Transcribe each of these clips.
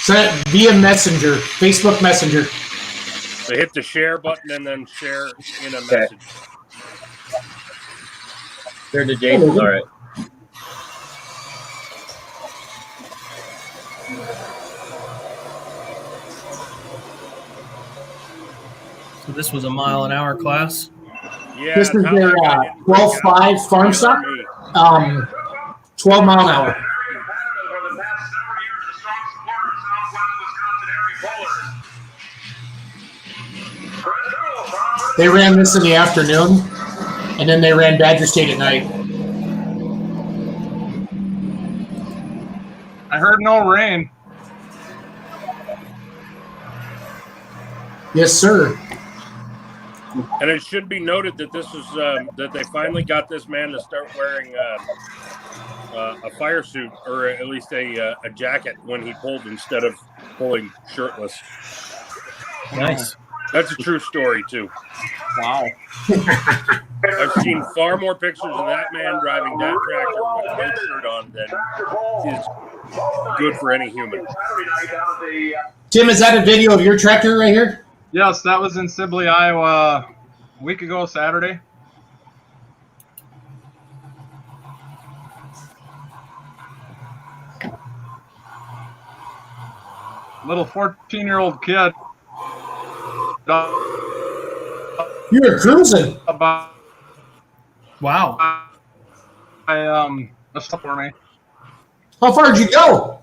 Send it via Messenger, Facebook Messenger. So hit the share button and then share in a message. Share to Jason. All right. So this was a mile-an-hour class. Yeah, This is their 12.5 farm stock, 12 mile an hour. They ran this in the afternoon, and then they ran Badger State at night. I heard no rain. Yes, sir. And it should be noted that this is that they finally got this man to start wearing a fire suit, or at least a jacket when he pulled instead of pulling shirtless. Nice. That's a true story too. Wow. I've seen far more pictures of that man driving that tractor with no shirt on than is good for any human. Tim, is that a video of your tractor right here? Yes, that was in Sibley, Iowa, a week ago Saturday. Little 14-year-old kid. You were cruising. About Wow. stuff for me. How far did you go?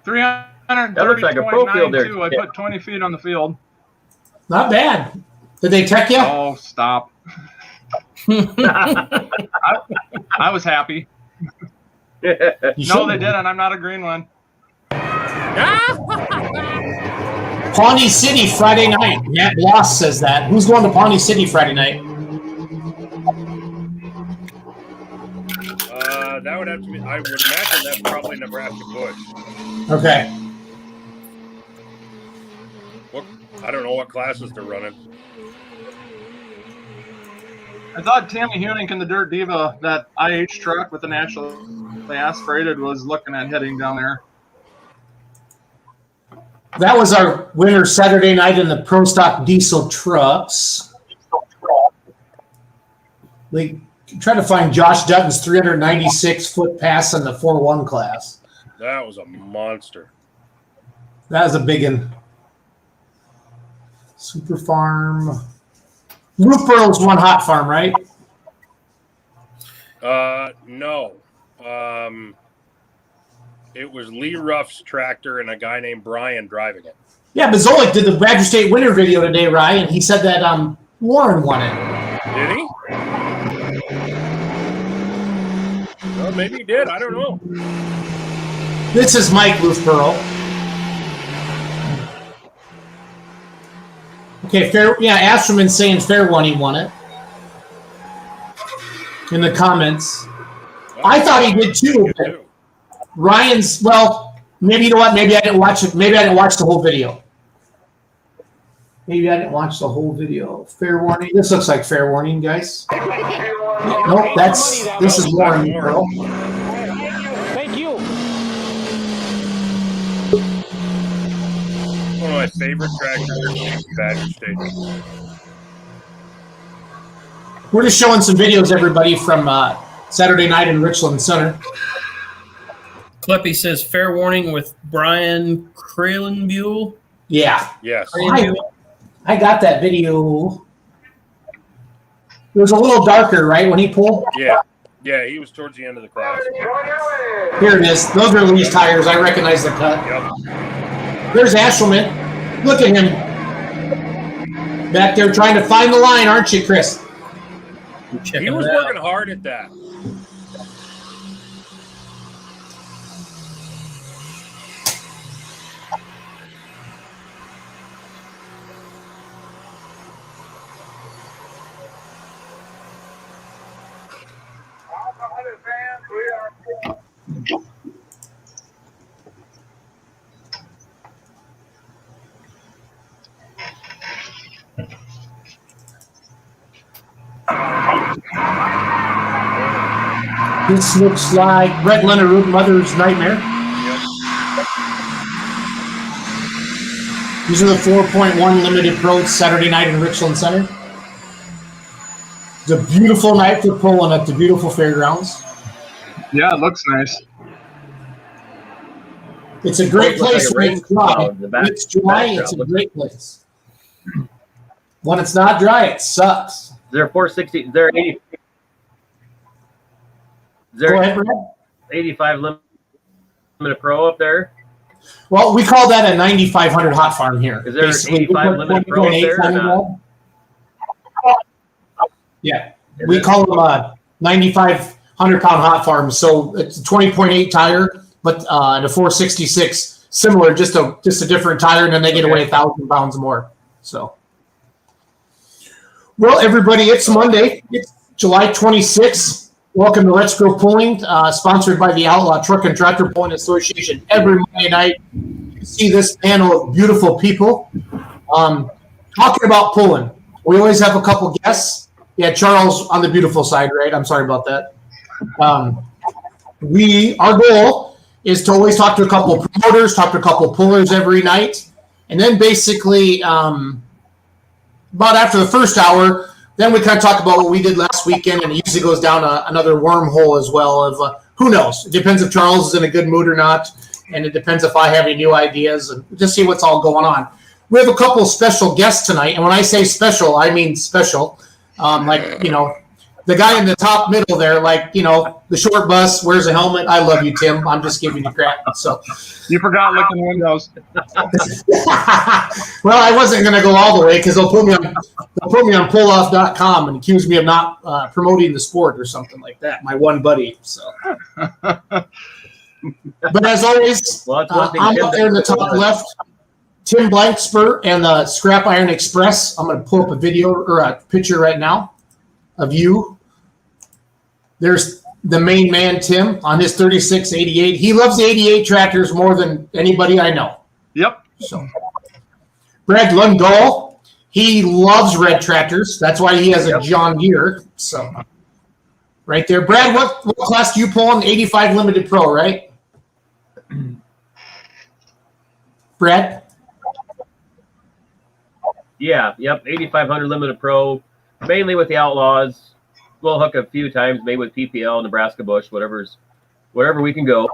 330.92. That looks like a pro field there. I put 20 feet on the field. Not bad. Did they tech you? Oh, stop. I was happy. You No, they shouldn't. didn't. I'm not a green one. Pawnee City Friday night. Matt Bloss says that. Who's going to Pawnee City Friday night? That would have to be. I would imagine that's probably Nebraska Bush. Okay. I don't know what classes they're running. I thought Tammy Hunick in the Dirt Diva, that IH truck with the nationally aspirated, was looking at heading down there. That was our winner Saturday night in the Pro Stock diesel trucks. We try to find Josh Dutton's 396-foot pass in the 4-1 class. That was a monster. That was a big one. Super Farm. Luke Burrow's one hot farm, right? No. It was Lee Ruff's tractor and a guy named Brian driving it. Yeah, but Zolik did the Badger State winter video today, Ryan. He said that Warren won it. Did he? Well, maybe he did. I don't know. This is Mike Luthborough. Okay, Astroman saying fair one, he won it. In the comments. I thought he did too. But Ryan's, well, maybe you know what? Maybe I didn't watch it. Maybe I didn't watch the whole video. Maybe I didn't watch the whole video. Fair warning. This looks like fair warning, guys. Nope, this is Warren, bro. Thank you. One of my favorite tractors in Badger State. We're just showing some videos, everybody, from Saturday night in Richland Center. Clippy says fair warning with Brian Kralenbuhl. Yeah. Yes. I got that video. It was a little darker, right, when he pulled? Yeah. Yeah, he was towards the end of the class. Here it is. Those are Lee's tires. I recognize the cut. Yep. There's Ashelman. Look at him. Back there trying to find the line, aren't you, Chris? He was working hard at that. This looks like Brett Leonard, Mother's Nightmare. These are the 4.1 limited pros Saturday night in Richland Center. It's a beautiful night for pulling at the beautiful fairgrounds. Yeah, it looks nice. It's a great place when it's dry. When it's dry, it's a great place. When it's not dry, it sucks. Is there 460? Is there 80? Is there Go ahead, Brad. 85 limited pro up there? Well, we call that a 9,500 hot farm here. Is there an 85 limited pro up there? Or not? Yeah, we call them 9,500 pound hot farms. So it's a 20.8 tire, but and a 466 similar, just a different tire, and then they get away 1,000 pounds more. So, well, everybody, it's Monday. It's July 26th. Welcome to Let's Go Pulling, sponsored by the Outlaw Truck and Tractor Pulling Association. Every Monday night, you see this panel of beautiful people talking about pulling. We always have a couple guests. Yeah, Charles on the beautiful side, right? I'm sorry about that. Our goal is to always talk to a couple of promoters, talk to a couple of pullers every night, and then basically about after the first hour, then we kind of talk about what we did last weekend, and it usually goes down another wormhole as well of who knows. It depends if Charles is in a good mood or not, and it depends if I have any new ideas, and just see what's all going on. We have a couple of special guests tonight, and when I say special, I mean special. Like, the guy in the top middle there, like, the short bus, wears a helmet. I love you, Tim. I'm just giving you crap. So You forgot licking windows. Well, I wasn't going to go all the way because they'll put me on pulloff.com and accuse me of not promoting the sport or something like that. My one buddy. So, but as always, I'm up there in the top left. Tim Blankspur and the Scrap Iron Express. I'm going to pull up a video or a picture right now of you. There's the main man, Tim, on his 3688. He loves 88 tractors more than anybody I know. Yep. So, Brad Lundahl, he loves red tractors. That's why he has a John Deere. So, right there. Brad, what class do you pull on? 85 Limited Pro, right? Brad? Yeah, yep, 8,500 limited pro, mainly with the Outlaws. We'll hook a few times, maybe with PPL, Nebraska Bush, wherever we can go.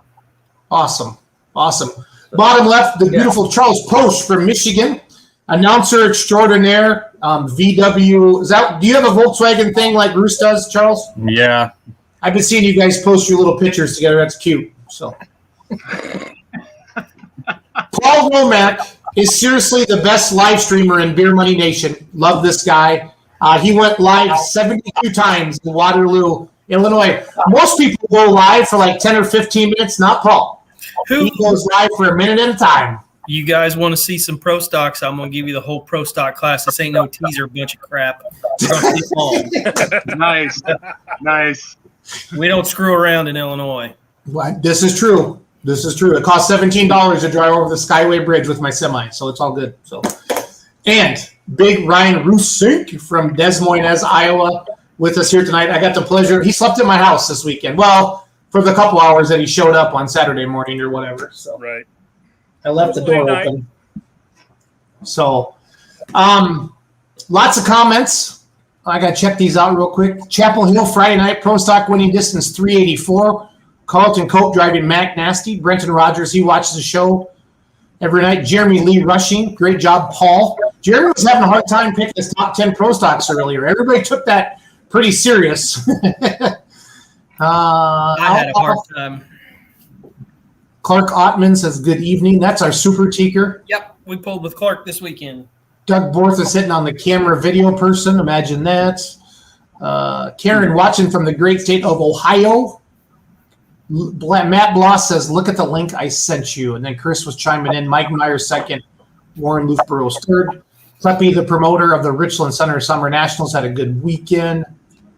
Awesome. Bottom left, the beautiful Charles Post from Michigan, announcer extraordinaire. VW. Do you have a Volkswagen thing like Bruce does, Charles? Yeah. I've been seeing you guys post your little pictures together. That's cute. So, Paul Womack is seriously the best live streamer in Beer Money Nation. Love this guy. He went live 72 times in Waterloo, Illinois. Most people go live for like 10 or 15 minutes, not Paul. He goes live for a minute at a time. You guys want to see some pro stocks? I'm going to give you the whole pro stock class. This ain't no teaser bunch of crap. Nice. We don't screw around in Illinois. Well, this is true. It costs $17 to drive over the Skyway Bridge with my semi, so it's all good. So, and big Ryan Rusink from Des Moines, Iowa, with us here tonight. I got the pleasure. He slept at my house this weekend. Well, for the couple hours that he showed up on Saturday morning or whatever. So, right. I left the door open. So, lots of comments. I got to check these out real quick. Chapel Hill Friday night pro stock winning distance 384. Carlton Cope driving Mac Nasty. Brenton Rogers, he watches the show every night. Jeremy Lee rushing. Great job, Paul. Jeremy was having a hard time picking his top 10 pro stocks earlier. Everybody took that pretty serious. I had a hard time. Clark Ottman says, good evening. That's our super teaker. Yep, we pulled with Clark this weekend. Doug Borth is sitting on the camera video person. Imagine that. Karen watching from the great state of Ohio. Matt Bloss says, look at the link I sent you. And then Chris was chiming in. Mike Meyer second. Warren Loofburrows third. Kleppy, the promoter of the Richland Center Summer Nationals, had a good weekend.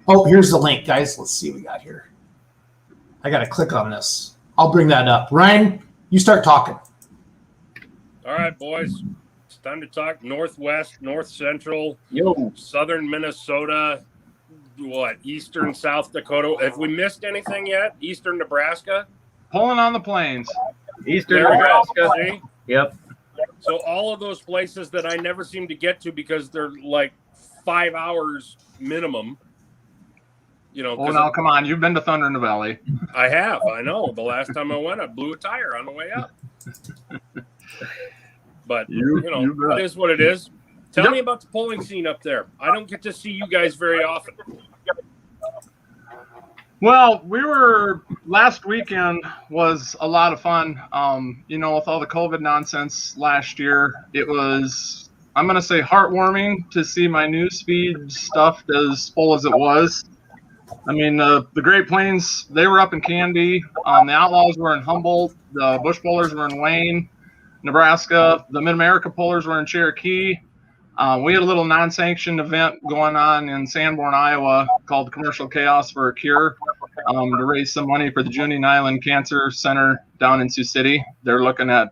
Oh, here's the link, guys. Let's see what we got here. I got to click on this. I'll bring that up. Ryan, you start talking. All right, boys. It's time to talk Northwest, North Central, Yo. Southern Minnesota, what, eastern South Dakota. Have we missed anything yet? Eastern Nebraska? Pulling on the plains. Eastern There we go. Nebraska. See? Yep. So all of those places that I never seem to get to because they're like 5 hours minimum. You know, Oh, now come on. You've been to Thunder in the Valley. I have. I know. The last time I went, I blew a tire on the way up. But, you know, it is what it is. Tell me about the pulling scene up there. I don't get to see you guys very often. Well, last weekend was a lot of fun. You know, with all the COVID nonsense last year, it was, I'm going to say, heartwarming to see my newsfeed stuffed as full as it was. I mean, the Great Plains, they were up in Canby. The Outlaws were in Humboldt. The Bush Pullers were in Wayne, Nebraska. The Mid-America Pullers were in Cherokee. We had a little non-sanctioned event going on in Sanborn, Iowa called Commercial Chaos for a Cure to raise some money for the Juneau Island Cancer Center down in Sioux City. They're looking at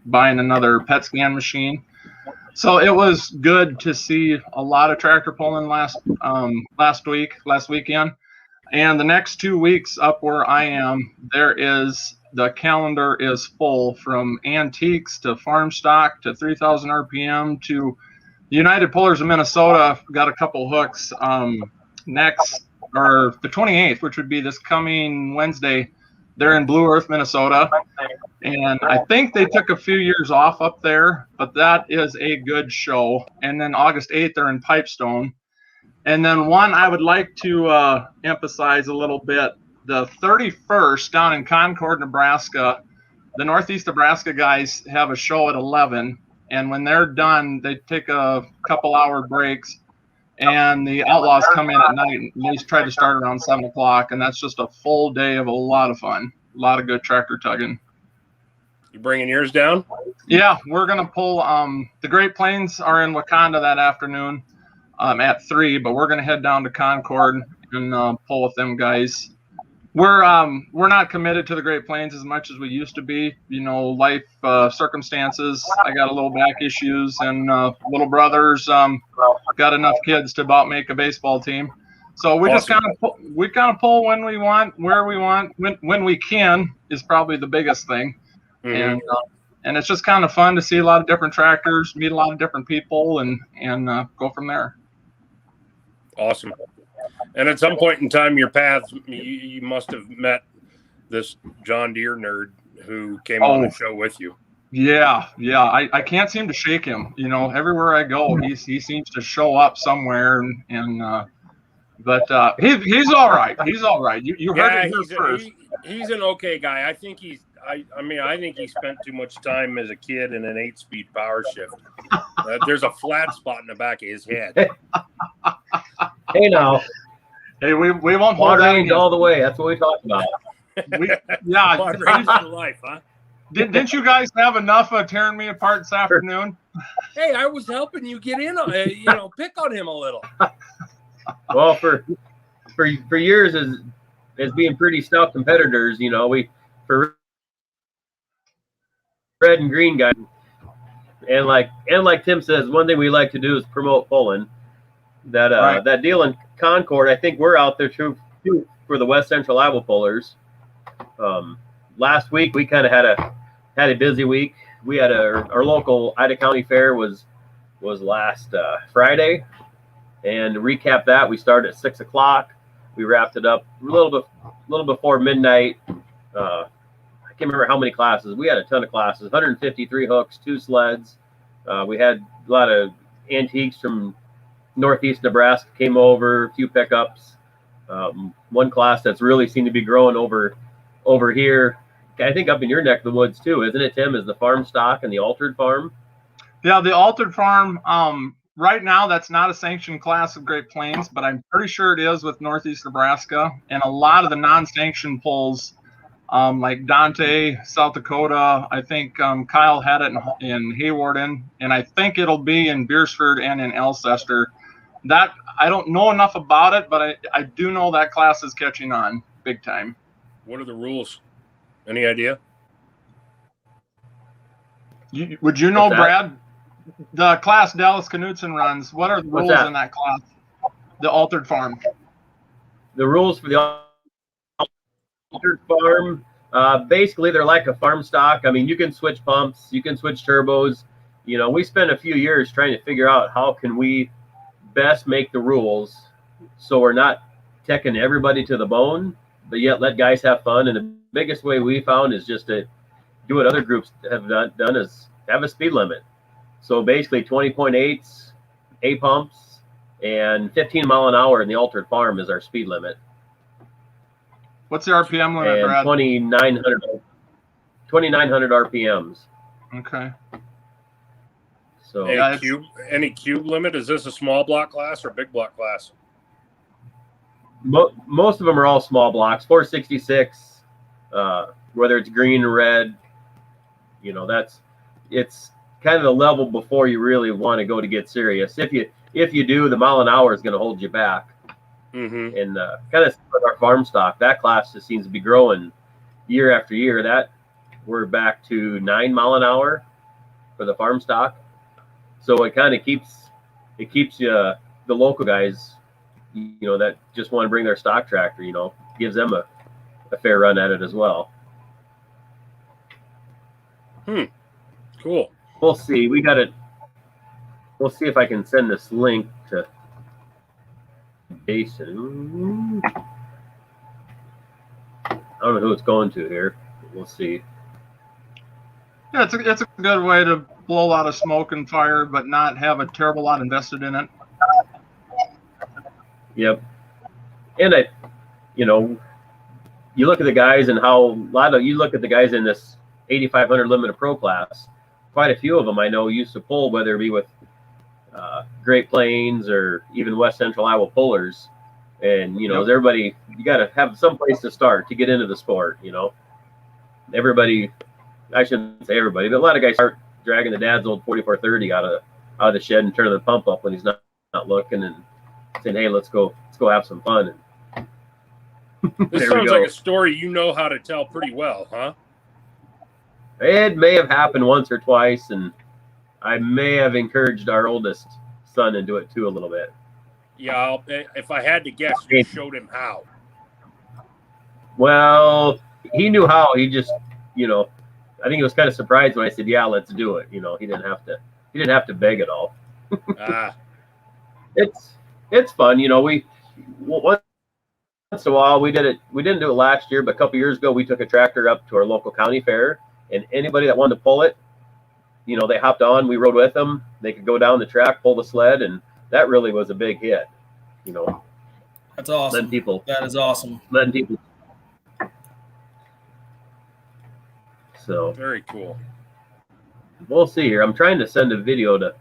buying another PET scan machine. So it was good to see a lot of tractor pulling last weekend. And the next 2 weeks up where I am, the calendar is full, from antiques to farm stock to 3,000 RPM to the United Pullers of Minnesota. Got a couple hooks next, or the 28th, which would be this coming Wednesday. They're in Blue Earth, Minnesota. And I think they took a few years off up there, but that is a good show. And then August 8th, they're in Pipestone. And then one I would like to emphasize a little bit, the 31st down in Concord, Nebraska, the Northeast Nebraska guys have a show at 11. And when they're done, they take a couple-hour breaks. And the Outlaws come in at night, and they try to start around 7 o'clock. And that's just a full day of a lot of fun, a lot of good tractor tugging. You bringing yours down? Yeah, we're going to pull. The Great Plains are in Wakanda that afternoon at 3, but we're going to head down to Concord and pull with them guys. We're not committed to the Great Plains as much as we used to be. You know, life circumstances. I got a little back issues, and little brothers got enough kids to about make a baseball team. So we just kind of pull when we want, where we want, when we can is probably the biggest thing. Mm-hmm. And it's just kind of fun to see a lot of different tractors, meet a lot of different people, and go from there. Awesome. And at some point in time, your paths, you must have met this John Deere nerd who came on the show with you. Yeah. I can't seem to shake him. You know, everywhere I go, he seems to show up somewhere, but he's all right. He's all right. You heard it here first. He's an okay guy. I think I think he spent too much time as a kid in an 8-speed power shift. There's a flat spot in the back of his head. Hey, now. Hey, we won't hold range all the way. That's what we talked about. Range for life, huh? Didn't you guys have enough of tearing me apart this afternoon? Hey, I was helping you get in on pick on him a little. Well, for years as being pretty stout competitors, you know, for red and green guys, and like Tim says, one thing we like to do is promote pulling. That deal in Concord, I think we're out there too for the West Central Iowa Pullers. Last week we kind of had a busy week. We had our local Ida County Fair was last Friday, and to recap that, we started at 6 o'clock. We wrapped it up a little before midnight. I can't remember how many classes. We had a ton of classes, 153 hooks, 2 sleds. We had a lot of antiques from Northeast Nebraska came over, a few pickups. One class that's really seemed to be growing over here, I think up in your neck of the woods too, isn't it, Tim? Is the farm stock and the altered farm? Yeah, the altered farm. Right now, that's not a sanctioned class of Great Plains, but I'm pretty sure it is with Northeast Nebraska. And a lot of the non-sanctioned pulls, like Dante, South Dakota, I think Kyle had it in Haywarden, and I think it'll be in Beersford and in Alcester. That I don't know enough about it, but I do know that class is catching on big time. What are the rules? Any idea? Would you know, Brad? The class Dallas Knutson runs, what are the rules in that class? the altered farm? The rules for the altered farm, basically they're like a farm stock. I mean, you can switch pumps, you can switch turbos. You know, we spent a few years trying to figure out how can we best make the rules so we're not teching everybody to the bone, but yet let guys have fun. And the biggest way we found is just to do what other groups have done is have a speed limit. So basically 20.8s, A pumps, and 15 mile an hour in the altered farm is our speed limit. What's the RPM limit, And Brad? 2,900 RPMs. Okay. So Any cube limit? Is this a small block class or big block class? most of them are all small blocks, 466, whether it's green or red. You know, it's kind of the level before you really want to go to get serious. If you do, the mile an hour is going to hold you back. Mm-hmm. And kind of with our farm stock, that class just seems to be growing year after year. That we're back to 9 mile an hour for the farm stock. So it kind of keeps the local guys, you know, that just want to bring their stock tractor, you know, gives them a fair run at it as well. Cool. We'll see. We'll see if I can send this link to Jason. I don't know who it's going to here. We'll see. Yeah, it's a good way to blow a lot of smoke and fire, but not have a terrible lot invested in it. Yep. And you know, you look at the guys and you look at the guys in this 8,500 limited pro class. Quite a few of them I know used to pull, whether it be with Great Plains or even West Central Iowa pullers. And you know, Yep. everybody, you got to have some place to start to get into the sport. You know, everybody. I shouldn't say everybody, but a lot of guys start dragging the dad's old 4430 out of the shed and turning the pump up when he's not looking and saying, "Hey, let's go have some fun." This There we sounds go. like a story you know how to tell pretty well, huh? It may have happened once or twice, and I may have encouraged our oldest son into it too a little bit. Yeah, if I had to guess, you showed him how. Well, he knew how. He just, you know, I think he was kind of surprised when I said, "Yeah, let's do it." You know, he didn't have to beg at all. It's fun, you know. Once in a while we did it. We didn't do it last year, but a couple years ago we took a tractor up to our local county fair, and anybody that wanted to pull it, you know, they hopped on. We rode with them. They could go down the track, pull the sled, and that really was a big hit. You know, That's awesome. That is awesome. Letting people. So Very cool. we'll see here. I'm trying to send a video to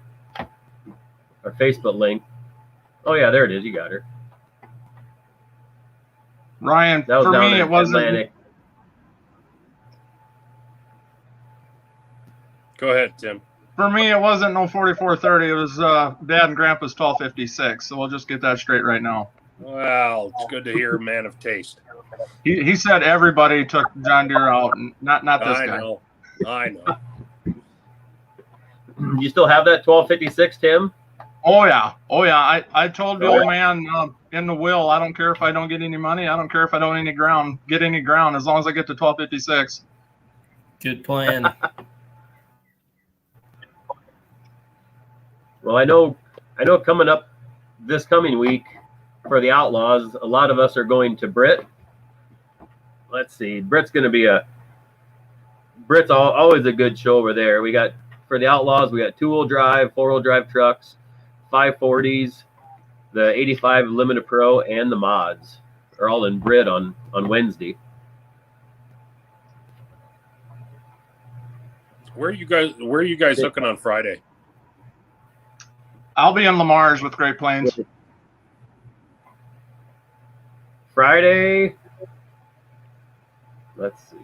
our Facebook link. Oh yeah, there it is. You got her. Ryan, That was for down me, in it wasn't. Atlantic. Go ahead, Tim. For me, it wasn't no 4430. It was Dad and Grandpa's 1256. So we'll just get that straight right now. Well, it's good to hear a man of taste. He said everybody took John Deere out, not this guy. I know. You still have that 1256, Tim? Oh yeah. I told the old man in the will, I don't care if I don't get any money. I don't care if I don't get any ground, as long as I get to 1256. Good plan. Well, I know coming up this coming week for the Outlaws, a lot of us are going to Britt. Let's see. Britt's always a good show over there. We got, for the Outlaws, we got 2-wheel drive, 4-wheel drive trucks, 540s, the 85 Limited Pro, and the mods are all in Britt on Wednesday. Where are you guys looking on Friday? I'll be in Lamar's with Great Plains. Friday, let's see.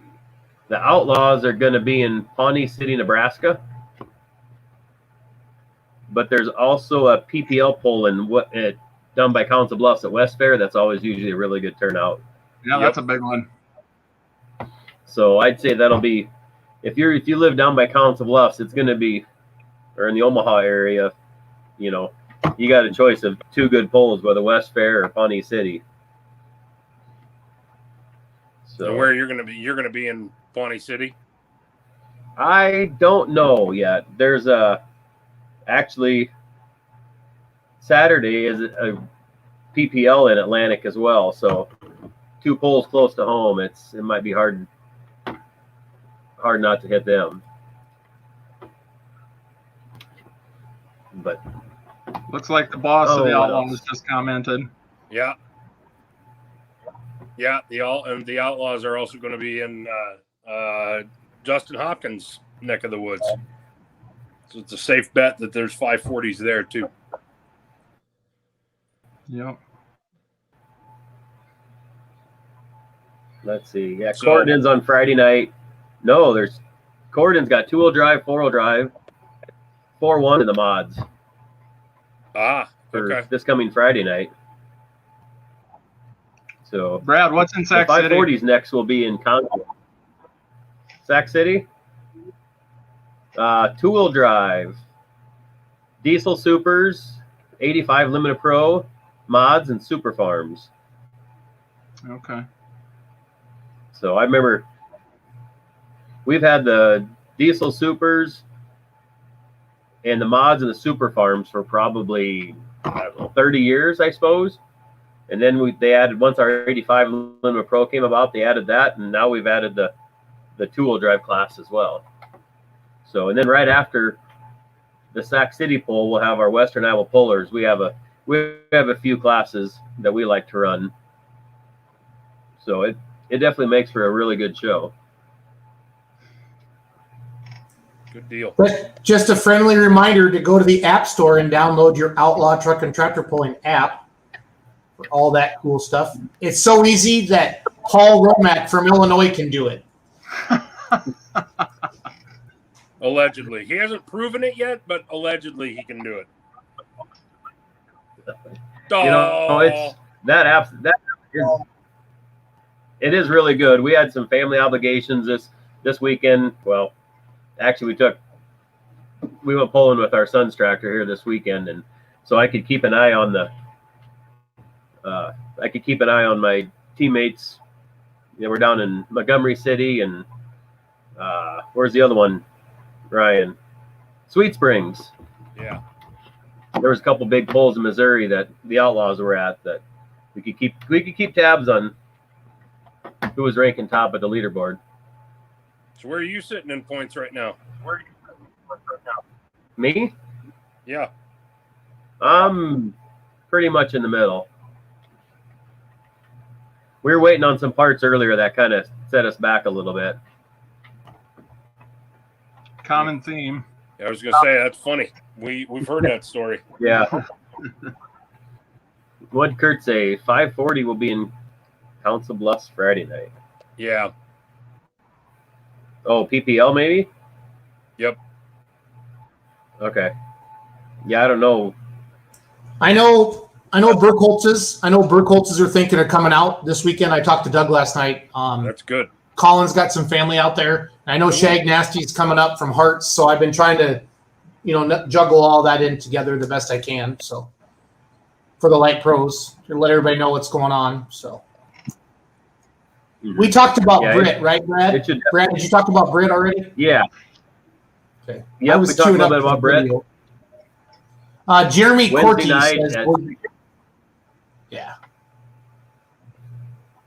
The Outlaws are going to be in Pawnee City, Nebraska. But there's also a PPL poll done by Council Bluffs at West Fair. That's always usually a really good turnout. Yeah, that's a big one. So I'd say that'll be, if you live down by Council Bluffs, it's going to be, or in the Omaha area, you know, you got a choice of two good polls, whether West Fair or Pawnee City. So So where you're gonna be in Pawnee City? I don't know yet. There's actually Saturday is a PPL in Atlantic as well. So 2 polls close to home. It might be hard not to hit them. But Looks like the boss of the what Outlaws else? just commented. Yeah. Yeah, the Outlaws are also going to be in Justin Hopkins' neck of the woods. So it's a safe bet that there's 540s there too. Yep. Let's see. Yeah, So- Corydon's on Friday night. No, Corydon's got 2-wheel drive, 4-wheel drive, 4-1 in the mods Ah, for okay. this coming Friday night. So Brad, what's in the Sac City? 540s next will be in Concord. Sac City? 2-wheel drive, diesel supers, 85 Limited Pro, mods, and super farms. Okay. So I remember we've had the diesel supers and the mods and the super farms for probably, I don't know, 30 years, I suppose. And then they added, once our 85 Limited Pro came about, they added that, and now we've added the 2-wheel drive class as well. So, and then right after the Sac City poll, we'll have our Western Iowa pullers. We have a few classes that we like to run. So it definitely makes for a really good show. Good deal. But just a friendly reminder to go to the App Store and download your Outlaw Truck and Tractor Pulling app for all that cool stuff. It's so easy that Paul Romack from Illinois can do it. Allegedly. He hasn't proven it yet, but allegedly he can do it. Oh, You know, it's that app is really good. We had some family obligations this weekend. Well, actually we went pulling with our son's tractor here this weekend, and so I could keep an eye on my teammates. You know, we're down in Montgomery City, and where's the other one, Ryan? Sweet Springs. yeah. There was a couple big pulls in Missouri that the Outlaws were at that we could keep tabs on who was ranking top of the leaderboard. So where are you sitting in points right now? Me? Yeah. I'm pretty much in the middle. We were waiting on some parts earlier that kind of set us back a little bit. Common theme. I was going to say, that's funny. We've heard that story. Yeah. What'd Kurt say? 540 will be in Council Bluffs Friday night. Yeah. Oh, PPL maybe? Yep. Okay. Yeah, I don't know. I know Burkholtz's are thinking of coming out this weekend. I talked to Doug last night. That's good. Colin's got some family out there. I know Shag Nasty's coming up from Hearts, so I've been trying to, juggle all that in together the best I can. So for the light pros, to let everybody know what's going on. So we talked about Britt, right, Brad? Brad, did you talk about Britt already? Yeah. Okay. Yeah, we talked a little bit about Britt. Jeremy Corti says, yeah.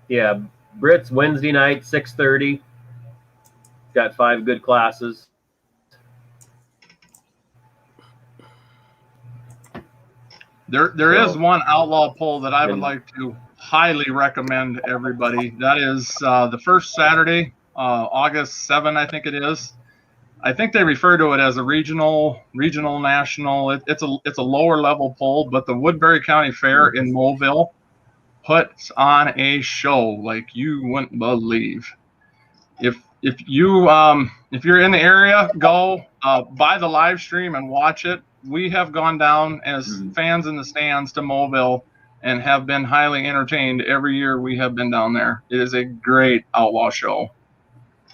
Yeah, Britt's Wednesday night, 6:30. Got 5 good classes. There is one outlaw poll that I would like to highly recommend everybody. That is the first Saturday, August 7, I think it is. I think they refer to it as a regional, national. It's a lower level poll, but the Woodbury County Fair in Mobile puts on a show like you wouldn't believe. If you're in the area, go buy the live stream and watch it. We have gone down as fans in the stands to Mobile and have been highly entertained every year we have been down there. It is a great outlaw show.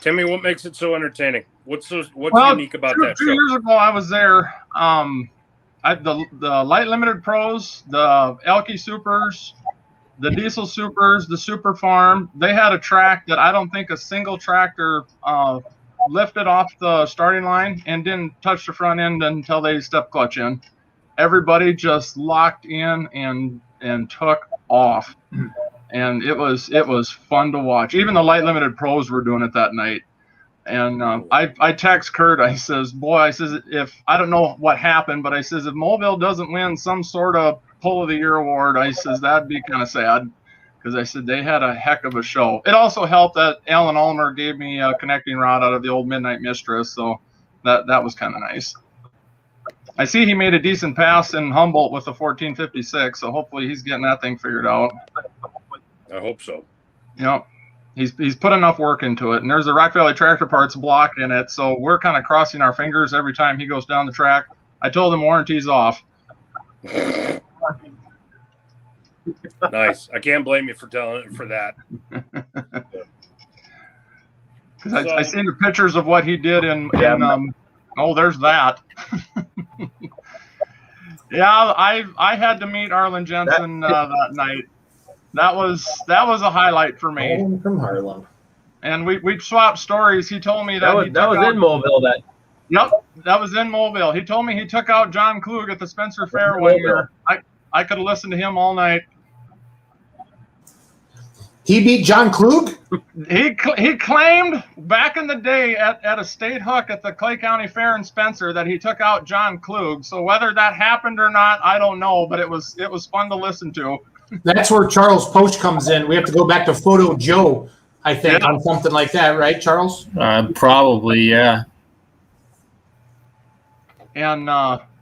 Timmy, what makes it so entertaining? What's unique about that show? 2 years ago, I was there. the light limited pros, the Elky Supers, the Diesel Supers, the Super Farm, they had a track that I don't think a single tractor lifted off the starting line and didn't touch the front end until they stepped clutch in. Everybody just locked in and took off, and it was fun to watch. Even the light limited pros were doing it that night. And I text Kurt. I says, boy, I says, if I don't know what happened, but I says if Mobile doesn't win some sort of Pull of the Year award, I says that'd be kind of sad, because I said they had a heck of a show. It also helped that Alan Ulmer gave me a connecting rod out of the old Midnight Mistress, so that was kind of nice. I see he made a decent pass in Humboldt with the 1456, so hopefully he's getting that thing figured out. I hope so. Yep. He's put enough work into it, and there's a Rock Valley Tractor Parts block in it, so we're kind of crossing our fingers every time he goes down the track. I told him warranty's off. Nice. I can't blame you for that. Because I seen the pictures of what he did in oh, there's that. Yeah, I had to meet Arlen Jensen that night. That was a highlight for me. From Harlem. And we swapped stories. He told me that was in Mobile. Yep, that was in Mobile. He told me he took out John Klug at the Spencer Fair one year. I could have listened to him all night. He beat John Klug? He claimed back in the day at a state hook at the Clay County Fair in Spencer that he took out John Klug. So whether that happened or not, I don't know, but it was fun to listen to. That's where Charles Poach comes in. We have to go back to Photo Joe, I think, on something like that, right, Charles? Probably, yeah. And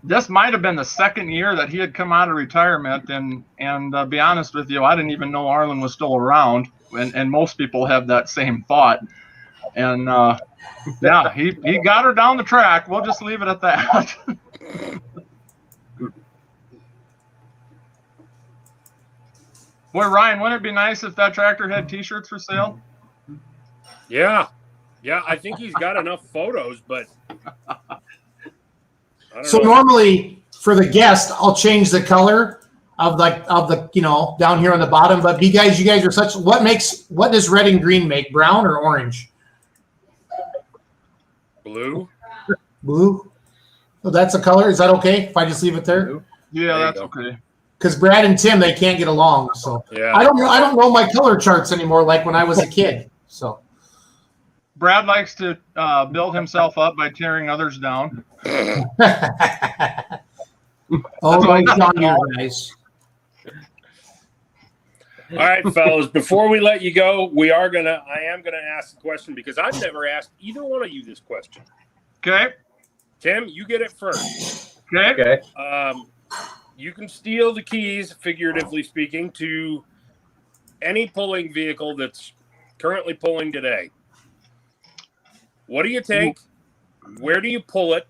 this might have been the second year that he had come out of retirement. And be honest with you, I didn't even know Arlen was still around. And most people have that same thought. And yeah, he got her down the track. We'll just leave it at that. Boy, Ryan, wouldn't it be nice if that tractor had T-shirts for sale? Yeah. I think he's got enough photos, but I don't know. Normally for the guest, I'll change the color of the down here on the bottom. But you guys are such. What does red and green make? Brown or orange? Blue. Blue. So that's a color. Is that okay if I just leave it there? Yeah, that's okay. Because Brad and Tim, they can't get along. So yeah. I don't know my color charts anymore like when I was a kid. So Brad likes to build himself up by tearing others down. John, you guys. All right, fellas. Before we let you go, I am gonna ask a question because I've never asked either one of you this question. Okay. Tim, you get it first. Okay. You can steal the keys, figuratively speaking, to any pulling vehicle that's currently pulling today. What do you take? Where do you pull it?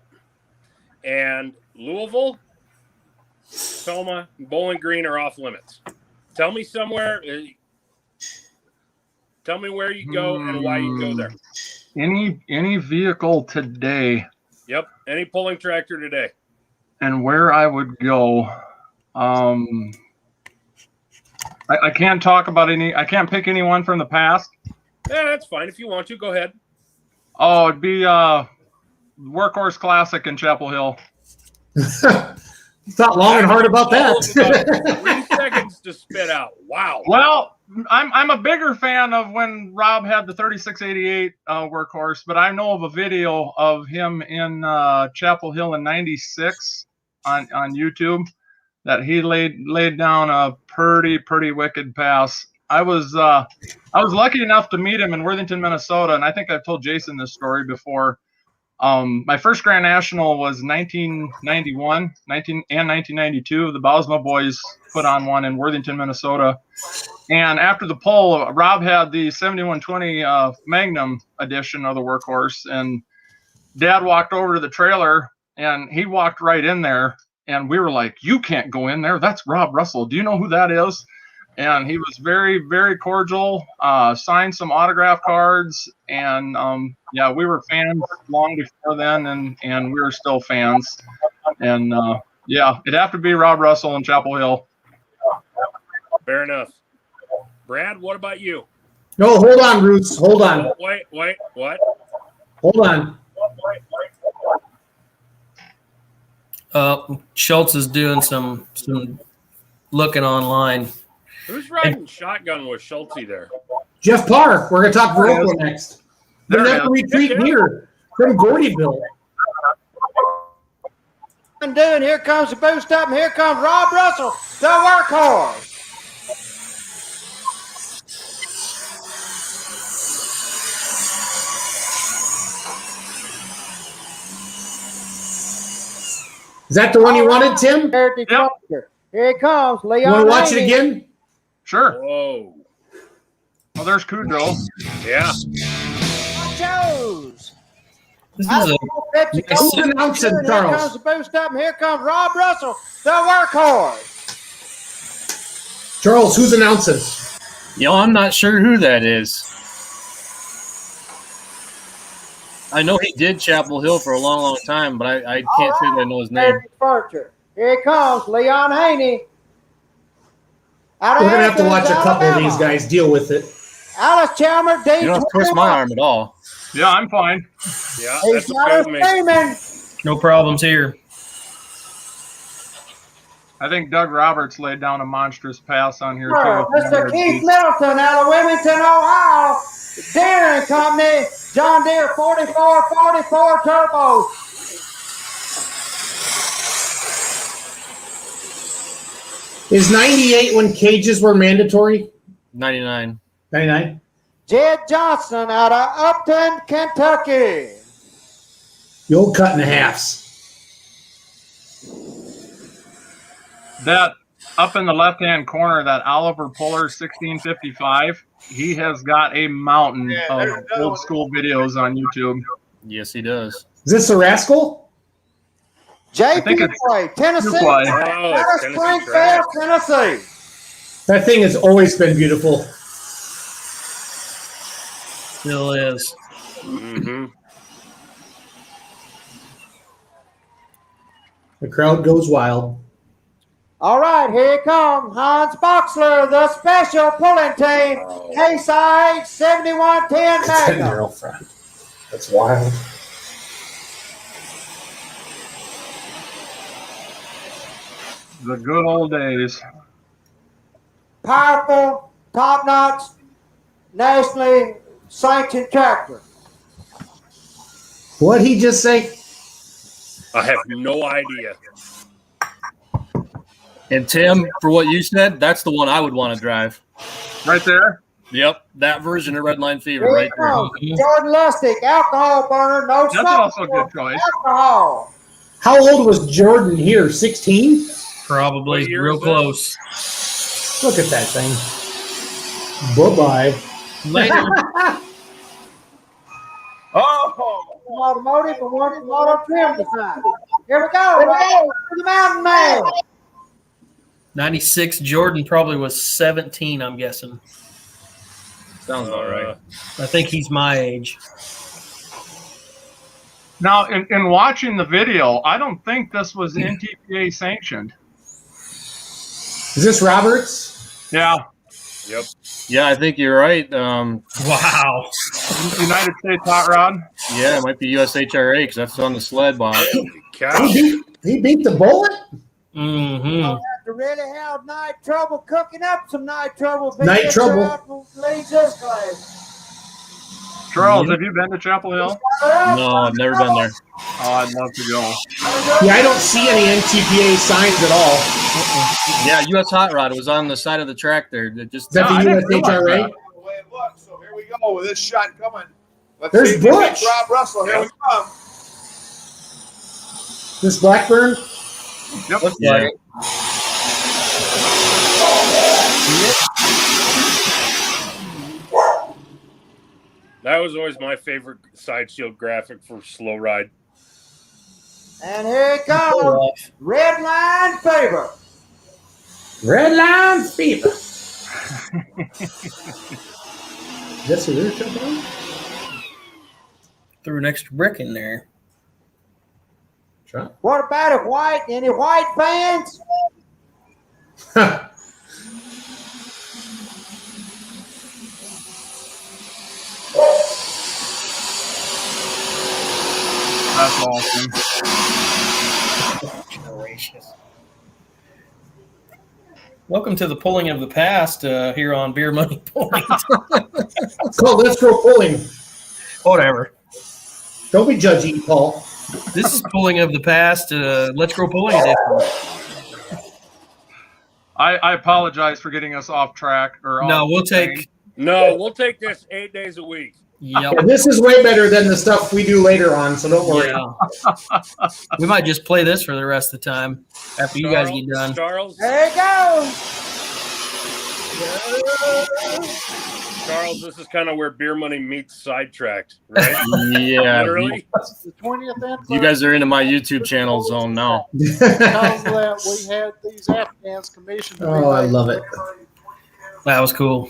And Louisville, Tacoma, Bowling Green are off limits. Tell me somewhere. Tell me where you go and why you go there. Any vehicle today. Yep, any pulling tractor today. And where I would go, I can't talk about I can't pick anyone from the past. Yeah, that's fine. If you want to, go ahead. Oh, it'd be Workhorse Classic in Chapel Hill. Thought long and hard about that. 3 seconds to spit out. Wow. Well, I'm a bigger fan of when Rob had the 3688 Workhorse, but I know of a video of him in Chapel Hill in '96 on YouTube that he laid down a pretty wicked pass. I was lucky enough to meet him in Worthington, Minnesota, and I think I've told Jason this story before. My first Grand National was 1991, and 1992. The Bausma boys put on one in Worthington, Minnesota. And after the pull, Rob had the 7120 Magnum edition of the Workhorse, and Dad walked over to the trailer, and he walked right in there, and we were like, "You can't go in there. That's Rob Russell. Do you know who that is?" And he was very, very cordial, signed some autograph cards, and yeah, we were fans long before then, and we were still fans. And Yeah, it'd have to be Rob Russell and Chapel Hill. Fair enough. Brad, what about you? No, hold on, Roots. Hold on. Oh, wait, what? Hold on. Schultz is doing some looking online. Who's riding shotgun with Schulte there? Jeff Parr. We're going to talk Viroqua next. There They it never is. retreat here from Gordyville. And doing, here comes the boost up, and here comes Rob Russell, the workhorse. Is that the one you wanted, Tim? Here he comes, Leon. You want to watch it Haney. again? Sure. Whoa. Well, there's Cujo. Yeah. Joes. This is a Who's announcing, Here Charles? comes the boost up, and here comes Rob Russell, the workhorse. Charles, who's announcing? I'm not sure who that is. I know he did Chapel Hill for a long, long time, but I can't say that I know his name. Here he comes, Leon Haney. We're going to have to watch a couple of these guys deal with it. Alice Chalmers, You don't have to twist my arm at all. Yeah, I'm fine. Yeah, He's that's got okay us with me. steaming. no problems here. I think Doug Roberts laid down a monstrous pass on here, too. Mr. Keith Middleton out of Wilmington, Ohio. Deere and Company, John Deere 4444 Turbo. Is 98 when cages were mandatory? 99. 99? Jed Johnson out of Upton, Kentucky. The old cut in halves. That up in the left-hand corner, that Oliver Puller 1655, he has got a mountain of old school videos on YouTube. Yes, he does. Is this a rascal? think JP it's Play, Tennessee. Play. Oh, Out of it's Tennessee Springfield, track. Tennessee. That thing has always been beautiful. Still is. Mm-hmm. The crowd goes wild. All right, here he comes. Hans Boxler, the special pulling team. Case IH 7110 Magnum. girlfriend. That's wild. The good old days. Powerful, top-notch, nationally sanctioned tractor. What'd he just say? I have no idea. And Tim, for what you said, that's the one I would want to drive. Right there. Yep, that version of Redline Fever Here right he there. comes. Jordan Lustig, alcohol burner, no That's smoke. also a good choice. Alcohol. How old was Jordan here? 16? Probably What year real is close. Look at that thing. Bye-bye. Later. Automotive and one from Auto Trim Design. Here we go. Right to the Mountain Man. 96 Jordan probably was 17, I'm guessing. Sounds about right. I think he's my age. Now, in watching the video, I don't think this was NTPA sanctioned. Is this Roberts? Yeah. Yep. Yeah, I think you're right. Wow. United States Hot Rod. Yeah, it might be USHRA because that's on the sled box. Cow. He beat the bullet? Mm-hmm. To really have night trouble cooking up some night trouble. Night trouble. Leads this place. Charles, have you been to Chapel Hill? No, I've never been there. Oh, I'd love to go. Yeah, I don't see any NTPA signs at all. Yeah, US Hot Rod was on the side of the track there. That just Is that I the didn't realize USHRA? that. The way it looks. So here we go with this shot coming. Let's There's see if he Butch. beats Rob Russell. Here we come. This Blackburn? Yep. Looks Yeah. like it. That was always my favorite side shield graphic for slow ride. And here it comes. Red line favor. Red Line Fever. That's what they're talking about? Mm-hmm. Oh, uh, Threw an extra brick in there. Try. What about it, White? Any White fans? That's awesome. Gracious. Welcome to the pulling of the past here on Beer Money Pulling. It's called Let's Go Pulling. Whatever. Don't be judgy, Paul. This is pulling of the past. Let's Grow Pulling edition. I apologize for getting us off track. No, we'll take. No, we'll take this 8 days a week. Yep. Yeah, this is way better than the stuff we do later on, so don't worry. Yeah. We might just play this for the rest of the time after you guys get done. Charles, There you go. Charles, this is kind of where Beer Money meets Sidetracked, right? Yeah. Literally. The 20th anniversary. You guys are into my YouTube channel zone now. Because that we had these Afghans commissioned. Oh, I love it. That was cool.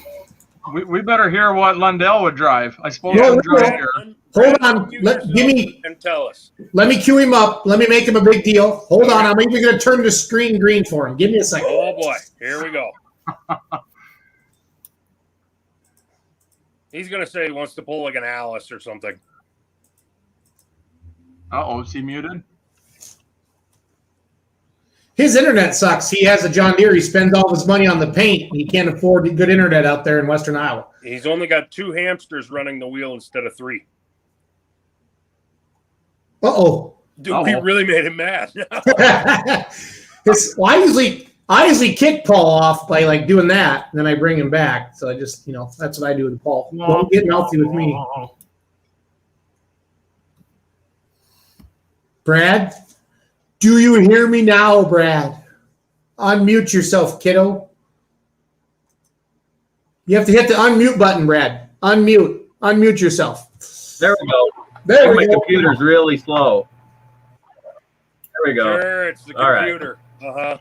We better hear what Lundell would drive. I suppose No, he'll no, drive no. here. Hold on. Give me. And tell us. Let me cue him up. Let me make him a big deal. Hold on. I'm even going to turn the screen green for him. Give me a second. Oh boy, here we go. He's gonna say he wants to pull like an Alice or something. Uh-oh, is he muted? His internet sucks. He has a John Deere. He spends all his money on the paint. He can't afford good internet out there in Western Iowa. He's only got 2 hamsters running the wheel instead of 3. Uh-oh. Dude, we really made him mad. Well, I usually kick Paul off by like doing that, and then I bring him back. So I just, that's what I do with Paul. Don't get mouthy with me. Brad, do you hear me now, Brad? Unmute yourself, kiddo. You have to hit the unmute button, Brad. Unmute yourself. There we go. There My we go. computer's really slow. There we go. Sure, it's the All right. computer. Uh-huh.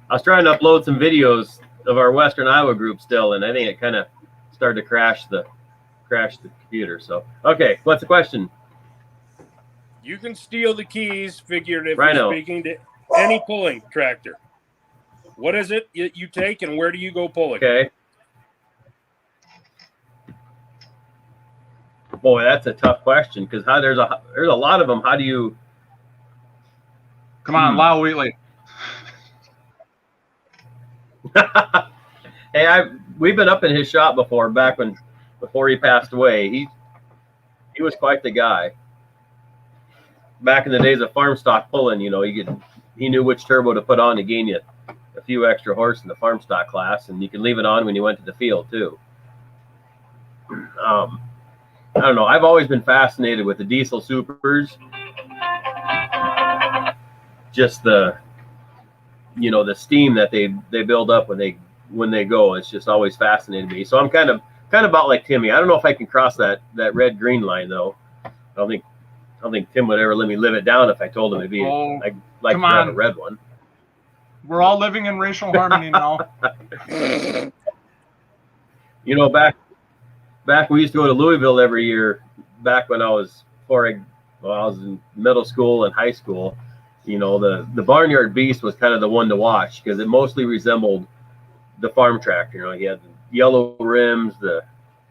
I was trying to upload some videos of our Western Iowa group still, and I think it kind of started to crash the computer. So, okay, what's the question? You can steal the keys, figuratively Rhino. speaking, to any pulling tractor. What is it you take, and where do you go pulling? Okay. Boy, that's a tough question because there's a lot of them. How do you? Come on, Lau Wheatley. Hey, we've been up in his shop before, before he passed away. He was quite the guy. Back in the days of farm stock pulling, he knew which turbo to put on to gain you a few extra horse in the farm stock class, and you could leave it on when you went to the field too. I don't know. I've always been fascinated with the diesel supers. Just the steam that they build up when they go. It's just always fascinated me. So I'm kind of about like Timmy. I don't know if I can cross that red green line though. I don't think Tim would ever let me live it down if I told him it'd be I'd like to drive a red one. We're all living in racial harmony now. Back we used to go to Louisville every year. Back when I was in middle school and high school. The Barnyard Beast was kind of the one to watch because it mostly resembled the farm tractor. He had the yellow rims, the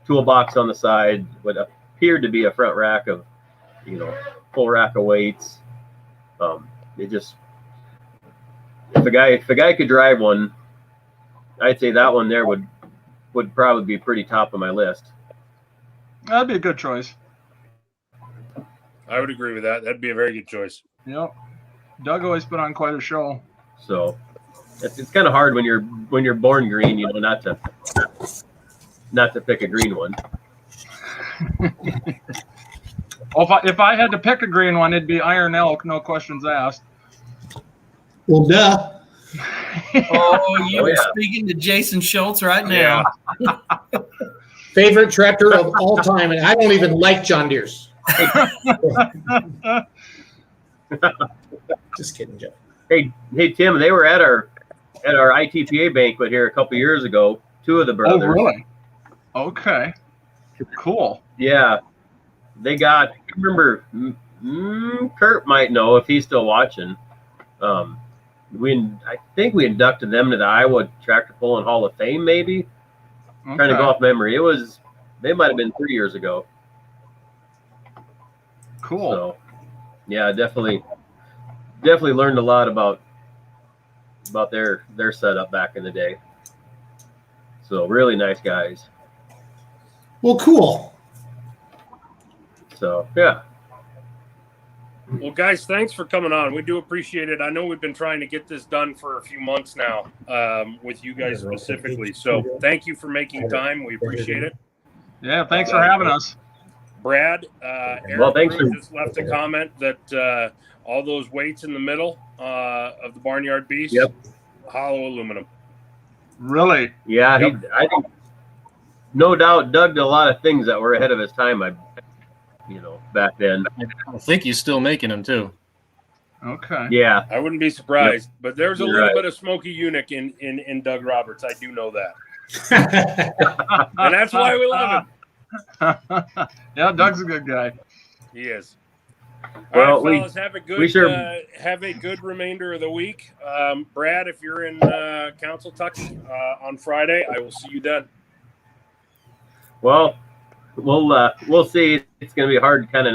toolbox on the side, what appeared to be a front rack of, full rack of weights. If a guy could drive one, I'd say that one there would probably be pretty top of my list. That'd be a good choice. I would agree with that. That'd be a very good choice. Yep. Doug always put on quite a show. So it's kind of hard when you're born green, not to pick a green one. Well, if I had to pick a green one, it'd be Iron Elk, no questions asked. Well, duh. Oh, you are speaking to Jason Schultz right now. Yeah. Favorite tractor of all time, and I don't even like John Deere's. Just kidding, Jeff. Hey, Tim, they were at our ITPA banquet here a couple years ago. 2 of the brothers. Oh, really? Okay. Cool. Yeah. they got. I remember, Kurt might know if he's still watching. I think we inducted them to the Iowa Tractor Pulling Hall of Fame, maybe. Okay. Trying to go off memory. They might have been 3 years ago. Cool. So, yeah, definitely learned a lot about their setup back in the day. So really nice guys. Well, cool. So yeah. Well, guys, thanks for coming on. We do appreciate it. I know we've been trying to get this done for a few months now, with you guys specifically. So thank you for making time. We appreciate it. Yeah, thanks for having us. Brad, Eric Well, thanks for- just left a comment that all those weights in the middle of the Barnyard Beast, Yep. hollow aluminum. Really? Yeah, Yep. I think no doubt Doug did a lot of things that were ahead of his time. Back then. I think he's still making them too. Okay. Yeah, I wouldn't be surprised, but there's a You're little right. bit of Smoky Eunuch in Doug Roberts. I do know that, and that's why we love him. Yeah, Doug's a good guy. He is. Well, All right, fellas, have a good have a good remainder of the week. Brad, if you're in Council Tuck on Friday, I will see you then. Well, we'll see. It's going to be hard, kind of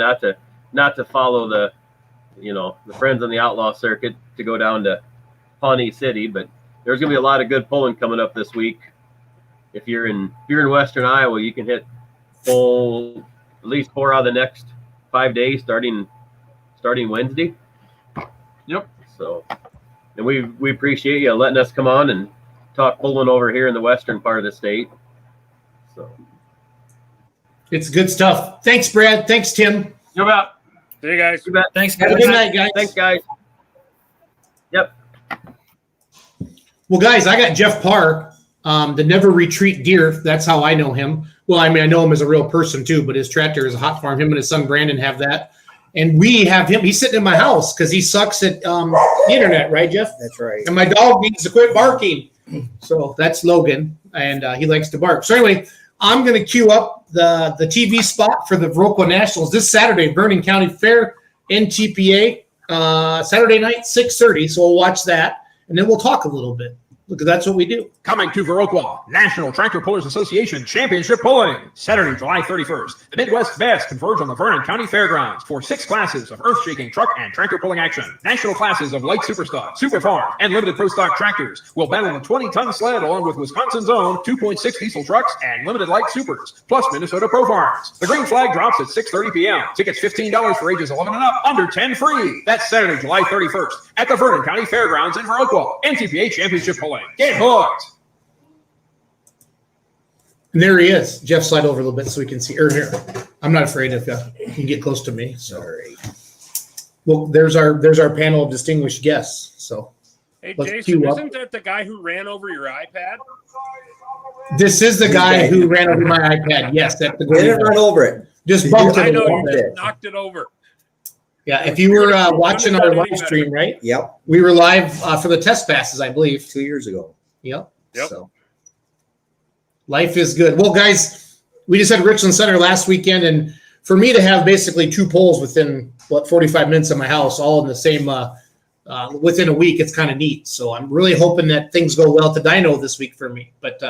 not to follow the friends on the outlaw circuit to go down to Pawnee City, but there's going to be a lot of good pulling coming up this week. If you're in Western Iowa, you can hit pull at least 4 out of the next 5 days, starting Wednesday. Yep. So, and we appreciate you letting us come on and talk pulling over here in the western part of the state. So. It's good stuff. Thanks, Brad. Thanks, Tim. You bet. See you guys. You bet. Thanks, Have a guys. good night, guys. Thanks, guys. Yep. Well, guys, I got Jeff Parr, the Never Retreat Deer. That's how I know him. Well, I mean, I know him as a real person too, but his tractor is a hot farm. Him and his son Brandon have that. And we have him. He's sitting in my house because he sucks at the internet, right, Jeff? That's right. And my dog needs to quit barking. So that's Logan, and he likes to bark. So anyway, I'm going to queue up the TV spot for the Viroqua Nationals this Saturday, Vernon County Fair, NTPA, Saturday night, 6:30. So we'll watch that, and then we'll talk a little bit. Look, that's what we do. Coming to Viroqua, National Tractor Pullers Association Championship Pulling, Saturday, July 31st. The Midwest best converge on the Vernon County Fairgrounds for 6 classes of earth-shaking truck and tractor pulling action. National classes of light super stock, super farm, and limited pro stock tractors will battle the 20-ton sled along with Wisconsin's own 2.6 diesel trucks and limited light supers, plus Minnesota Pro Farms. The green flag drops at 6:30 p.m. Tickets $15 for ages 11 and up, under 10 free. That's Saturday, July 31st at the Vernon County Fairgrounds in Viroqua. NTPA Championship Pulling. Get hooked! And there he is. Jeff, slide over a little bit so we can see. Or here, I'm not afraid if you can get close to me. So, well, there's our panel of distinguished guests. So, Hey, let's Jason, queue up. isn't that the guy who ran over your iPad? This is the guy who ran over my iPad. Yes, that's the They didn't run over it. Just bumped I it. know a you little just bit. knocked it over. Yeah, if you were watching our live stream, right? Yep. We were live for the test passes, I believe. 2 years ago. Yep. Yep. So life is good. Well, guys, we just had Richland Center last weekend, and for me to have basically 2 polls within 45 minutes of my house, all in the same within a week, it's kind of neat. So I'm really hoping that things go well to dyno this week for me. But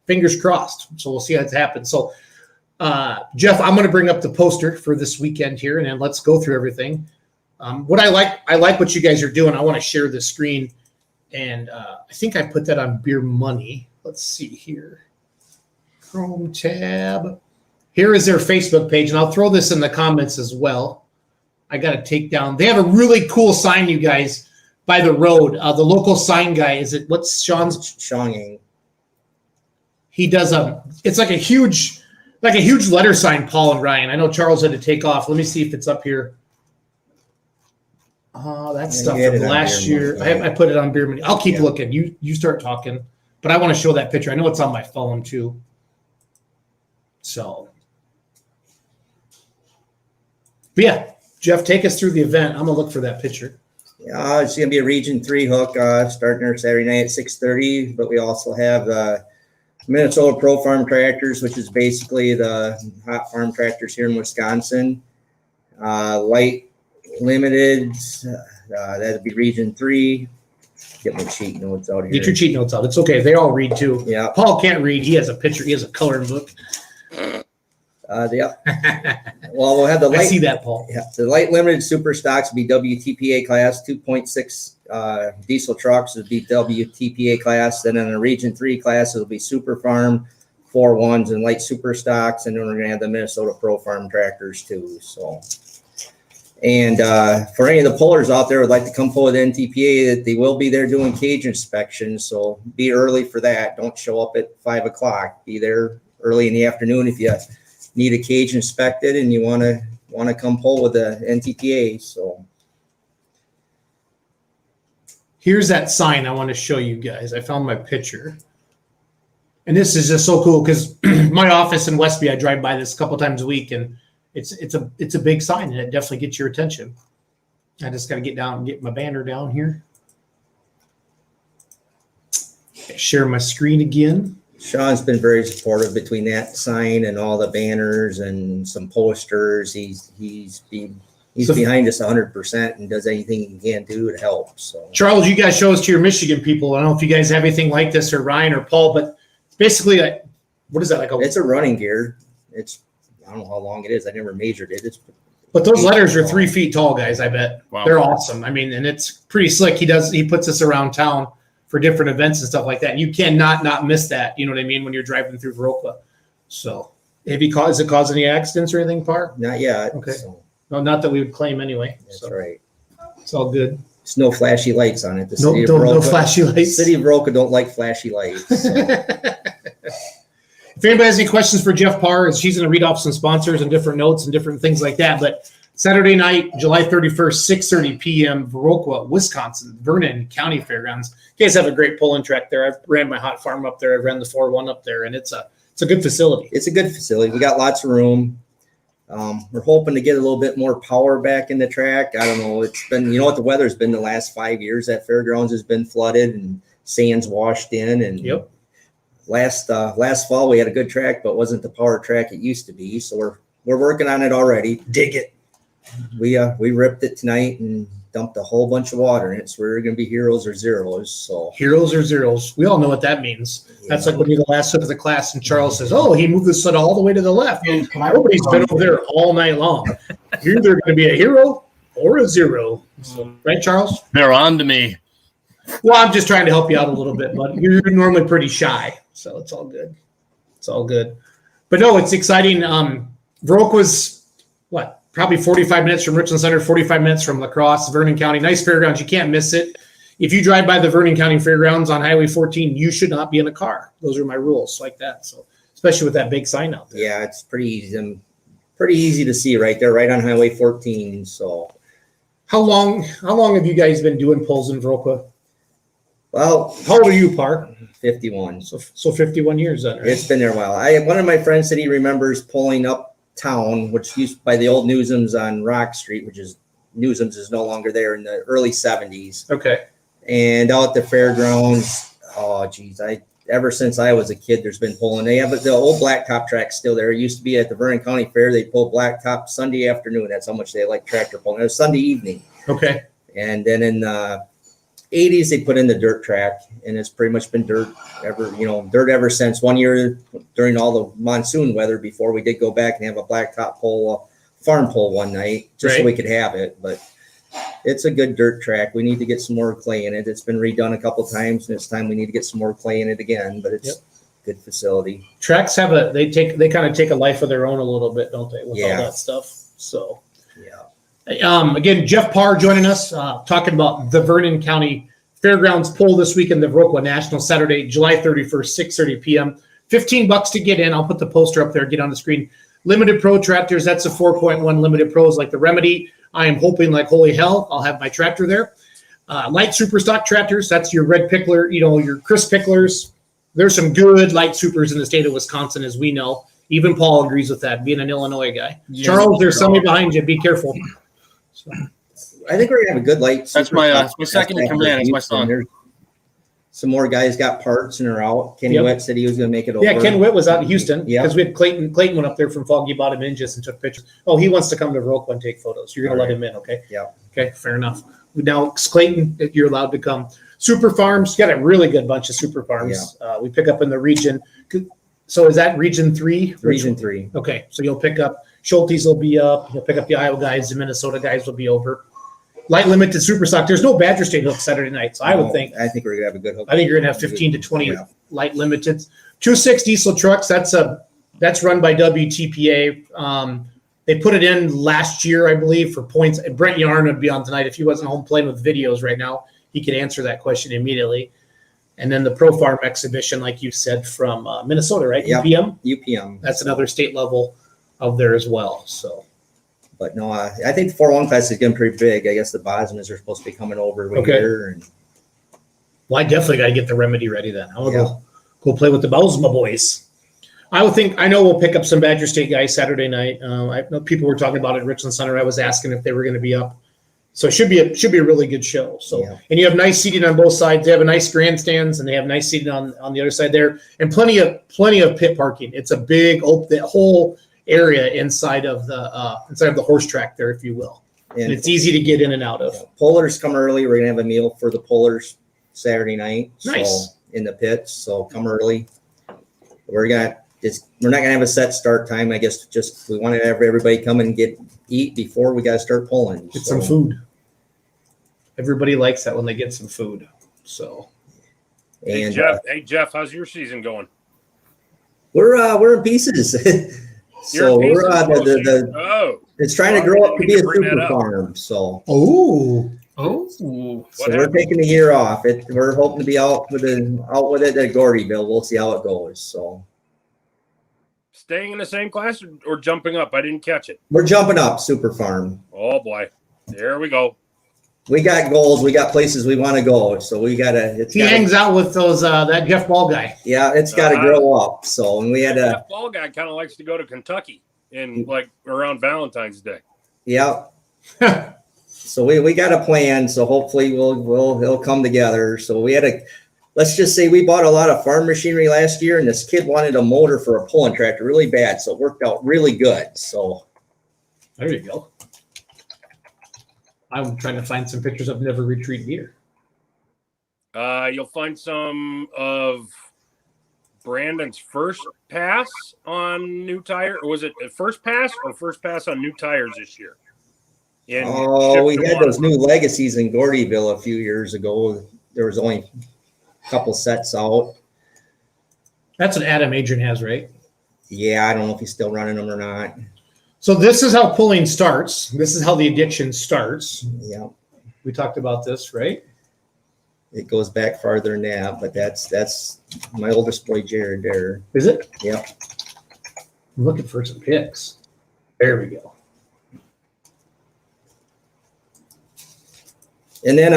fingers crossed. So we'll see how it happens. So Jeff, I'm going to bring up the poster for this weekend here, and then let's go through everything. What I like what you guys are doing. I want to share the screen. And I think I put that on Beer Money. Let's see here. Chrome tab. Here is their Facebook page, and I'll throw this in the comments as well. I got to take down. They have a really cool sign, you guys, by the road. The local sign guy, what's Sean's? Shonging. He does it's like a huge letter sign, Paul and Ryan. I know Charles had to take off. Let me see if it's up here. That's stuff from last year. I put it on Beer Money. I'll keep looking. You start talking, but I want to show that picture. I know it's on my phone too. So, but yeah, Jeff, take us through the event. I'm gonna look for that picture. Yeah, it's going to be a Region 3 hook starting our Saturday night at 6:30. But we also have Minnesota Pro Farm Tractors, which is basically the hot farm tractors here in Wisconsin. Light Limited, that'd be Region 3. Get my cheat notes out here. Get your cheat notes out. It's okay. They all read too. Yeah. Paul can't read. He has a picture. He has a coloring book. Yeah. Well, we'll have the light. I see that, Paul. Yeah. The Light Limited Super Stocks will be WTPA class. 2.6 diesel trucks would be WTPA class. Then in the Region 3 class, it'll be Super Farm 4.1s and light super stocks. And then we're going to have the Minnesota Pro Farm tractors too. So. And for any of the pullers out there who would like to come pull with NTPA, that they will be there doing cage inspections. So be early for that. Don't show up at 5 o'clock. Be there early in the afternoon if you need a cage inspected and you want to come pull with the NTPA. So here's that sign I want to show you guys. I found my picture. And this is just so cool because my office in Westby, I drive by this a couple times a week, and it's a big sign, and it definitely gets your attention. I just got to get down and get my banner down here. Share my screen again. Sean's been very supportive between that sign and all the banners and some posters. He's behind us 100% and does anything he can do to help. So Charles, you guys show us to your Michigan people. I don't know if you guys have anything like this, or Ryan or Paul, but basically, what is that like? It's a running gear. I don't know how long it is. I never measured it. But those letters are 3 feet tall, guys. I bet. Wow. They're awesome. I mean, and it's pretty slick. He puts this around town for different events and stuff like that. You cannot not miss that. You know what I mean? When you're driving through Viroqua. So, has it caused any accidents or anything, Par? Not yet. Okay. So. No, not that we would claim anyway. That's right. It's all good. There's no flashy lights on it. No flashy lights. City of Viroqua don't like flashy lights. So. If anybody has any questions for Jeff Parr, she's going to read off some sponsors and different notes and different things like that. But Saturday night, July 31st, 6:30 p.m., Viroqua, Wisconsin, Vernon County Fairgrounds. You guys have a great pulling track there. I've ran my hot farm up there. I've ran the 4.1 up there, and it's a good facility. It's a good facility. We got lots of room. We're hoping to get a little bit more power back in the track. I don't know. It's been, you know what the weather's been the last 5 years. That fairgrounds has been flooded and sand's washed in. And yep. Last fall we had a good track, but wasn't the power track it used to be. So we're working on it already. Dig it. We ripped it tonight and dumped a whole bunch of water in it. So we're going to be heroes or zeros. So heroes or zeros. We all know what that means. Yeah. That's like when you're the last foot of the class and Charles says, "Oh, he moved the foot all the way to the left." Nobody's been over there all night long. You're either going to be a hero or a zero. So, right, Charles? They're on to me. Well, I'm just trying to help you out a little bit, but you're normally pretty shy, so it's all good. It's all good. But no, it's exciting. Viroqua's probably 45 minutes from Richland Center, 45 minutes from La Crosse, Vernon County. Nice fairgrounds. You can't miss it. If you drive by the Vernon County Fairgrounds on Highway 14, you should not be in a car. Those are my rules like that. So, especially with that big sign out there. Yeah, it's pretty easy to see right there, right on Highway 14. So, how long have you guys been doing pulls in Viroqua? Well, how old are you, Park? 51. So 51 years then, right? It's been there a while. One of my friends said he remembers pulling uptown, which used by the old Newsom's on Rock Street, which is Newsom's is no longer there, in the early 70s. Okay. And out at the fairgrounds, oh geez, ever since I was a kid, there's been pulling. They have the old blacktop track still there. It used to be at the Vernon County Fair. They pull blacktop Sunday afternoon. That's how much they like tractor pulling. It was Sunday evening. Okay. And then in 80s they put in the dirt track, and it's pretty much been dirt ever since. One year during all the monsoon weather, before we did go back and have a blacktop pole, farm pole one night, just so we could have it. But it's a good dirt track. We need to get some more clay in it. It's been redone a couple times, and it's time we need to get some more clay in it again. But it's a good facility. Tracks have they kind of take a life of their own a little bit, don't they? With all that stuff. So again, Jeff Parr joining us, talking about the Vernon County Fairgrounds pull this weekend, the Viroqua National, Saturday, July 31st, 6:30 p.m. $15 to get in. I'll put the poster up there, get on the screen. Limited Pro tractors, that's a 4.1 Limited Pros like the Remedy. I am hoping like holy hell I'll have my tractor there. Light super stock tractors, that's your red pickler, your Chris picklers. There's some good light supers in the state of Wisconsin, as we know. Even Paul agrees with that, being an Illinois guy. Yes, Charles, there's somebody behind you. Be careful. So. I think we're going to have a good light. That's my second in command. It's my son. some more guys got parts and are out. Kenny Yep. Witt said he was going to make it over. Yeah, Ken Witt was out in Houston Yeah. because we had Clayton. Clayton went up there from Foggy Bottom Ninjas and took pictures. Oh, he wants to come to Viroqua and take photos. You're going to let him in, okay? Yeah. Okay, fair enough. Now, Clayton, you're allowed to come. Super Farms, got a really good bunch of Super Farms. We pick up in the region. So is that Region 3? Region 3. Okay, so you'll pick up, Schulte's will be up. You'll pick up the Iowa guys. The Minnesota guys will be over. Light limited super stock. There's no Badger State hook Saturday night, so I would think. I think we're gonna have a good hook. I think you're gonna have 15 to 20 Yeah. light limited. 2.6 diesel trucks. That's run by WTPA. They put it in last year, I believe, for points. Brent Yarn would be on tonight if he wasn't home playing with videos right now. He could answer that question immediately. And then the Pro Farm exhibition, like you said, from Minnesota, right? Yeah. UPM. UPM. That's another state level of there as well. So. But no, I think the 4-1 class is getting pretty big. I guess the Bosmans are supposed to be coming over here. And Well, I definitely got to get the remedy ready then. I'll go play with the Bosma boys. I know we'll pick up some Badger State guys Saturday night. I know people were talking about it at Richland Center. I was asking if they were going to be up. So it should be a really good show. So and you have nice seating on both sides. They have a nice grandstands and they have nice seating on the other side there, and plenty of pit parking. It's a big the whole area inside of the horse track there, if you will. And it's easy to get in and out of. Pullers come early. We're gonna have a meal for the pullers Saturday night. Nice. So, in the pits. So come early. We're not gonna have a set start time. I guess just we want to have everybody come and eat before we gotta start pulling. Get some food. Everybody likes that when they get some food. So. And hey Jeff, how's your season going? We're in pieces. So we're it's trying to grow up to be a super farm. So so we're taking a year off. We're hoping to be out with it at Gordyville. We'll see how it goes. So staying in the same class or jumping up? I didn't catch it. We're jumping up super farm. Oh boy, there we go. We got goals. We got places we want to go. So we gotta. He hangs out with those that Jeff Ball guy. Yeah, it's got to grow up. So and we had a Jeff Ball guy kind of likes to go to Kentucky in like around Valentine's Day. Yeah. So we got a plan. So hopefully it'll come together. So we had let's just say we bought a lot of farm machinery last year, and this kid wanted a motor for a pulling tractor really bad. So it worked out really good. So there you go. I'm trying to find some pictures of Never Retreat deer. You'll find some of Brandon's first pass on new tire, or was it first pass on new tires this year? we had those new legacies in Gordyville a few years ago. There was only a couple sets out. That's what Adam Adrian has, right? Yeah, I don't know if he's still running them or not. So this is how pulling starts. This is how the addiction starts. Yeah. We talked about this, right? It goes back farther than that, but that's my oldest boy, Jared, there. Is it? Yep. I'm looking for some pics. There we go. And then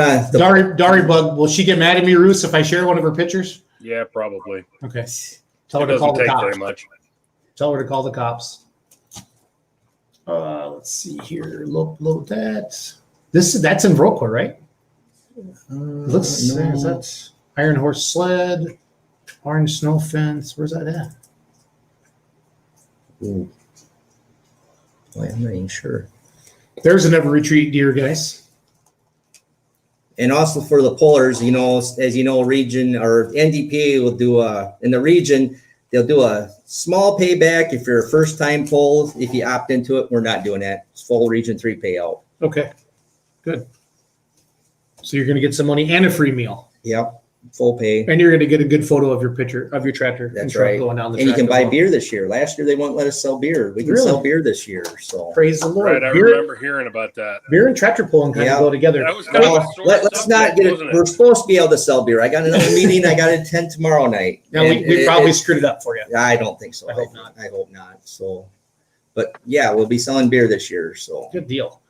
Dari Bug, will she get mad at me, Roos, if I share one of her pictures? Yeah, probably. Okay. Tell her to call the cops. Very much. Tell her to call the cops. Let's see here. Load that. That's in Viroqua, right? Is that Iron Horse Sled, Orange Snow Fence? Where's that at? Ooh. Boy, I'm not even sure. There's a Never Retreat deer, guys. And also for the pullers, as you know, region or NDPA will do in the region, they'll do a small payback if you're a first-time pull. If you opt into it, we're not doing that. It's full Region 3 payout. Okay, good. So you're going to get some money and a free meal. Yep, full pay. And you're going to get a good photo of your picture of your tractor. That's right. Going down the and you track can buy well. beer this year. Last year they wouldn't let us sell beer. We can sell beer this year. So praise the Lord. Right, I remember hearing about that. Beer and tractor pulling kind of go together. That was kind of a sore let's not get it. We're supposed to be able to sell beer. I got another meeting. I got to attend tomorrow night. Now we probably screwed it up for you. I don't think so. I hope not. I hope not. So, but yeah, we'll be selling beer this year. So good deal.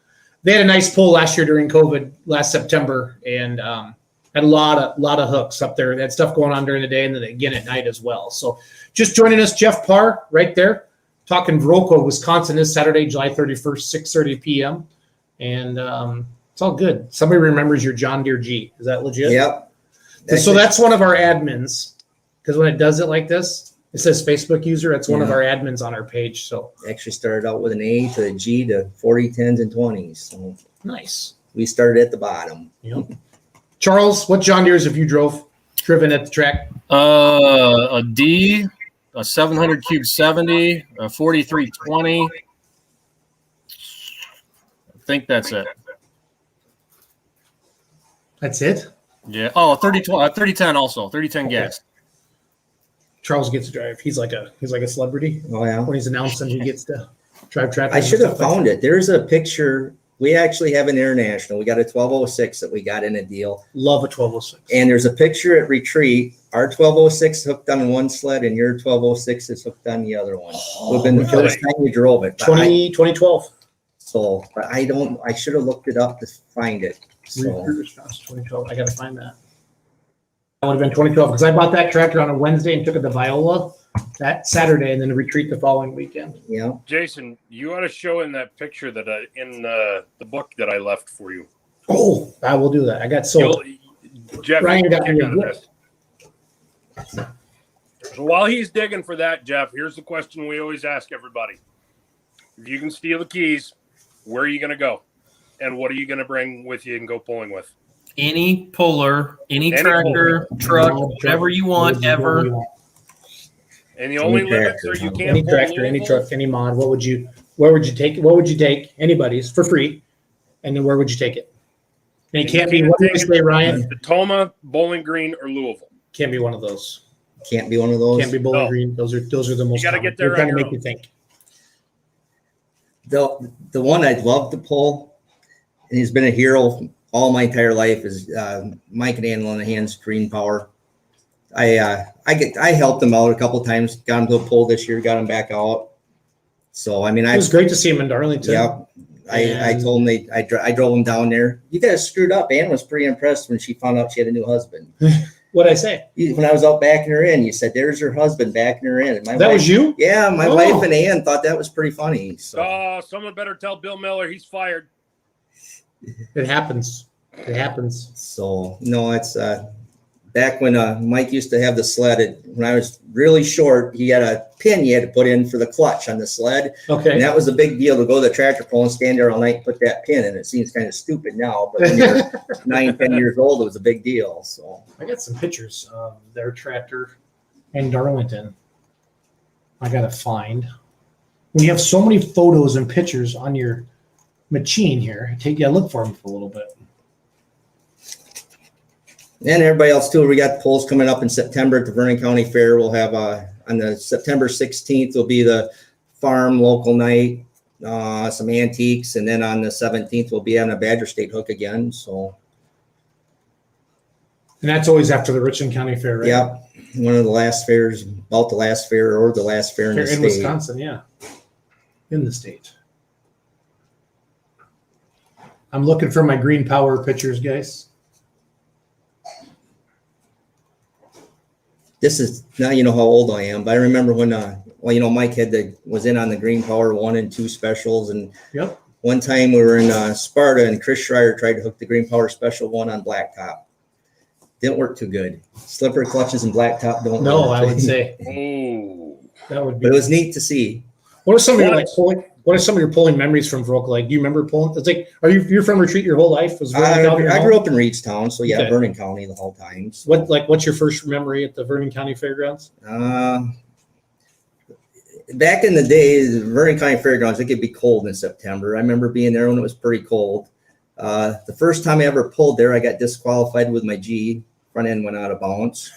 They had a nice pull last year during COVID, last September, and had a lot of hooks up there. They had stuff going on during the day and then again at night as well. So just joining us, Jeff Parr, right there, talking Viroqua, Wisconsin this Saturday, July 31st, 6:30 p.m. And it's all good. Somebody remembers your John Deere G. Is that legit? Yep. So that's one of our admins. Because when it does it like this, it says Facebook user. It's one of our admins on our page. So actually started out with an A to a G to 40, 10s, and 20s. So nice. We started at the bottom. Yep. Charles, what John Deere's have you driven at the track? A D, a 700 cube 70, a 4320. I think that's it. That's it? Yeah. Oh, 3010 also. 3010 gas. Charles gets to drive. He's like a celebrity. Oh yeah. When he's announcing he gets to drive tractor. I should have found it. There's a picture. We actually have an international. We got a 1206 that we got in a deal. Love a 1206. And there's a picture at retreat. Our 1206 hooked on one sled, and your 1206 is hooked on the other one. Would have been the first time we drove it. 2012. So, but I should have looked it up to find it. So. 2012. I got to find that. That would have been 2012 because I bought that tractor on a Wednesday and took it to Viola that Saturday and then retreat the following weekend. Yeah. Jason, you ought to show in that picture that in the book that I left for you. Oh, I will do that. I got sold. Jeff, Ryan got me a gift. So while he's digging for that, Jeff, here's the question we always ask everybody. If you can steal the keys, where are you going to go? And what are you going to bring with you and go pulling with? Any puller, any tractor, truck, whatever you want, ever. And the only limits are you can't any pull tractor, any truck, any mod. Where would you take? What would you take? Anybody's for free, and then where would you take it? And it can't be. What did I say, Ryan? Tacoma, Bowling Green, or Louisville. Can't be one of those. Can't be one of those. Can't be Bowling Green. Those are the most. You got to get there. They're trying to make you think. The one I'd love to pull, and he's been a hero all my entire life, is Mike and Ann Linehan's Green Power. I helped him out a couple of times, got him to a pull this year, got him back out. So I mean, it was great to see him in Darlington. Yeah, I told him I drove him down there. You guys screwed up. Ann was pretty impressed when she found out she had a new husband. What'd I say? When I was out backing her in, you said, "There's her husband backing her in." And was you? Yeah, my wife and Ann thought that was pretty funny. So. Someone better tell Bill Miller he's fired. It happens. It happens. So no, it's back when Mike used to have the sled. When I was really short, he had a pin you had to put in for the clutch on the sled. Okay. And that was a big deal to go to the tractor pull and stand there all night and put that pin in. It seems kind of stupid now, but when you're 9, 10 years old, it was a big deal. So I got some pictures of their tractor in Darlington. I gotta find. When you have so many photos and pictures on your machine here, look for them for a little bit. And everybody else too. We got polls coming up in September at the Vernon County Fair. We'll have on the September 16th will be the farm local night, some antiques, and then on the 17th we'll be on a Badger State hook again. So, and that's always after the Richland County Fair, right? Yeah, one of the last fairs, about the last fair or the last fair in the state. Wisconsin, yeah, in the state. I'm looking for my Green Power pictures, guys. This is now you know how old I am, but I remember when Mike was in on the Green Power 1 and 2 specials, and one time we were in Sparta and Chris Schreier tried to hook the Green Power Special 1 on blacktop. Didn't work too good. Slipper clutches and blacktop don't. No, work. I would say. That would be. But it was neat to see. What are some of your What are some of your pulling memories from Viroqua? Like, do you remember pulling? It's like, you're from Retreat your whole life? I grew up in Reedstown, so yeah, okay. Vernon County the whole time. So. What's your first memory at the Vernon County Fairgrounds? Back in the day, the Vernon County Fairgrounds, it could be cold in September. I remember being there when it was pretty cold. The first time I ever pulled there, I got disqualified with my G. Front end went out of bounds.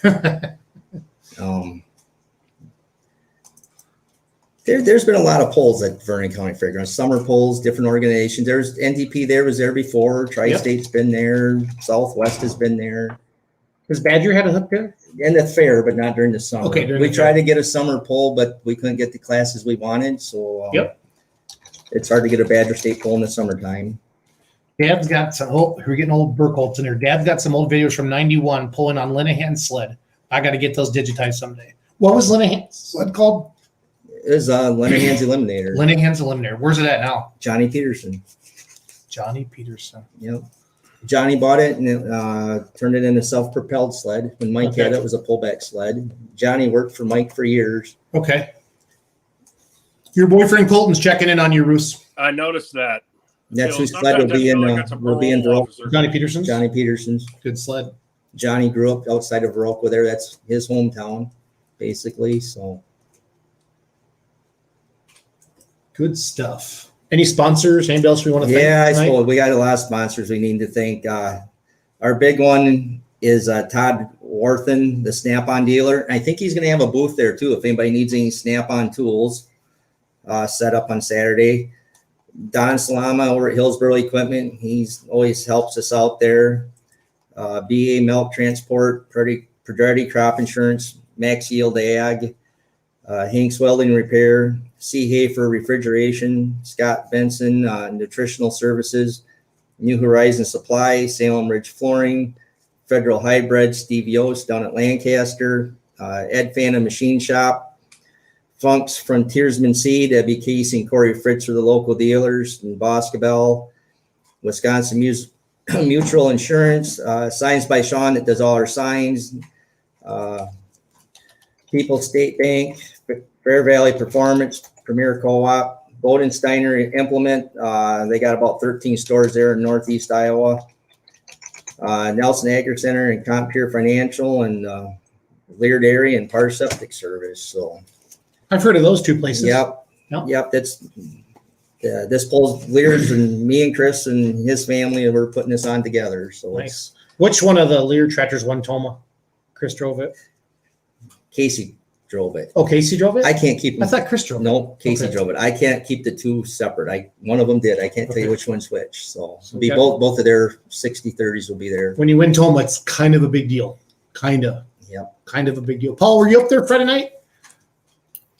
There's been a lot of polls at Vernon County Fairgrounds, summer polls, different organizations. There's NDP was there before. Tri-State's been there. Southwest has been there. Has Badger had a hook there? In the fair, but not during the summer. Okay, we tried to get a summer poll, but we couldn't get the classes we wanted. So it's hard to get a Badger State poll in the summertime. Dad's got some we're getting old Burkholtz in here. Dad's got some old videos from 91 pulling on Linehan's sled. I got to get those digitized someday. What was Linehan's sled called? It was Linehan's Eliminator. Linehan's Eliminator. Where's it at now? Johnny Peterson. Johnny Peterson. Yep. Johnny bought it and turned it into a self-propelled sled. When Mike had Okay. it was a pullback sled. Johnny worked for Mike for years. Okay. Your boyfriend Colton's checking in on you, Roos. I noticed that. That's So whose sled sometimes will I be feel in. like it's a Will be in parole Viroqua. officer. Johnny Peterson's. Johnny Peterson's. Good sled. Johnny grew up outside of Viroqua there. That's his hometown, basically. So Good stuff. Any sponsors? Anybody else we want to thank? yeah, I tonight? suppose we got a lot of sponsors we need to thank. Our big one is Todd Worthen, the Snap-on dealer. I think he's going to have a booth there too. If anybody needs any Snap-on tools, set up on Saturday. Don Salama over at Hillsboro Equipment. He's always helps us out there. BA Milk Transport, Predretti Crop Insurance, Max Yield Ag, Hank's Welding Repair, C. Hafer Refrigeration, Scott Benson Nutritional Services, New Horizon Supply, Salem Ridge Flooring, Federal Hybrid, Steve Yost down at Lancaster, Ed Fana Machine Shop, Funk's Frontiersman Seed, Debbie Casey and Corey Fritz are the local dealers, and Boscobel, Wisconsin Mutual Insurance, Signs by Sean that does all our signs, People's State Bank, Fair Valley Performance, Premier Co-op, Bodensteiner Implement. They got about 13 stores there in Northeast Iowa. Nelson Agri Center and Compeer Financial and Lear Dairy and Par Septic Service. So I've heard of those two places. Yep. Yep. Yep. That's this pulls Lear's and me and Chris and his family, and we're putting this on together. So Nice. Which one of the Lear tractors won Toma? Chris drove it. Casey drove it. Oh, Casey drove it? I can't keep them. I thought Chris drove it. No, Casey Okay. drove it. I can't keep the two separate. One of them did. I can't tell you Okay. which one's which. So it'll be Okay. both of their 60-30s will be there. When you win Toma, it's kind of a big deal. Kind of a big deal. Paul, were you up there Friday night?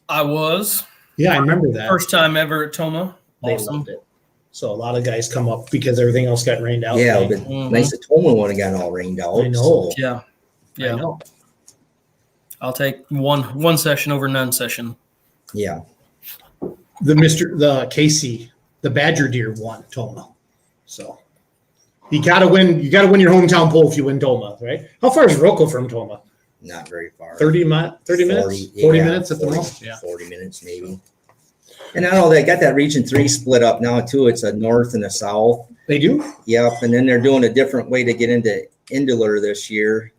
I was. Yeah, I remember that. First time ever at Toma. They Awesome. loved it. So a lot of guys come up because everything else got rained out. Yeah, right? but nice that Tolman one got all rained out. I know. So, Yeah. I Yeah. know. I'll take one session over none session. yeah. The Casey, the Badger Deer won Toma. So you gotta win your hometown poll if you win Toma, right? How far is Viroqua from Toma? Not very far. 30 minutes? 40 yeah, minutes at the 40 most? Yeah. 40 minutes maybe. And I know they got that region 3 split up now too. It's a north and a south. They do? Yep. And then they're doing a different way to get into Indular this year.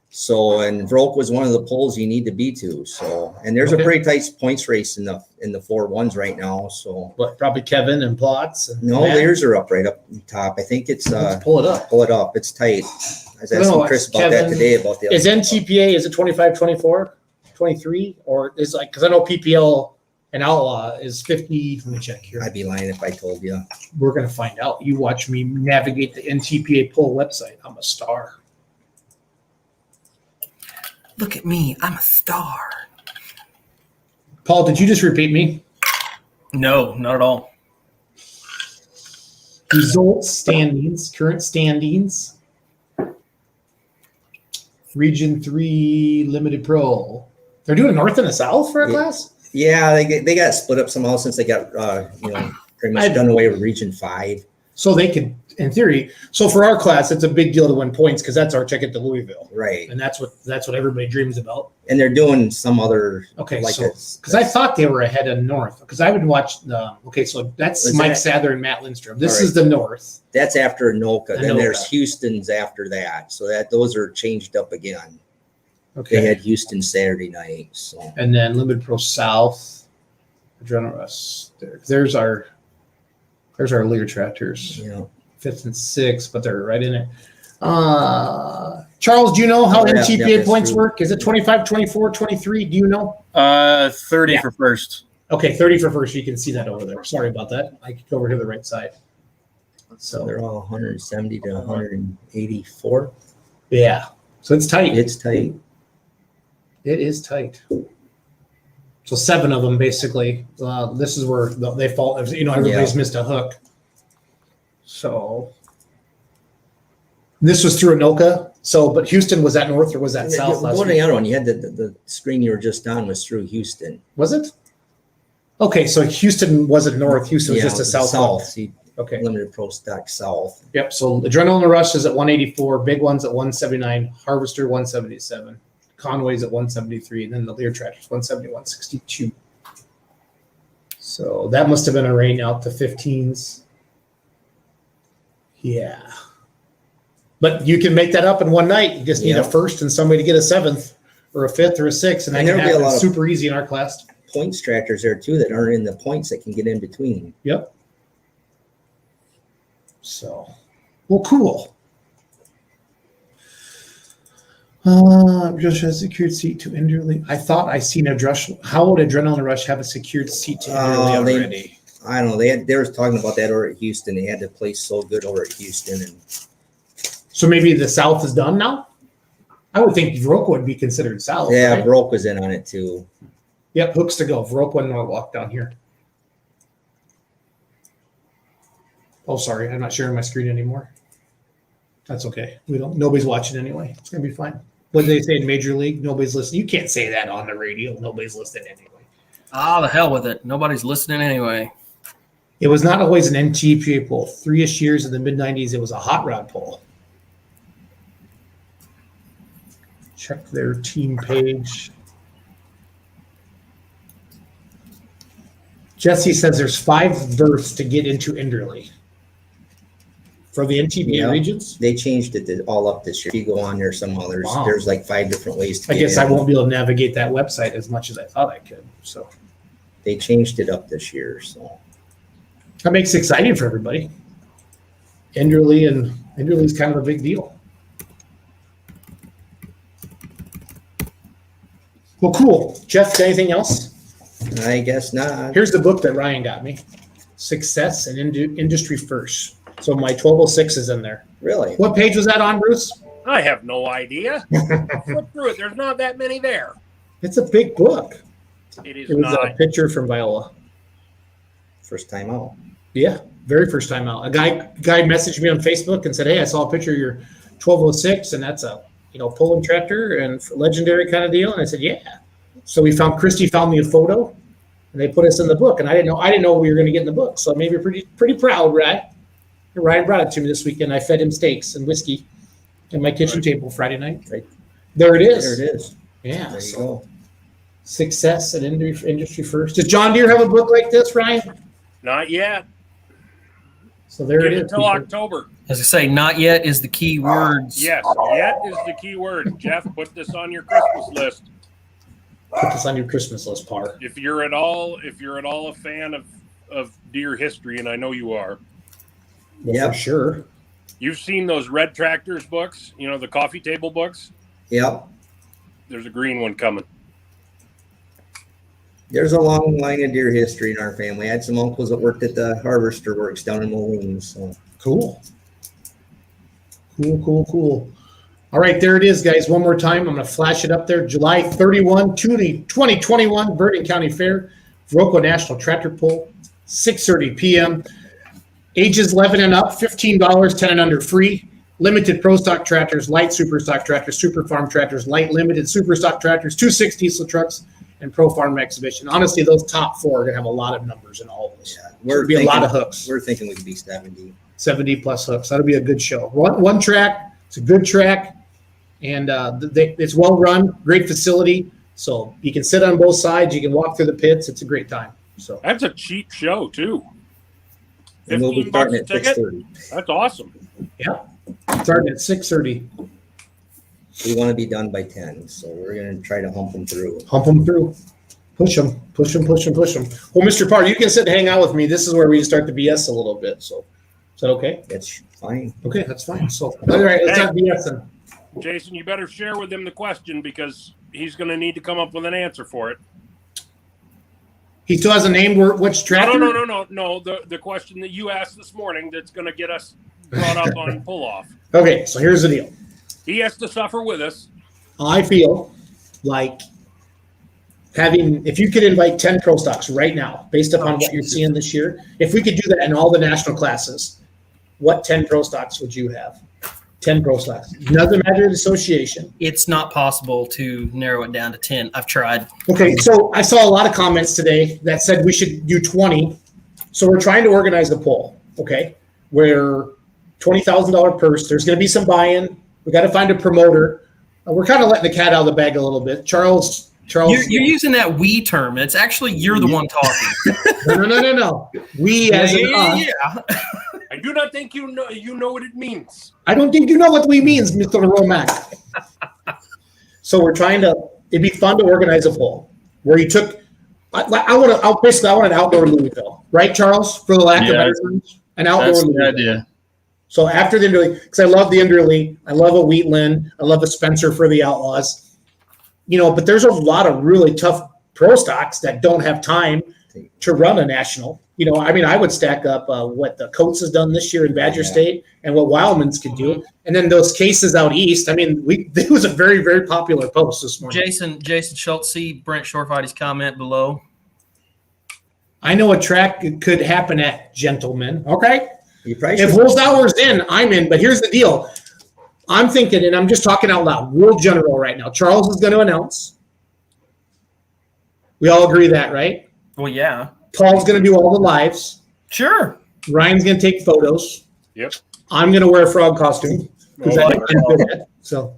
So, and Viroqua was one of the polls you need to be to. So, and there's Okay. a pretty tight points race in the 4-1s right now. So, But probably Kevin and Plots. And no, Matt. Lears are up right up top. I think it's Let's pull it up. pull it up. It's tight. I was asking No, Chris about that Kevin- today about the Is NTPA, is it 25, 24, 23? Or is like, because I know PPL and Outlaw is 50. Let me check here. I'd be lying if I told you. We're going to find out. You watch me navigate the NTPA poll website. I'm a star. Look at me. I'm a star. Paul, did you just repeat me? No, not at all. Results, standings, current standings. Region 3 Limited Pro. They're doing a North and a South for a Yeah. class? Yeah, they got split up somehow since they got pretty much done away with Region 5. So they could, in theory, so for our class, it's a big deal to win points because that's our ticket to Louisville. Right. And that's what everybody dreams about. And they're doing some other Okay, like so because I thought they were ahead of North because I would watch the. Okay, so that's Is Mike that- Sather and Matt Lindstrom. This All is the North. that's after Anoka. Then there's Anoka. Houston's after that. So those are changed up again. Okay, They had Houston Saturday night. So and then Limited Pro South. There's our Lear tractors, you know, 5th and 6th, but they're right in it. Charles, do you know how Oh, yeah, NTPA yeah, that's points true. work? Is it 25, 24, 23? Do you know? 30 Yeah. for first. Okay, 30 for first. You can see that over there. Sorry about that. I could go over to the right side. so So they're all 170 to 184. yeah, so it's tight. It's tight. It is tight. So 7 of them basically. This is where they fall. Everybody's missed a hook. So this was through Anoka. So, but Houston, was that North or was that South last One of week? the other one, you had the screen you were just on was through Houston. Was it? Okay, so Houston wasn't North. Houston was Yeah, just a it was South. See, Okay. Limited Pro Stock South. Yep. So Adrenaline Rush is at 184. Big One's at 179. Harvester 177. Conway's at 173. And then the Lear Tractor's 171.62. So that must have been a rain out to 15s. Yeah. But you can make that up in one night. You just need a first and somebody to get a seventh or a fifth or a sixth. And that can happen super easy in our class. Points tractors there too that aren't in the points that can get in between. Yep. So, well, cool. Just has a secured seat to Enderley. I thought I seen how would Adrenaline Rush have a secured seat to Enderley already? I don't know. They were talking about that over at Houston. They had the place so good over at Houston, and so maybe the South is done now. I would think Viroqua would be considered South. Yeah, right? Viroqua's in on it too. Yep, hooks to go. Viroqua and Norwalk down here. Oh, sorry, I'm not sharing my screen anymore. That's okay. Nobody's watching anyway. It's gonna be fine. What did they say in Major League? Nobody's listening. You can't say that on the radio. Nobody's listening anyway. Ah, the hell with it. Nobody's listening anyway. It was not always an NTPA poll. 3-ish years in the mid-90s, it was a hot rod poll. Check their team page. Jesse says there's 5 berths to get into Enderley. For the NTPA regions? They changed it all up this year. If you go on there somehow, there's like 5 different ways to get I guess in. I won't be able to navigate that website as much as I thought I could. So they changed it up this year. So that makes it exciting for everybody. Enderley's kind of a big deal. Well, cool. Jeff, got anything else? I guess not. Here's the book that Ryan got me. Success and Industry First. So my 1206 is in there. Really? What page was that on, Bruce? I have no idea. Flip through it. There's not that many there. It's a big book. It was not. a picture from Viola. First time out. Yeah, very first time out. A guy messaged me on Facebook and said, "Hey, I saw a picture of your 1206, and that's a pulling tractor and legendary kind of deal." And I said, "Yeah." So Christy found me a photo, and they put us in the book. And I didn't know we were going to get in the book. So I made me pretty proud, right? Ryan brought it to me this weekend. I fed him steaks and whiskey at my kitchen table Friday night. Right. There it is. There it is. Yeah. There you go. Success and Industry First. Does John Deere have a book like this, Ryan? Not yet. So there Give it it is. till October. As I say, not yet is the key words. Yes, yet is the key word. Jeff, put this on your Christmas list. Put this on your Christmas list, Par. If you're at all a fan of Deere history, and I know you are. Yeah, for sure. You've seen those Red Tractors books, the coffee table books? Yep. There's a green one coming. There's a long line of deer history in our family. I had some uncles that worked at the Harvester Works down in Moline. So cool. Cool. All right, there it is, guys. One more time. I'm going to flash it up there. July 31 to the 2021 Bergen County Fair, Viroqua National Tractor Pull, 6:30 p.m. Ages 11 and up, $15, 10 and under free. Limited pro stock tractors, light super stock tractors, super farm tractors, light limited super stock tractors, 2.6 diesel trucks, and pro farm exhibition. Honestly, those top 4 are going to have a lot of numbers in all of this. Yeah, There'll be a lot of hooks. We're thinking we could be 70 plus hooks. That'll be a good show. One track. It's a good track, and it's well run. Great facility. So you can sit on both sides. You can walk through the pits. It's a great time. So that's a cheap show too. And we'll be starting at 6:30. That's awesome. Yeah, starting at 6:30. We want to be done by 10, so we're going to try to hump them through. Push them. Well, Mr. Parr, you can sit and hang out with me. This is where we start to BS a little bit. So is that okay? That's fine. Okay, that's fine. So all right, let's have BS then. Jason, you better share with him the question because he's going to need to come up with an answer for it. He still hasn't named which tractor? No. The question that you asked this morning that's going to get us brought up on pull-off. Okay, so here's the deal. He has to suffer with us. I feel like if you could invite 10 pro stocks right now, based upon what you're seeing this year, if we could do that in all the national classes, what 10 pro stocks would you have? 10 pro stocks. Doesn't matter the association. It's not possible to narrow it down to 10. I've tried. Okay, so I saw a lot of comments today that said we should do 20. So we're trying to organize the poll. okay, where $20,000 purse. There's going to be some buy-in. We got to find a promoter. We're kind of letting the cat out of the bag a little bit. Charles, You're using that we term. It's actually you're the one talking. No. We as in us. Yeah. I do not think you know what it means. I don't think you know what we means, Mr. Romack. So we're trying to. It'd be fun to organize a poll where you took. I want an outdoor Louisville, right, Charles? For the lack of better terms, an outdoor That's Louisville. the idea. So after the Inderly, because I love the Inderly, I love a Wheatland, I love a Spencer for the Outlaws. But there's a lot of really tough pro stocks that don't have time to run a national. I would stack up what the Coates has done this year in Badger State and what Wildman's could do. And then those cases out east, it was a very, very popular post this morning. Jason Schultz, see Brent Shortfighty's comment below. I know a track could happen at, gentlemen. Okay. If Will Holzhauer's in, I'm in. But here's the deal. I'm thinking, and I'm just talking out loud, real general right now. Charles is going to announce. We all agree that, right? Well, yeah. Paul's going to do all the lives. Sure. Ryan's going to take photos. Yep. I'm going to wear a frog costume because I'm good at it. So,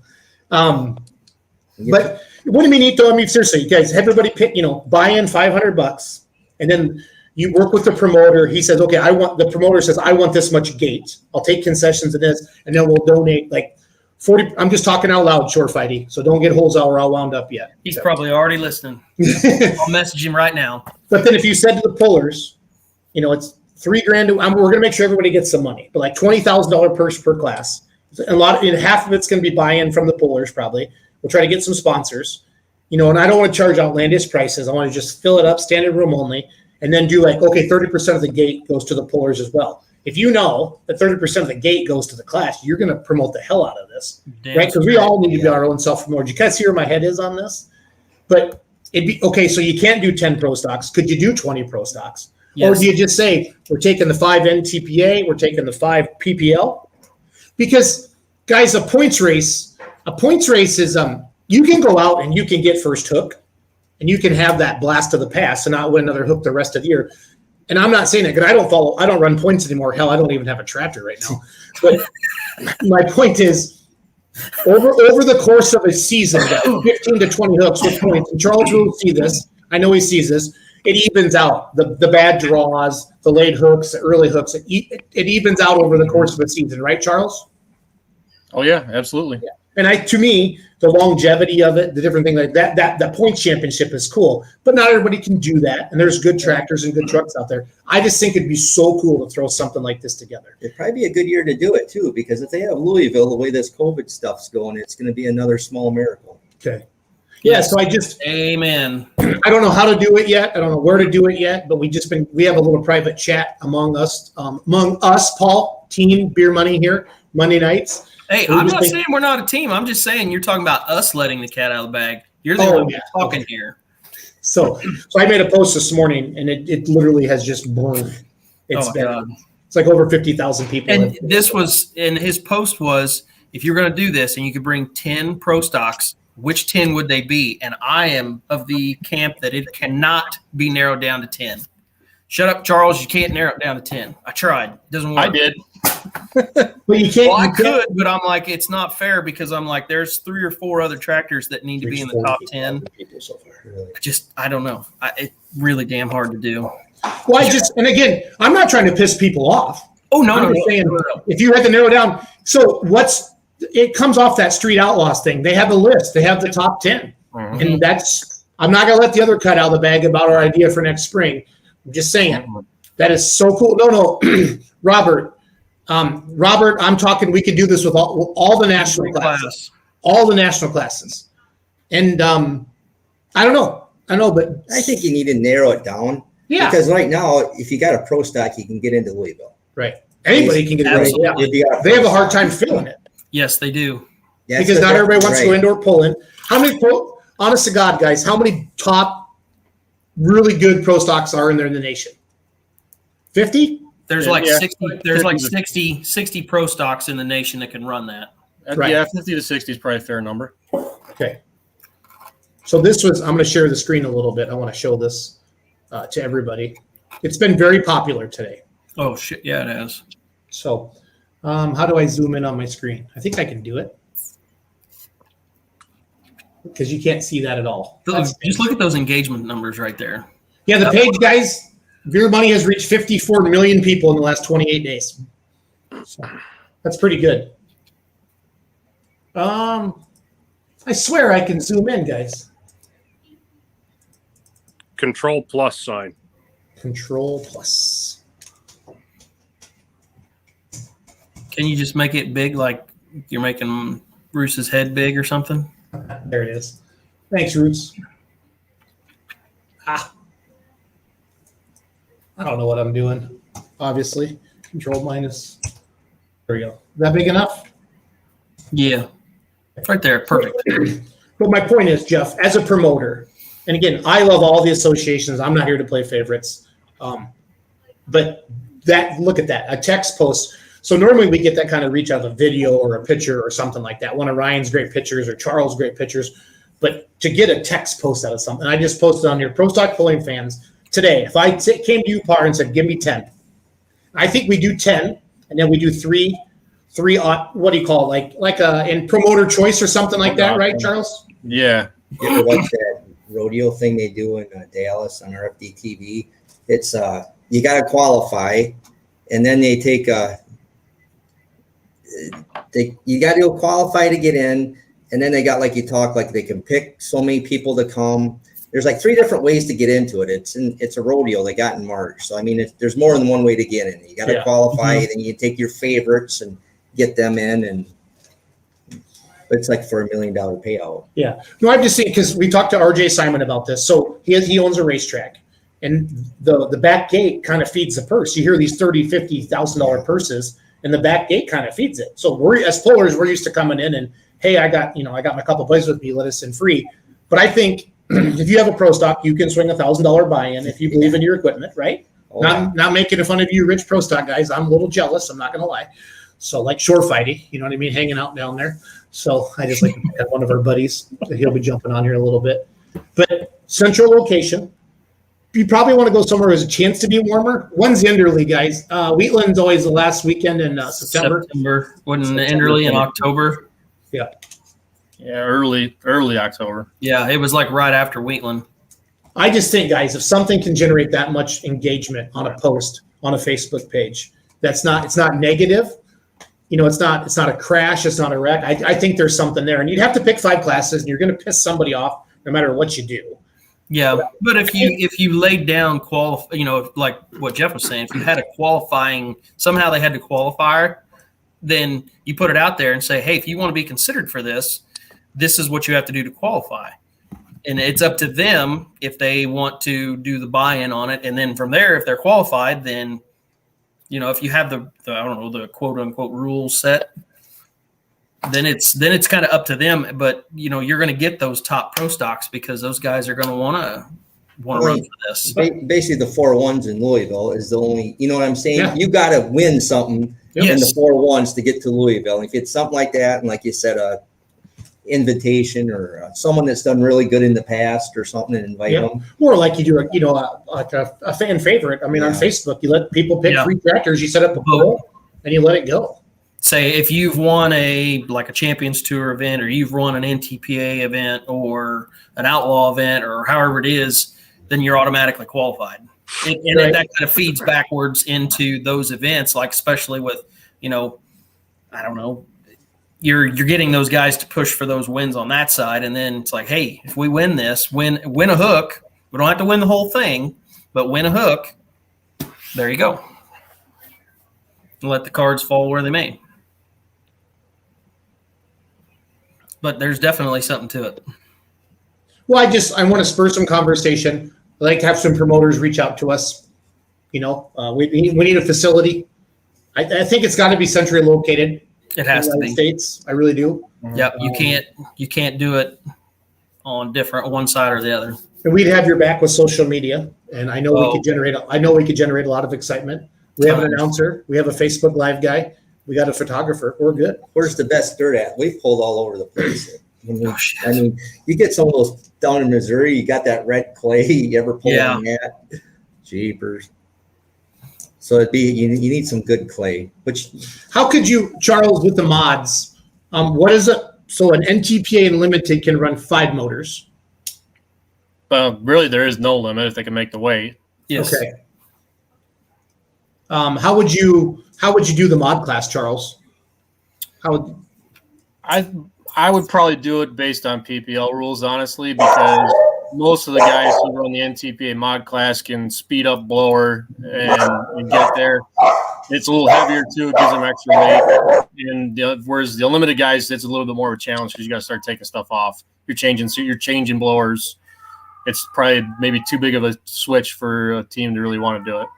but wouldn't it be neat though? Seriously, you guys, everybody pick, buy in $500, and then you work with the promoter. He says, okay, the promoter says, I want this much gate. I'll take concessions in this, and then we'll donate like 40. I'm just talking out loud, Short Fighty. So don't get Holzhauer all wound up yet. He's probably already listening. I'll message him right now. But then if you said to the pullers, it's $3,000. We're going to make sure everybody gets some money, but like $20,000 purse per class. Half of it's going to be buy-in from the pullers probably. We'll try to get some sponsors, and I don't want to charge outlandish prices. I want to just fill it up, standard room only, and then do 30% of the gate goes to the pullers as well. If you know that 30% of the gate goes to the class, you're going to promote the hell out of this, right? Because we all need to be our own self-promoted. You guys see where my head is on this? But it'd be okay. So you can't do 10 pro stocks. Could you do 20 pro stocks? Yes. Or do you just say we're taking the 5 NTPA, we're taking the 5 PPL? Because guys, a points race is you can go out and you can get first hook, and you can have that blast of the past and not win another hook the rest of the year. And I'm not saying that because I don't run points anymore. Hell, I don't even have a tractor right now. But my point is, over the course of a season, 15 to 20 hooks with points, and Charles will see this. I know he sees this. It evens out the bad draws, the late hooks, the early hooks. It evens out over the course of a season, right, Charles? Oh yeah, absolutely. Yeah. And to me, the longevity of it, the different thing like that points championship is cool, but not everybody can do that. And there's good tractors and good trucks out there. I just think it'd be so cool to throw something like this together. It'd probably be a good year to do it too, because if they have Louisville, the way this COVID stuff's going, it's going to be another small miracle. Okay. Yeah. So amen. I don't know how to do it yet. I don't know where to do it yet, but we have a little private chat among us, Paul, team Beer Money here, Monday nights. Hey, I'm not saying we're not a team. I'm just saying you're talking about us letting the cat out of the bag. You're the one talking here. So I made a post this morning, and it literally has just burned. It's like over 50,000 people. And his post was, if you're going to do this and you could bring 10 pro stocks, which 10 would they be? And I am of the camp that it cannot be narrowed down to 10. Shut up, Charles. You can't narrow it down to 10. I tried. It doesn't work. I did. Well, you can't. Well, I could, but I'm like, it's not fair because I'm like, there's 3 or 4 other tractors that need to be in the top 10. I don't know. It's really damn hard to do. Well, and again, I'm not trying to piss people off. Oh, no, I'm just saying, if you had to narrow down, so it comes off that Street Outlaws thing. They have a list. They have the top 10. Mm-hmm. And I'm not going to let the other cut out of the bag about our idea for next spring. I'm just saying that is so cool. No, Robert, I'm talking, we could do this with all the national classes, all the national classes. And I don't know, but I think you need to narrow it down. Yeah. Because right now, if you got a pro stock, you can get into Louisville. Right. Anybody can get into Louisville. Yeah. They have a hard time filling it. Yes, they do. Yeah, because not everybody wants to go indoor pulling. How many honest to God, guys, how many top really good pro stocks are in there in the nation? 50? There's like 60. There's like 60 pro stocks in the nation that can run that. Right. Yeah, 50 to 60 is probably a fair number. Okay. So I'm going to share the screen a little bit. I want to show this to everybody. It's been very popular today. Oh shit! Yeah, it has. So, how do I zoom in on my screen? I think I can do it because you can't see that at all. Just look at those engagement numbers right there. Yeah, the page, guys. Beer Money has reached 54 million people in the last 28 days. So, that's pretty good. I swear I can zoom in, guys. Control plus sign. Control plus. Can you just make it big, like you're making Bruce's head big or something? There it is. Thanks, Roots. I don't know what I'm doing, obviously. Control minus. There we go. Is that big enough? Yeah. Right there. Perfect. But my point is, Jeff, as a promoter, and again, I love all the associations. I'm not here to play favorites. But look at that, a text post. So normally we get that kind of reach out of a video or a picture or something like that. One of Ryan's great pictures or Charles' great pictures. But to get a text post out of something, I just posted on your Pro Stock Pulling fans today. If I came to you, Par, and said, give me 10. I think we do 10, and then we do three, what do you call it? Like in promoter choice or something like that, right, Charles? Yeah. You ever watch that rodeo thing they do in Dallas on RFD TV? It's you got to qualify, and then they take you got to qualify to get in, and then they got like they can pick so many people to come. There's like 3 different ways to get into it. It's a rodeo they got in March, so I mean there's more than one way to get in. You got to qualify, then you take your favorites and get them in, and it's like for $1 million payout. Yeah. No, I've just seen, because we talked to RJ Simon about this. So he owns a racetrack, and the back gate kind of feeds the purse. You hear these $30,000-$50,000 purses, and the back gate kind of feeds it. So we're, as pullers, we're used to coming in and, hey, I got my couple plays with me, let us in free. But I think if you have a pro stock, you can swing $1,000 buy-in if you believe in your equipment, right? Oh, Not making fun of you rich pro stock guys. I'm a little jealous. I'm not going to lie. So like shore fighting, you know what I mean? Hanging out down there. So I just like to have one of our buddies. He'll be jumping on here a little bit. But central location. You probably want to go somewhere with a chance to be warmer. When's the Enderley, guys? Wheatland's always the last weekend in September. Wasn't Enderley in October? Yeah. Yeah, early October. Yeah, it was like right after Wheatland. I just think, guys, if something can generate that much engagement on a post on a Facebook page, it's not negative. It's not a crash. It's not a wreck. I think there's something there, and you'd have to pick 5 classes, and you're going to piss somebody off no matter what you do. Yeah, but if you laid down like what Jeff was saying, if you had a qualifying, somehow they had to qualify, then you put it out there and say, hey, if you want to be considered for this, this is what you have to do to qualify. And it's up to them if they want to do the buy-in on it. And then from there, if they're qualified, then, if you have the I don't know, the quote unquote rules set, then it's kind of up to them. But, you're going to get those top pro stocks because those guys are going to want to run for this. Basically, the 4-1s in Louisville is the only, you know what I'm saying? Yeah. You got to win something in the 4-1s to get to Louisville. If it's something like that, and like you said, a invitation or someone that's done really good in the past or something, and invite them. Or like you do a fan favorite. I mean, on Facebook, you let people pick free tractors. You set up a poll and you let it go. Say if you've won a Champions Tour event, or you've run an NTPA event or an Outlaw event, or however it is, then you're automatically qualified. And that kind of feeds backwards into those events, like especially with, I don't know, you're getting those guys to push for those wins on that side. And then it's like, hey, if we win this, win a hook, we don't have to win the whole thing, but win a hook. There you go. And let the cards fall where they may. But there's definitely something to it. Well, I want to spur some conversation. I'd like to have some promoters reach out to us. We need a facility. I think it's got to be centrally located. It has to be. States. I really do. Yep. You can't do it on one side or the other. And we'd have your back with social media. And I know we could generate a lot of excitement. We have an announcer. We have a Facebook Live guy. We got a photographer. We're good. Where's the best dirt at? We've pulled all over the place. I mean, you get some of those down in Missouri. You got that red clay. You ever pull on that? Jeepers. So it'd be you need some good clay. Which How could you, Charles, with the mods? What is it? So an NTPA Unlimited can run 5 motors. Really, there is no limit if they can make the weight. Yes. Okay. How would you do the mod class, Charles? How would I would probably do it based on PPL rules, honestly, because most of the guys who run the NTPA mod class can speed up blower and get there. It's a little heavier too; it gives them extra weight. And whereas the unlimited guys, it's a little bit more of a challenge because you got to start taking stuff off. You're changing blowers. It's probably maybe too big of a switch for a team to really want to do it.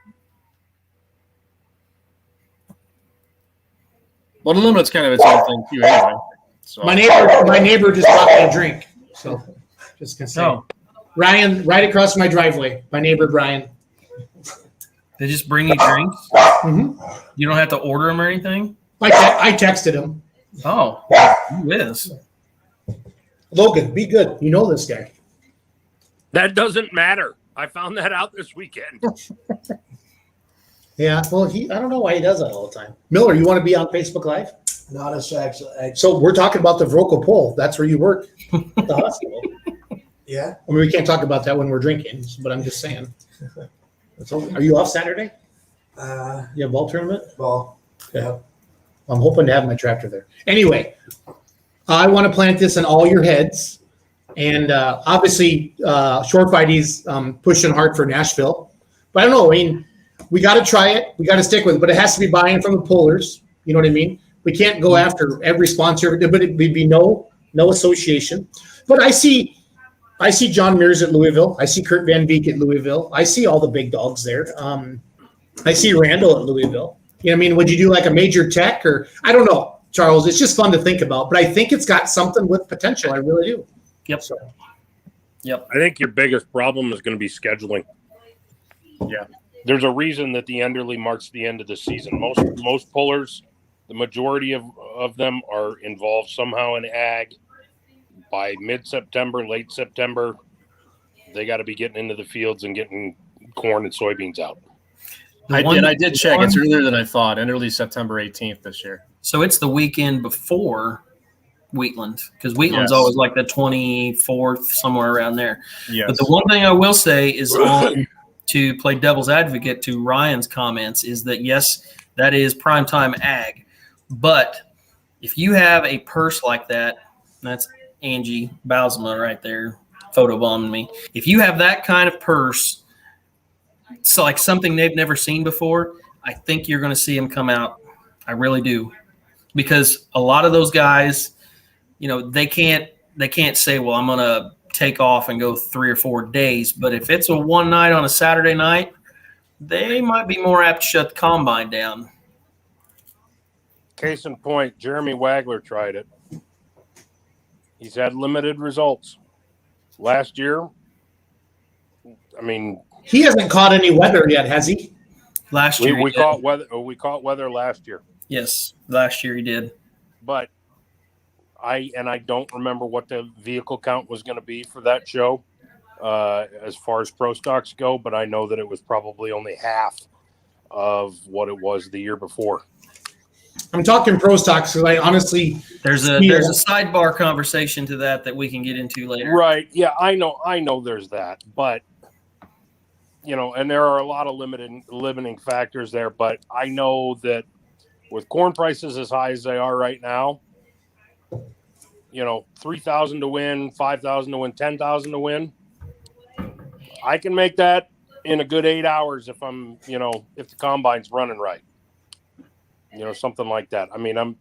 But unlimited's kind of its own thing too, anyway. So. my neighbor just bought me a drink. So just gonna say, Ryan, right across my driveway, my neighbor Brian. They just bring you drinks. Mm-hmm. You don't have to order them or anything. I texted him. Oh, who is? Logan, be good. You know this guy. That doesn't matter. I found that out this weekend. Yeah, well, I don't know why he does that all the time. Miller, you want to be on Facebook Live? Not a sex. So we're talking about the Viroqua poll. That's where you work at the hospital. Yeah. I mean, we can't talk about that when we're drinking, but I'm just saying. Are you off Saturday? You have ball tournament? Ball. Yeah. I'm hoping to have my tractor there. Anyway, I want to plant this in all your heads. And obviously, Short Fighty's pushing hard for Nashville. But I don't know. I mean, we got to try it. We got to stick with it. But it has to be buy-in from the pullers. You know what I mean? We can't go after every sponsor. But it would be no association. But I see John Mears at Louisville. I see Kurt Van Beek at Louisville. I see all the big dogs there. I see Randall at Louisville. You know what I mean? Would you do like a major tech or I don't know, Charles? It's just fun to think about. But I think it's got something with potential. I really do. Yep. So. Yep. I think your biggest problem is going to be scheduling. Yeah. There's a reason that the Enderley marks the end of the season. Most pullers, the majority of them are involved somehow in ag. By mid-September, late September, they got to be getting into the fields and getting corn and soybeans out. I did check. It's earlier than I thought. Enderley September 18th this year. So it's the weekend before Wheatland because Wheatland's always like the 24th, somewhere around there. Yes. But the one thing I will say is to play devil's advocate to Ryan's comments is that, yes, that is primetime ag. But if you have a purse like that, that's Angie Bausma right there photobombing me. If you have that kind of purse, it's like something they've never seen before, I think you're going to see them come out. I really do. Because a lot of those guys, you know, they can't say, well, I'm going to take off and go 3 or 4 days. But if it's a one night on a Saturday night, they might be more apt to shut the combine down. Case in point, Jeremy Wagler tried it. He's had limited results. Last year, I mean, he hasn't caught any weather yet, has he? Last year we caught weather. We caught weather last year. Yes, last year he did. But I don't remember what the vehicle count was going to be for that show, as far as pro stocks go. But I know that it was probably only half of what it was the year before. I'm talking pro stocks because I honestly there's a sidebar conversation to that we can get into later. Right? Yeah, I know. There's that, but you know, and there are a lot of limiting factors there. But I know that with corn prices as high as they are right now, you know, 3,000 to win, 5,000 to win, 10,000 to win, I can make that in a good 8 hours if if the combine's running right. You know, something like that. I mean, I'm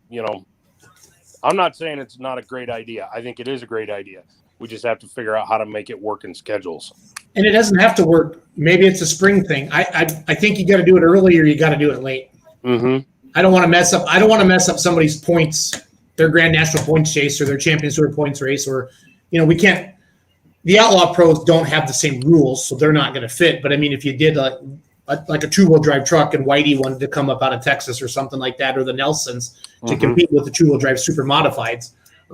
not saying it's not a great idea. I think it is a great idea. We just have to figure out how to make it work in schedules. And it doesn't have to work. Maybe it's a spring thing. I think you got to do it early or you got to do it late. Mm-hmm. I don't want to mess up somebody's points, their Grand National points chase or their Champions Tour points race, or, you know, we can't. The Outlaw Pros don't have the same rules, so they're not going to fit. But I mean, if you did like a 2-wheel drive truck and Whitey wanted to come up out of Texas or something like that, or the Nelsons to compete with the 2-wheel drive super modifieds,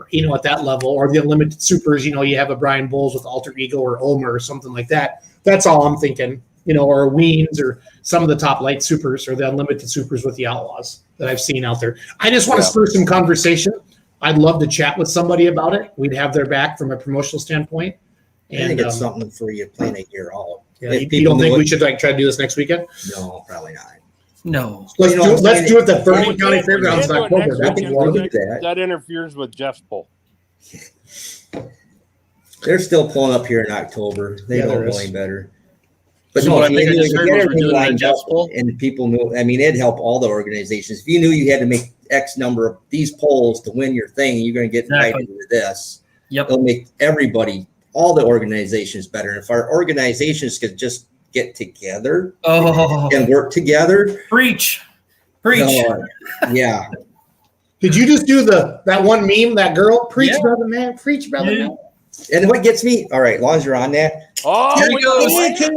you know, at that level, or the unlimited supers, you know, you have a Brian Bowles with Alter Ego or Ulmer or something like that. That's all I'm thinking. or Weens or some of the top light supers or the unlimited supers with the Outlaws that I've seen out there. I just want to spur some conversation. I'd love to chat with somebody about it. We'd have their back from a promotional standpoint. I think it's something for you to plan a year out. Yeah, you don't think we should try to do this next weekend? No, probably not. No. Let's do it the Vernon County Fairgrounds in We'll do it October. next That'd be weekend, wonderful. that interferes with Jeff's poll. They're still pulling up here in October. They Yeah, don't there know is. any better. But So no, what if I think I you just knew heard you was had we're everything doing an lined up adjustable. and people knew, I mean, it'd help all the organizations. If you knew you had to make X number of these polls to win your thing, you're going to get invited Exactly. to this. Yep. It'll make everybody, all the organizations better. And if our organizations could just get together Oh, and work together. preach. Yeah. Did you just do that one meme, that girl? Preach, brother man. Preach, brother man. And what gets me, all right, as long as you're on that, Oh, Here he goes.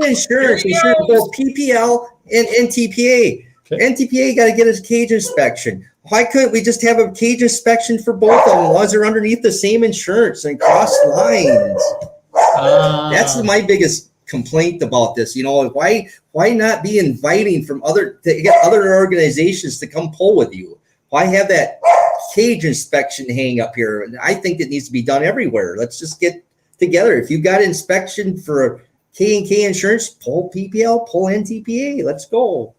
insurance both PPL and NTPA. Okay. NTPA got to get his cage inspection. Why couldn't we just have a cage inspection for both of them as long as they're underneath the same insurance and cross lines? That's my biggest complaint about this. Why not be inviting to get other organizations to come pull with you? Why have that cage inspection hang up here? I think it needs to be done everywhere. Let's just get together. If you got inspection for K&K insurance, pull PPL, pull NTPA. Let's go.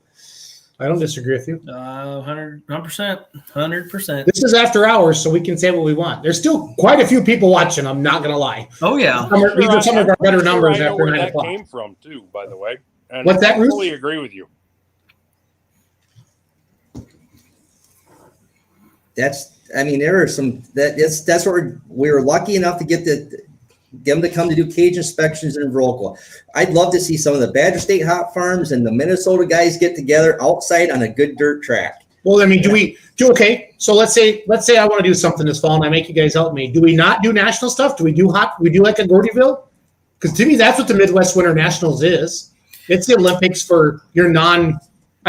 I don't disagree with you. 100%. 100%. This is after hours, so we can say what we want. There's still quite a few people watching. I'm not going to lie. Oh, yeah. These are some of our better numbers I know after where 9 that o'clock. came from, too, by the way. And What's that, I Ruth? fully agree with you. There are some that's where we were lucky enough to get them to come to do cage inspections in Viroqua. I'd love to see some of the Badger State Hot Farms and the Minnesota guys get together outside on a good dirt track. Well, I mean, okay? So let's say I want to do something this fall, and I make you guys help me. Do we not do national stuff? Do we do like a Gordyville? Because to me, that's what the Midwest Winter Nationals is. It's the Olympics for your I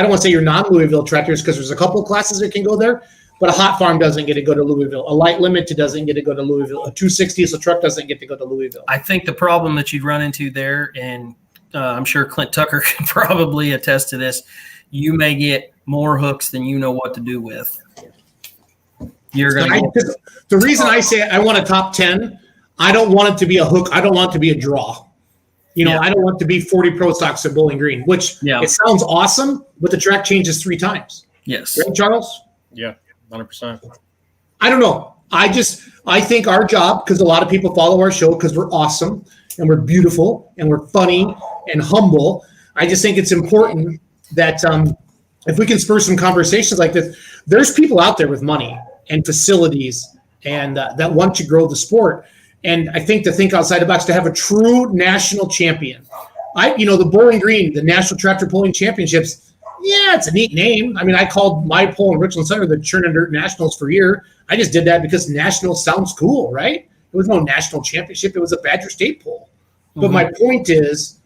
don't want to say your non-Louisville tractors because there's a couple of classes that can go there. But a hot farm doesn't get to go to Louisville. A light limited doesn't get to go to Louisville. A 260 diesel truck doesn't get to go to Louisville. I think the problem that you'd run into there, and I'm sure Clint Tucker can probably attest to this, you may get more hooks than you know what to do with. You're going to The reason I say I want a top 10, I don't want it to be a hook. I don't want it to be a draw. I don't want it to be 40 pro stocks at Bowling Green, which it sounds awesome, but the track changes 3 times. Yes. Right, Charles? Yeah, 100%. I don't know. I think our job, because a lot of people follow our show because we're awesome and we're beautiful and we're funny and humble. I just think it's important that if we can spur some conversations like this, there's people out there with money and facilities and that want to grow the sport. And I think to think outside the box, to have a true national champion. The Bowling Green, the National Tractor Pulling Championships, yeah, it's a neat name. I mean, I called my poll in Richland Center the Churn and Dirt Nationals for a year. I just did that because national sounds cool, right? It was no national championship. It was a Badger State poll. Mm-hmm. But my point is,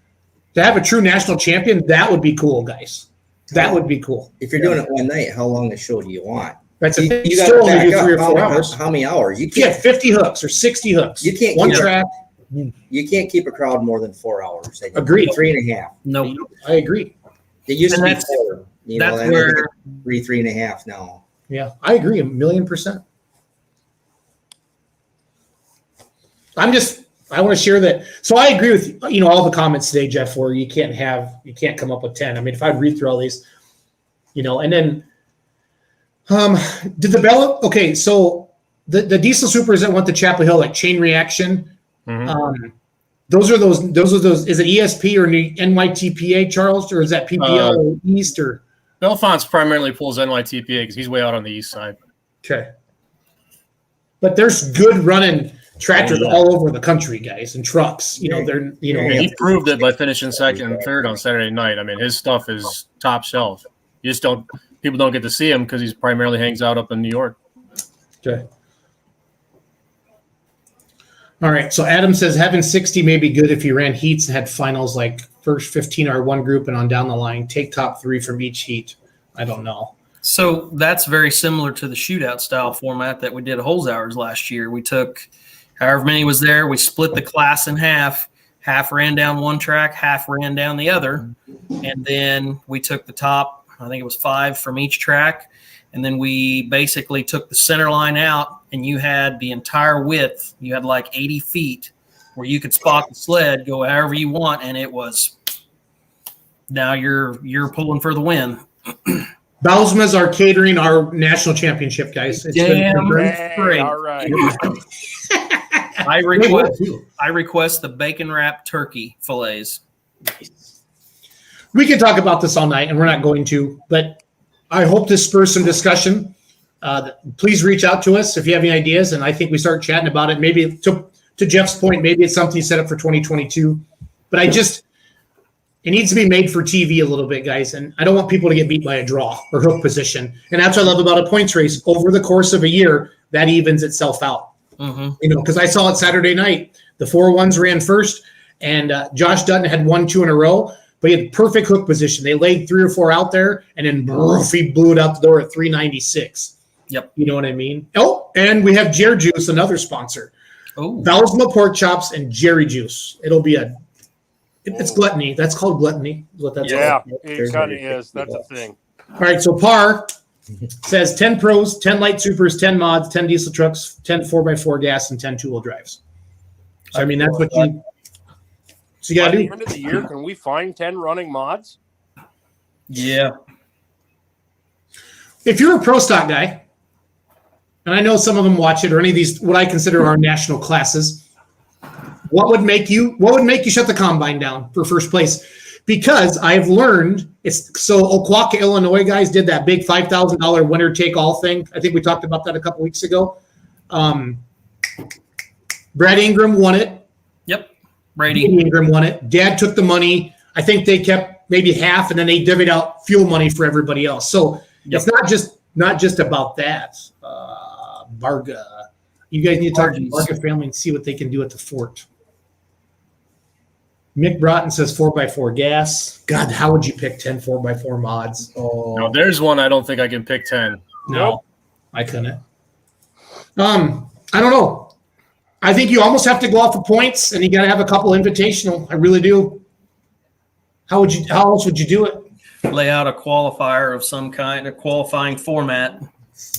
to have a true national champion, that would be cool, guys. That would be cool. If you're doing it one night, how long a show do you want? That's you got to only do back 3 or up. 4 hours. How many hours? You can't 50 hooks or 60 hooks. You can't one keep track. You can't keep a crowd more than 4 hours. Agreed. 3.5. No, I agree. It used to be that's 4. That's where 3.5 now. Yeah, I agree 1,000,000%. I want to share that. So I agree with all the comments today, Jeff, where you can't come up with 10. I mean, if I read through all these, and then did the Bella? Okay, so the diesel supers that went to Chapel Hill, like Chain Reaction, those are those. Is it ESP or NYTPA, Charles, or is that PPL or East or? Bellefonte's primarily pulls NYTPA because he's way out on the east side. Okay, but there's good running tractors all over the country, guys, and trucks. They're he proved it by finishing second and third on Saturday night. I mean, his stuff is top shelf. People don't get to see him because he primarily hangs out up in New York. Okay. All right. So Adam says having 60 may be good if you ran heats and had finals like first 15 are one group and on down the line. Take top 3 from each heat. I don't know. So that's very similar to the shootout style format that we did at Holes Hours last year. We took however many was there. We split the class in half, half ran down one track, half ran down the other. And then we took the top, I think it was 5 from each track. And then we basically took the center line out, and you had the entire width. You had like 80 feet where you could spot the sled, go however you want, and it was now you're pulling for the win. Bausma's are catering our national championship, guys. It's Damn Hey, all right. I request the bacon wrapped turkey fillets. We can talk about this all night, and we're not going to, but I hope to spur some discussion. Please reach out to us if you have any ideas, and I think we start chatting about it. Maybe to Jeff's point, maybe it's something set up for 2022. But it needs to be made for TV a little bit, guys, and I don't want people to get beat by a draw or hook position. And that's what I love about a points race. Over the course of a year, that evens itself out. Because I saw it Saturday night. The 4-1s ran first, and Josh Dutton had 1-2 in a row. But he had perfect hook position. They laid 3 or 4 out there, and then he blew it out the door at 396. Yep. You know what I mean? Oh, and we have Jerry Juice, another sponsor. Oh. Bausma Pork Chops and Jerry Juice. It'll be it's gluttony. That's called gluttony. What that's Yeah, called. it kind of is. That's a thing. All right, so par says 10 pros, 10 light supers, 10 mods, 10 diesel trucks, 10 4x4 gas, and 10 two-wheel drives. So, I mean, that's what you got to do. By the end of the year, can we find 10 running mods? Yeah. If you're a pro stock guy, and I know some of them watch it, or any of these what I consider our national classes, what would make you shut the combine down for first place? Because I've learned Oquawka, Illinois guys did that big $5,000 winner take all thing. I think we talked about that a couple weeks ago. Brad Ingram won it. Yep. Brady Ingram won it. Dad took the money. I think they kept maybe half, and then they divvied out fuel money for everybody else. So it's not just about that. Varga, you guys need to talk to the Varga family and see what they can do at the fort. Mick Broughton says 4x4 gas. God, how would you pick 10 4x4 mods? Oh, No, there's one I don't think I can pick 10. no, I couldn't. I don't know. I think you almost have to go off of points, and you got to have a couple invitational. I really do. How else would you do it? lay out a qualifier of some kind, a qualifying format.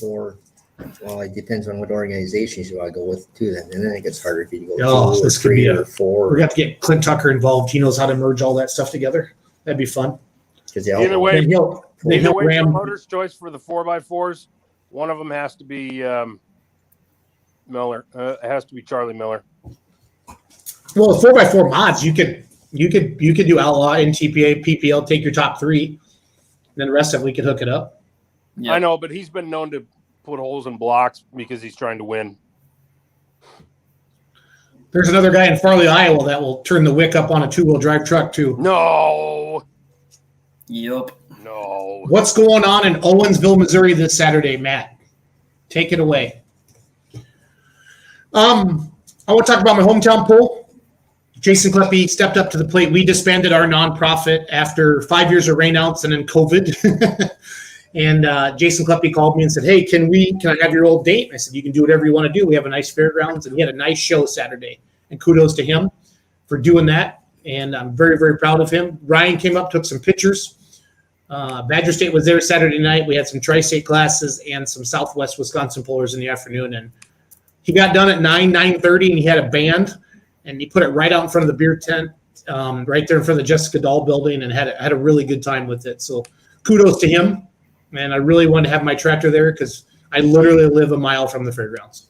Well, it depends on what organizations you want to go with too. Then, and then it gets harder if you go Oh, 2 or this could 3 be or 4. We're going to have to get Clint Tucker involved. He knows how to merge all that stuff together. That'd be fun. Either way, They help ram. promoter's choice for the 4x4s. One of them has to be Miller. It has to be Charlie Miller. Well, 4x4 mods, you could do Outlaw, NTPA, PPL, take your top 3, and then the rest of it we could hook it up. Yeah. I know, but he's been known to put holes in blocks because he's trying to win. There's another guy in Farley, Iowa that will turn the wick up on a 2-wheel drive truck too. No. Yep. No. What's going on in Owensville, Missouri this Saturday, Matt? Take it away. I want to talk about my hometown pool. Jason Kleppe stepped up to the plate. We disbanded our nonprofit after 5 years of rainouts and then COVID. And Jason Kleppe called me and said, "Hey, can I have your old date?" I said, "You can do whatever you want to do. We have a nice fairgrounds." And he had a nice show Saturday. And kudos to him for doing that. And I'm very, very proud of him. Ryan came up, took some pictures. Badger State was there Saturday night. We had some tri-state classes and some Southwest Wisconsin pullers in the afternoon. And he got done at 9:30, and he had a band. And he put it right out in front of the beer tent, right there in front of the Jessica Dahl building, and had a really good time with it. So kudos to him. And I really wanted to have my tractor there because I literally live a mile from the fairgrounds.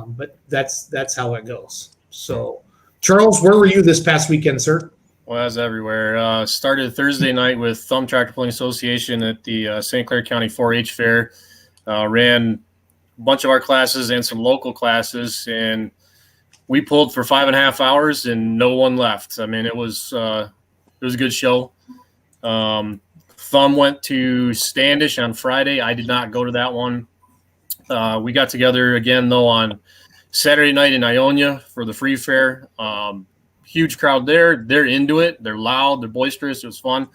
But that's how it goes. So, Charles, where were you this past weekend, sir? Well, I was everywhere. Started Thursday night with Thumb Tractor Pulling Association at the St. Clair County 4-H Fair. Ran a bunch of our classes and some local classes, and we pulled for 5.5 hours and no one left. I mean, it was a good show. Thumb went to Standish on Friday. I did not go to that one. We got together again, though, on Saturday night in Ionia for the free fair. Huge crowd there. They're into it. They're loud. They're boisterous. It was fun.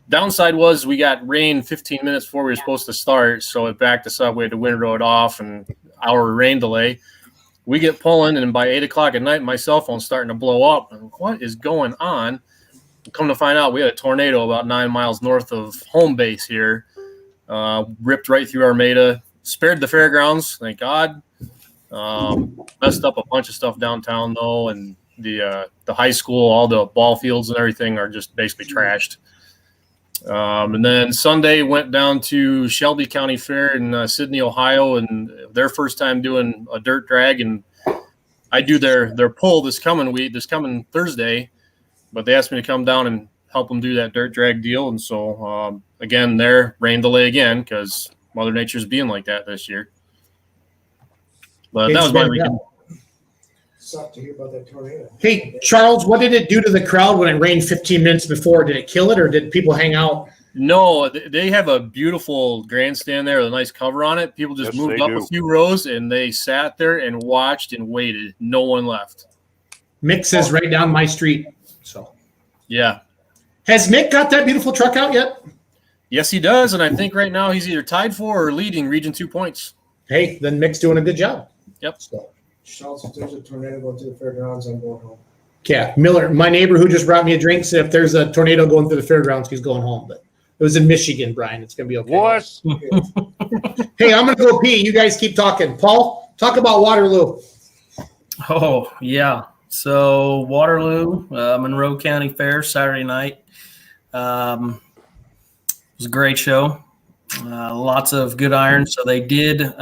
Downside was we got rain 15 minutes before we were supposed to start, so it backed us up. We had to windrow it off and hour rain delay. We get pulling, and by 8 o'clock at night, my cell phone's starting to blow up. I'm like, what is going on? Come to find out, we had a tornado about 9 miles north of home base here. Ripped right through Armada. Spared the fairgrounds, thank God. Messed up a bunch of stuff downtown, though, and the high school, all the ball fields and everything are just basically trashed. And then Sunday went down to Shelby County Fair in Sydney, Ohio, and their first time doing a dirt drag. And I do their pull this coming Thursday, but they asked me to come down and help them do that dirt drag deal. And so again, there rain delay again because Mother Nature's being like that this year. But that was my weekend. Sucked to hear about that tornado. Hey, Charles, what did it do to the crowd when it rained 15 minutes before? Did it kill it, or did people hang out? No, they have a beautiful grandstand there with a nice cover on it. People just moved up a few rows, and they sat there and watched and waited. No one left. Mick says right down my street. So, yeah. Has Mick got that beautiful truck out yet? Yes, he does, and I think right now he's either tied for or leading Region 2 points. Hey, then Mick's doing a good job. Yep. So. Charles, if there's a tornado going through the fairgrounds, I'm going home. Yeah, Miller, my neighbor who just brought me a drink, said if there's a tornado going through the fairgrounds, he's going home. But it was in Michigan, Brian. It's going to be okay. What? Hey, I'm going to go pee. You guys keep talking. Paul, talk about Waterloo. Oh, yeah. So Waterloo, Monroe County Fair, Saturday night. It was a great show. Lots of good irons. So they did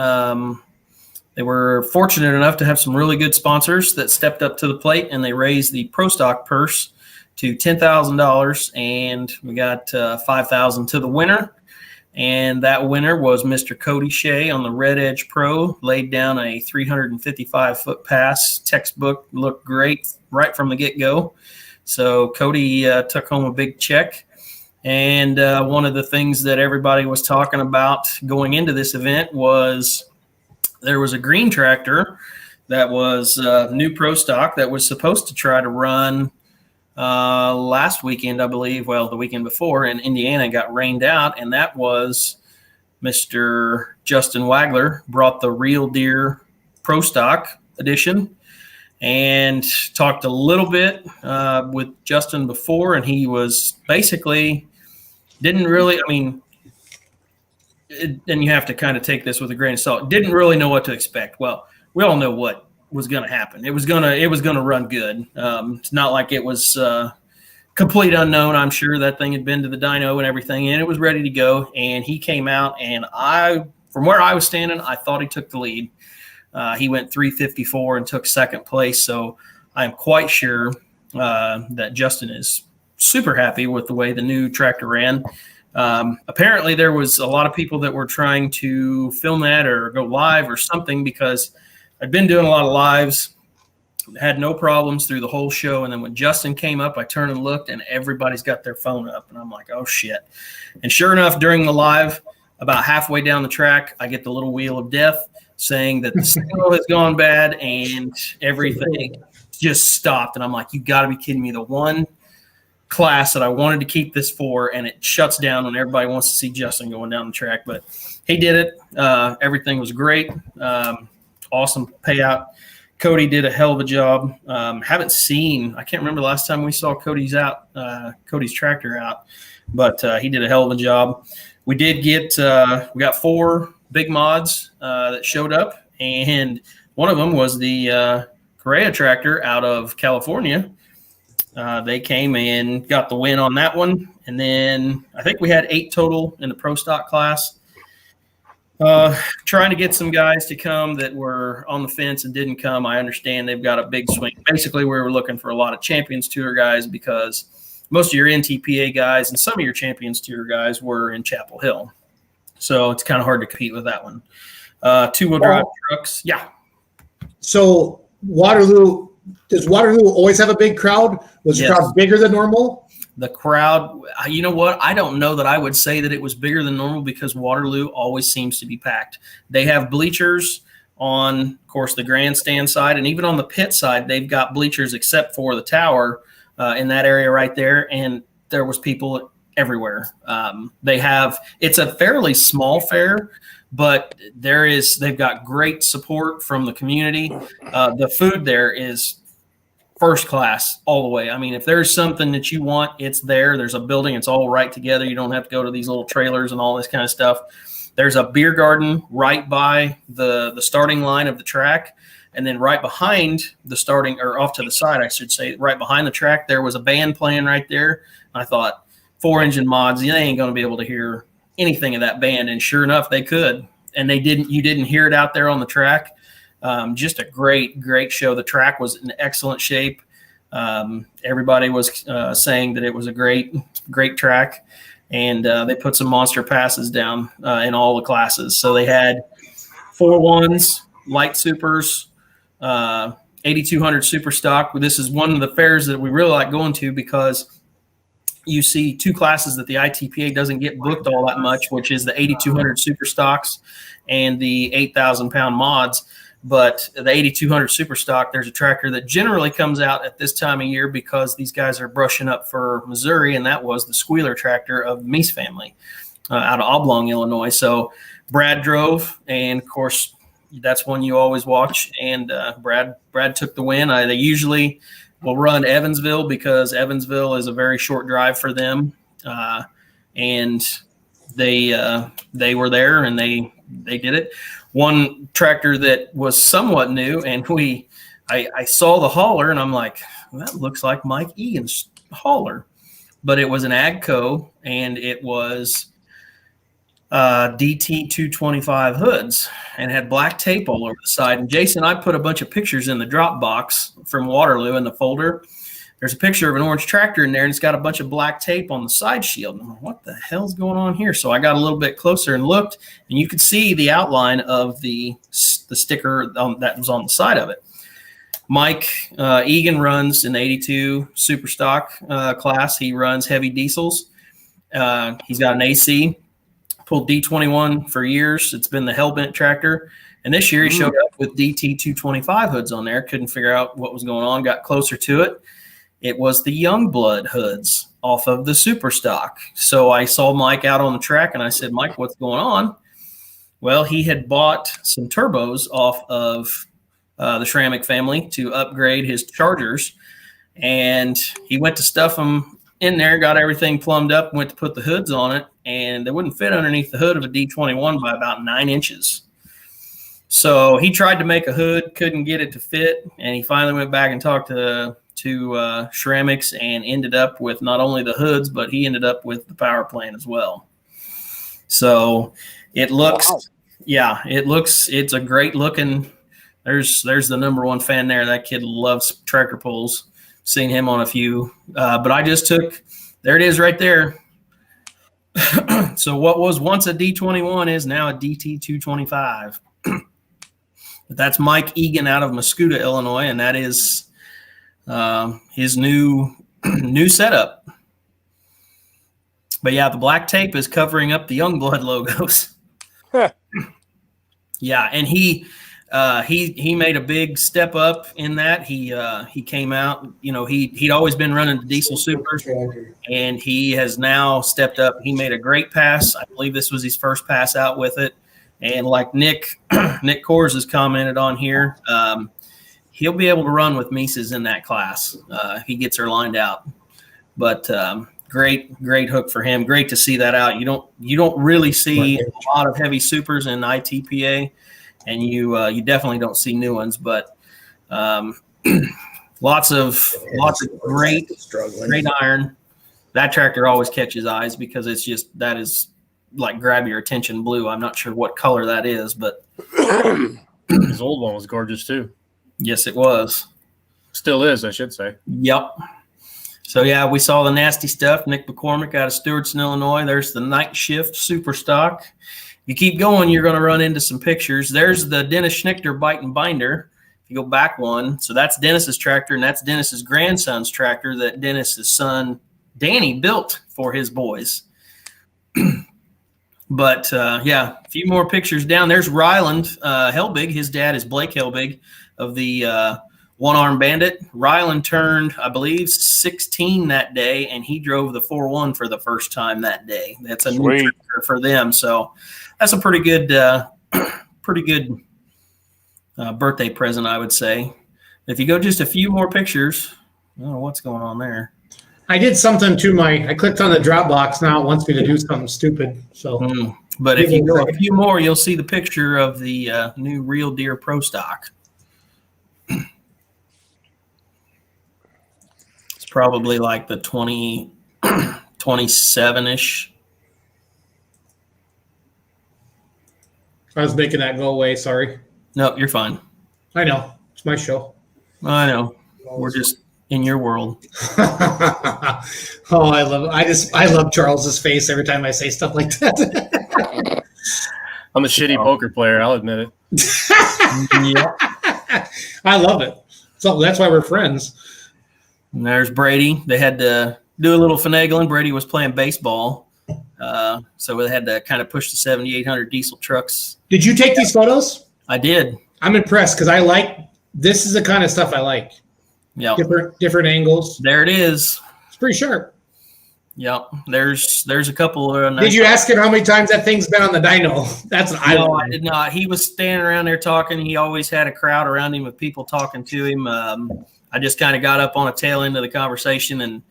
they were fortunate enough to have some really good sponsors that stepped up to the plate, and they raised the Pro Stock purse to $10,000, and we got $5,000 to the winner. And that winner was Mr. Cody Shea on the Red Edge Pro, laid down a 355-foot pass. Textbook, looked great right from the get-go. So Cody took home a big check. And one of the things that everybody was talking about going into this event was there was a green tractor that was new Pro Stock that was supposed to try to run last weekend, I believe, well, the weekend before in Indiana, got rained out, and that was Mr. Justin Wagler brought the Real Deer Pro Stock edition and talked a little bit with Justin before, and he was basically didn't really, I mean, and you have to kind of take this with a grain of salt, didn't really know what to expect. Well, we all know what was going to happen. It was going to run good. It's not like it was complete unknown. I'm sure that thing had been to the dyno and everything, and it was ready to go. And he came out, and from where I was standing, I thought he took the lead. He went 354 and took second place. So I'm quite sure that Justin is super happy with the way the new tractor ran. Apparently there was a lot of people that were trying to film that or go live or something, because I'd been doing a lot of lives, had no problems through the whole show. And then when Justin came up, I turned and looked, and everybody's got their phone up, and I'm like, oh shit. And sure enough, during the live, about halfway down the track, I get the little wheel of death saying that the signal has gone bad and everything just stopped. And I'm like, you gotta be kidding me. The one class that I wanted to keep this for, and it shuts down when everybody wants to see Justin going down the track. But he did it. Everything was great. Awesome payout. Cody did a hell of a job. Haven't seen, I can't remember the last time we saw Cody's tractor out, but he did a hell of a job. We did get, we got 4 big mods that showed up, and one of them was the Correa tractor out of California. They came and got the win on that one. And then I think we had 8 total in the Pro Stock class. Trying to get some guys to come that were on the fence and didn't come. I understand they've got a big swing. Basically, we were looking for a lot of Champions Tour guys, because most of your NTPA guys and some of your Champions Tour guys were in Chapel Hill. So it's kind of hard to compete with that one. 2-wheel drive trucks. Yeah. So Waterloo, does Waterloo always have a big crowd? Was the crowd bigger than normal? The crowd, you know what? I don't know that I would say that it was bigger than normal, because Waterloo always seems to be packed. They have bleachers on, of course, the grandstand side, and even on the pit side, they've got bleachers except for the tower in that area right there. And there was people everywhere. It's a fairly small fair, but they've got great support from the community. The food there is first class all the way. I mean, if there's something that you want, it's there. There's a building. It's all right together. You don't have to go to these little trailers and all this kind of stuff. There's a beer garden right by the starting line of the track. And then right behind the starting, or off to the side, I should say, right behind the track, there was a band playing right there. I thought, 4-engine mods, they ain't going to be able to hear anything of that band. And sure enough, they could. And they didn't. You didn't hear it out there on the track. Just a great, great show. The track was in excellent shape. Everybody was saying that it was a great, great track. And they put some monster passes down in all the classes. So they had 4-1s, light supers, 8200 super stock. This is one of the fairs that we really like going to because you see two classes that the ITPA doesn't get booked all that much, which is the 8200 super stocks and the 8,000 pound mods. But the 8200 super stock, there's a tractor that generally comes out at this time of year because these guys are brushing up for Missouri, and that was the Squealer tractor of the Meese family out of Oblong, Illinois. So Brad drove, and of course, that's one you always watch. And Brad took the win. They usually will run Evansville because Evansville is a very short drive for them, and they were there and they did it. One tractor that was somewhat new, and I saw the hauler, and I'm like, well, that looks like Mike Egan's hauler, but it was an Agco, and it was DT 225 hoods, and had black tape all over the side. And Jason, I put a bunch of pictures in the Dropbox from Waterloo in the folder. There's a picture of an orange tractor in there, and it's got a bunch of black tape on the side shield. And I'm like, what the hell's going on here? So I got a little bit closer and looked, and you could see the outline of the sticker that was on the side of it. Mike Egan runs in the 82 super stock class. He runs heavy diesels. He's got an AC, pulled D21 for years. It's been the Hellbent tractor. And this year he showed up with DT 225 hoods on there. Couldn't figure out what was going on. Got closer to it. It was the Youngblood hoods off of the super stock. So I saw Mike out on the track, and I said, Mike, what's going on? Well, he had bought some turbos off of the Schrammick family to upgrade his Chargers, and he went to stuff them in there, got everything plumbed up, went to put the hoods on it, and they wouldn't fit underneath the hood of a D21 by about 9 inches. So he tried to make a hood, couldn't get it to fit, and he finally went back and talked to Schrammicks and ended up with not only the hoods, but he ended up with the power plant as well. So it looks, it's a great looking. There's the number one fan there. That kid loves tractor pulls. Seen him on a few, but I just there it is right there. So what was once a D21 is now a DT 225. But that's Mike Egan out of Mascoutah, Illinois, and that is his new setup. But yeah, the black tape is covering up the Youngblood logos. Yeah, and he made a big step up in that. He came out, he'd always been running the diesel supers, and he has now stepped up. He made a great pass. I believe this was his first pass out with it. And like Nick Kors has commented on here, he'll be able to run with Mises in that class if he gets her lined out. But great hook for him. Great to see that out. You don't really see a lot of heavy supers in ITPA, and you definitely don't see new ones. But lots of great iron. That tractor always catches eyes because that is like grab your attention blue. I'm not sure what color that is, but his old one was gorgeous too. Yes, it was. Still is, I should say. Yep. So yeah, we saw the nasty stuff. Nick McCormick out of Stewartson, Illinois. There's the Night Shift Super Stock. You keep going, you're going to run into some pictures. There's the Dennis Schnichter Bite and Binder. If you go back one, so that's Dennis's tractor, and that's Dennis's grandson's tractor that Dennis's son Danny built for his boys. But yeah, a few more pictures down. There's Ryland Helbig. His dad is Blake Helbig of the One Arm Bandit. Ryland turned, I believe, 16 that day, and he drove the 4-1 for the first time that day. That's a new tractor for them. So that's a pretty good birthday present, I would say. If you go just a few more pictures, I don't know what's going on there. I did something to I clicked on the Dropbox. Now it wants me to do something stupid. So, But if you go a few more, you'll see the picture of the new Real Deer Pro Stock. It's probably like the 27-ish. I was making that go away. Sorry. No, you're fine. I know. It's my show. I know. We're just in your world. Oh, I love Charles's face every time I say stuff like that. I'm a shitty poker player. I'll admit it. Yeah. I love it. So that's why we're friends. And there's Brady. They had to do a little finagling. Brady was playing baseball. So they had to kind of push the 7,800 diesel trucks. Did you take these photos? I did. I'm impressed because this is the kind of stuff I like. Yeah. Different angles. There it is. It's pretty sharp. Yep. There's a couple of nice. Did you ask him how many times that thing's been on the dyno? No, I did not. He was standing around there talking. He always had a crowd around him with people talking to him. I just kind of got up on a tail end of the conversation, and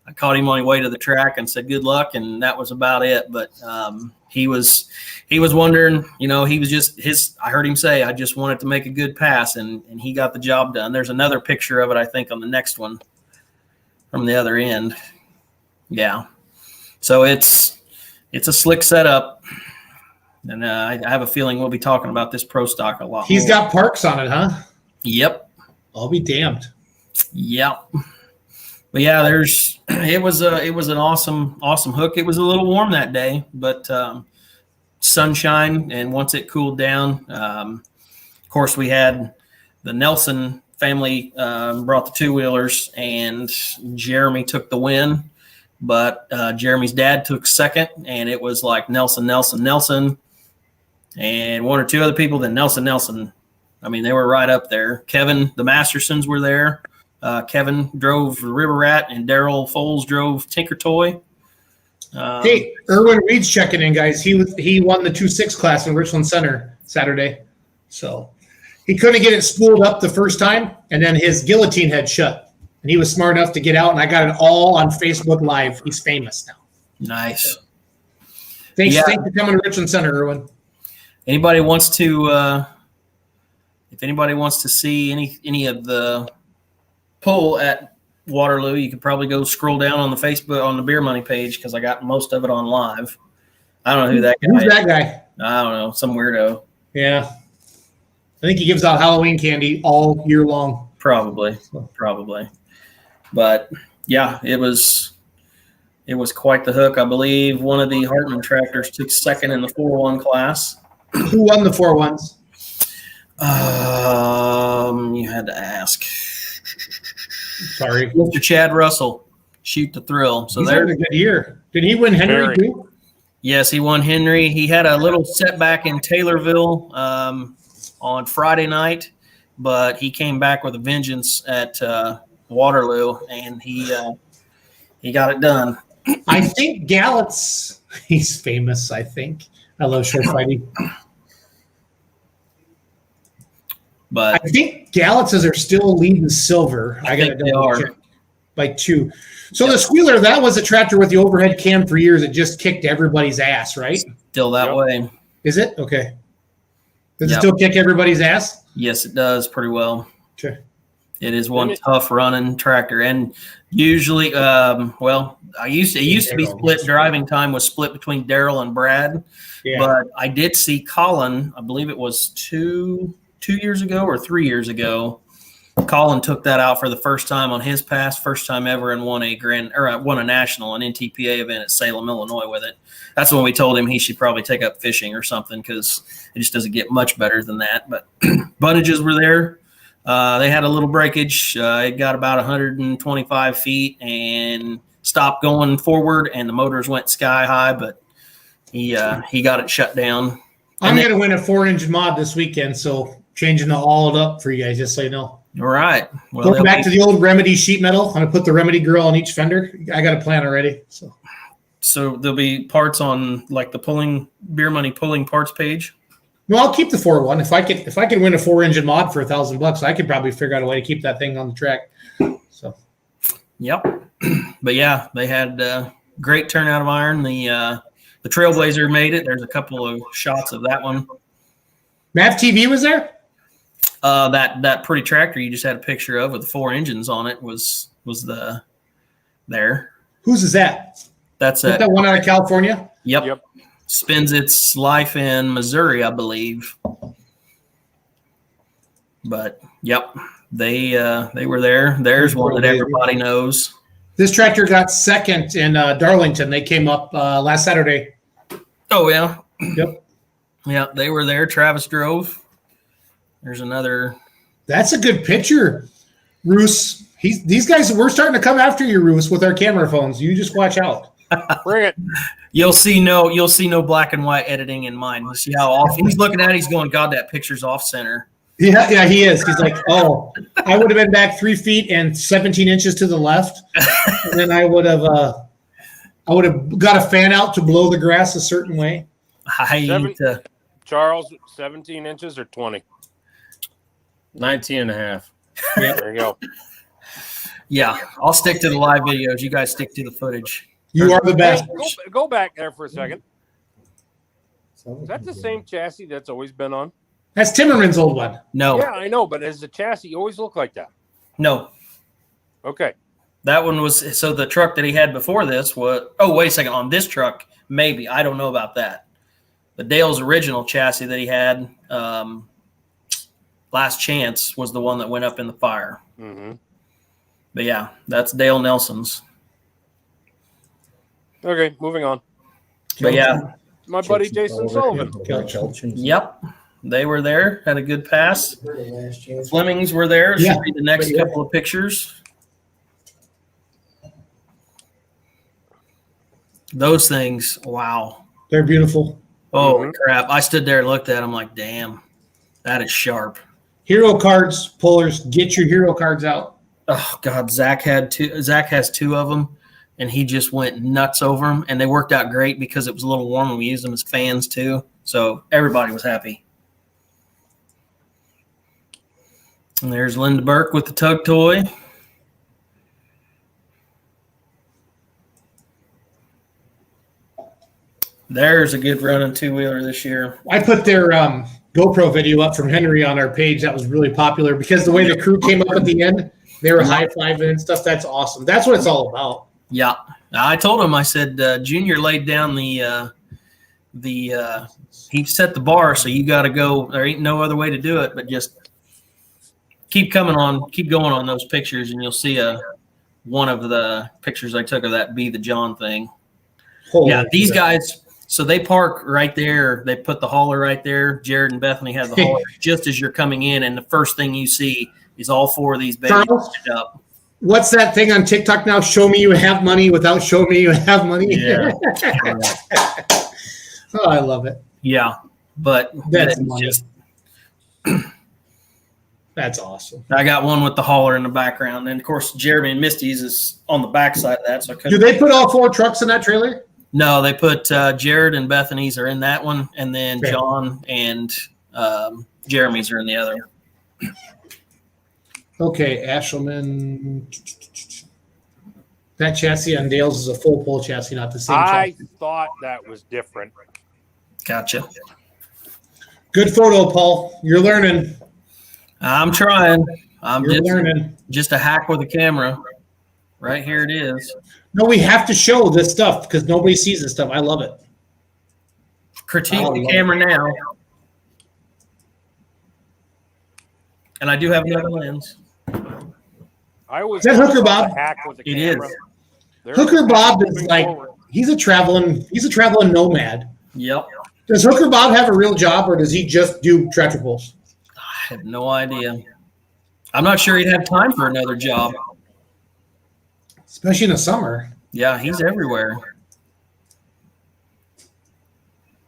I caught him on his way to the track and said good luck, and that was about it. But he was wondering, he was just I heard him say, I just wanted to make a good pass, and he got the job done. There's another picture of it, I think, on the next one from the other end. Yeah. So it's a slick setup, and I have a feeling we'll be talking about this Pro Stock a lot. He's more. got parks on it, huh? Yep. I'll be damned. Yep. But yeah, it was an awesome hook. It was a little warm that day, but sunshine, and once it cooled down, of course we had the Nelson family brought the two-wheelers, and Jeremy took the win, but Jeremy's dad took second, and it was like Nelson, and one or two other people, then Nelson. I mean, they were right up there. Kevin, the Mastersons were there. Kevin drove River Rat, and Daryl Foles drove Tinker Toy. Hey, Erwin Reed's checking in, guys. He won the 2.6 class in Richland Center Saturday. So he couldn't get it spooled up the first time, and then his guillotine had shut. And he was smart enough to get out, and I got it all on Facebook Live. He's famous now. Nice. Thanks for coming to Richland Center, Erwin. Anybody wants to if anybody wants to see any of the pull at Waterloo, you could probably go scroll down on the Facebook on the Beer Money page, because I got most of it on live. I don't know who that guy is. Who's that guy? I don't know, some weirdo. Yeah. I think he gives out Halloween candy all year long. Probably. But yeah, it was quite the hook. I believe one of the Hartman tractors took second in the 4-1 class. Who won the 4-1s? You had to ask. Sorry. Mr. Chad Russell, Shoot the Thrill. So He's having a good year. Did he win Henry too? Yes, he won Henry. He had a little setback in Taylorville on Friday night, but he came back with a vengeance at Waterloo, and he got it done. I think Gallett's, he's famous, I think. I love short fighting. But I think Gallett's are still leading silver. I think they are. By 2. So the Squealer, that was a tractor with the overhead cam for years. It just kicked everybody's ass, right? Still that way. Is it? Okay. Does it still kick everybody's ass? Yes, it does pretty well. Okay. It is one tough running tractor, and usually, it used to be split. Driving time was split between Daryl and Brad, but I did see Colin. I believe it was two years ago or 3 years ago. Colin took that out for the first time on his pass, first time ever, and won a national, an NTPA event at Salem, Illinois with it. That's when we told him he should probably take up fishing or something, because it just doesn't get much better than that. But bunnages were there. They had a little breakage. It got about 125 feet and stopped going forward, and the motors went sky high, but he got it shut down. I'm going to win a 4-engine mod this weekend, so changing the all up for you guys, just so you know. All right. Well, Going they'll back be- to the old Remedy sheet metal, I'm gonna put the Remedy grill on each fender. I got a plan already. So there'll be parts on like the beer money pulling parts page. No, I'll keep the 4-1. If I can win a 4-engine mod for $1,000, I could probably figure out a way to keep that thing on the track. So, Yep. But yeah, they had great turnout of iron. The Trailblazer made it. There's a couple of shots of that one. Mav TV was there. That pretty tractor you just had a picture of with the 4 engines on it was there. Whose is that? That's That one out of California. Yep. Spends its life in Missouri, I believe. But yep, they were there. There's one that everybody knows. This tractor got second in Darlington. They came up last Saturday. Oh yeah. Yep. Yeah, they were there. Travis drove. There's another. That's a good picture, Roos. These guys. We're starting to come after you, Roos, with our camera phones. You just watch out. Bring it. You'll see no black and white editing in mine. You see how off he's looking at it, he's going, God, that picture's off center. Yeah, he is. He's like, oh, I would have been back 3 feet and 17 inches to the left, and then I would have got a fan out to blow the grass a certain way. Charles, 17 inches or 20? 19 and a half. Yeah. There you go. Yeah, I'll stick to the live videos. You guys stick to the footage. You are the best. Go back there for a second. Is that the same chassis that's always been on? That's Timmerman's old one. No. Yeah, I know, but does the chassis always look like that? No. Okay. That one was so the truck that he had before this was. Oh, wait a second. On this truck, maybe I don't know about that. But Dale's original chassis that he had, Last Chance, was the one that went up in the fire. Mm-hmm. But yeah, that's Dale Nelson's. Okay, moving on. But yeah, my buddy Jason Sullivan. Yep, they were there. Had a good pass. Flemings were there. Should be the next couple of pictures. Those things, wow, they're beautiful. Oh crap! I stood there and looked at them like, damn, that is sharp. Hero cards, pullers, get your hero cards out. Oh God, Zach has 2 of them, and he just went nuts over them. And they worked out great because it was a little warm, and we used them as fans too. So everybody was happy. And there's Linda Burke with the tug toy. There's a good running 2-wheeler this year. I put their GoPro video up from Henry on our page. That was really popular because the way the crew came up at the end, they were high-fiving and stuff. That's awesome. That's what it's all about. Yeah. I told him, I said, Junior laid down he set the bar, so you got to go. There ain't no other way to do it, but just keep going on those pictures, and you'll see one of the pictures I took of that Be the John thing. These guys, so they park right there. They put the hauler right there. Jared and Bethany have the hauler just as you're coming in, and the first thing you see is all 4 of these babies up. What's that thing on TikTok now? Show me you have money without showing me you have money. Yeah. Oh, I love it. Yeah, but that's just that's awesome. I got one with the hauler in the background, and of course Jeremy and Misty's is on the backside of that. So do they put all 4 trucks in that trailer? No, they put Jared and Bethany's are in that one, and then John and Jeremy's are in the other. Okay, Ashelman. That chassis on Dale's is a full pull chassis, not the same I chassis. thought that was different. Gotcha. Good photo, Paul. You're learning. I'm trying. You're learning. Just a hack with a camera. Right here it is. No, we have to show this stuff because nobody sees this stuff. I love it. Critique the camera now. And I do have another lens. I was Is that Hooker Bob? It is. Hooker Bob is like he's a traveling nomad. Yep. Does Hooker Bob have a real job or does he just do tractor pulls? I have no idea. I'm not sure he'd have time for another job. Especially in the summer. Yeah, he's everywhere.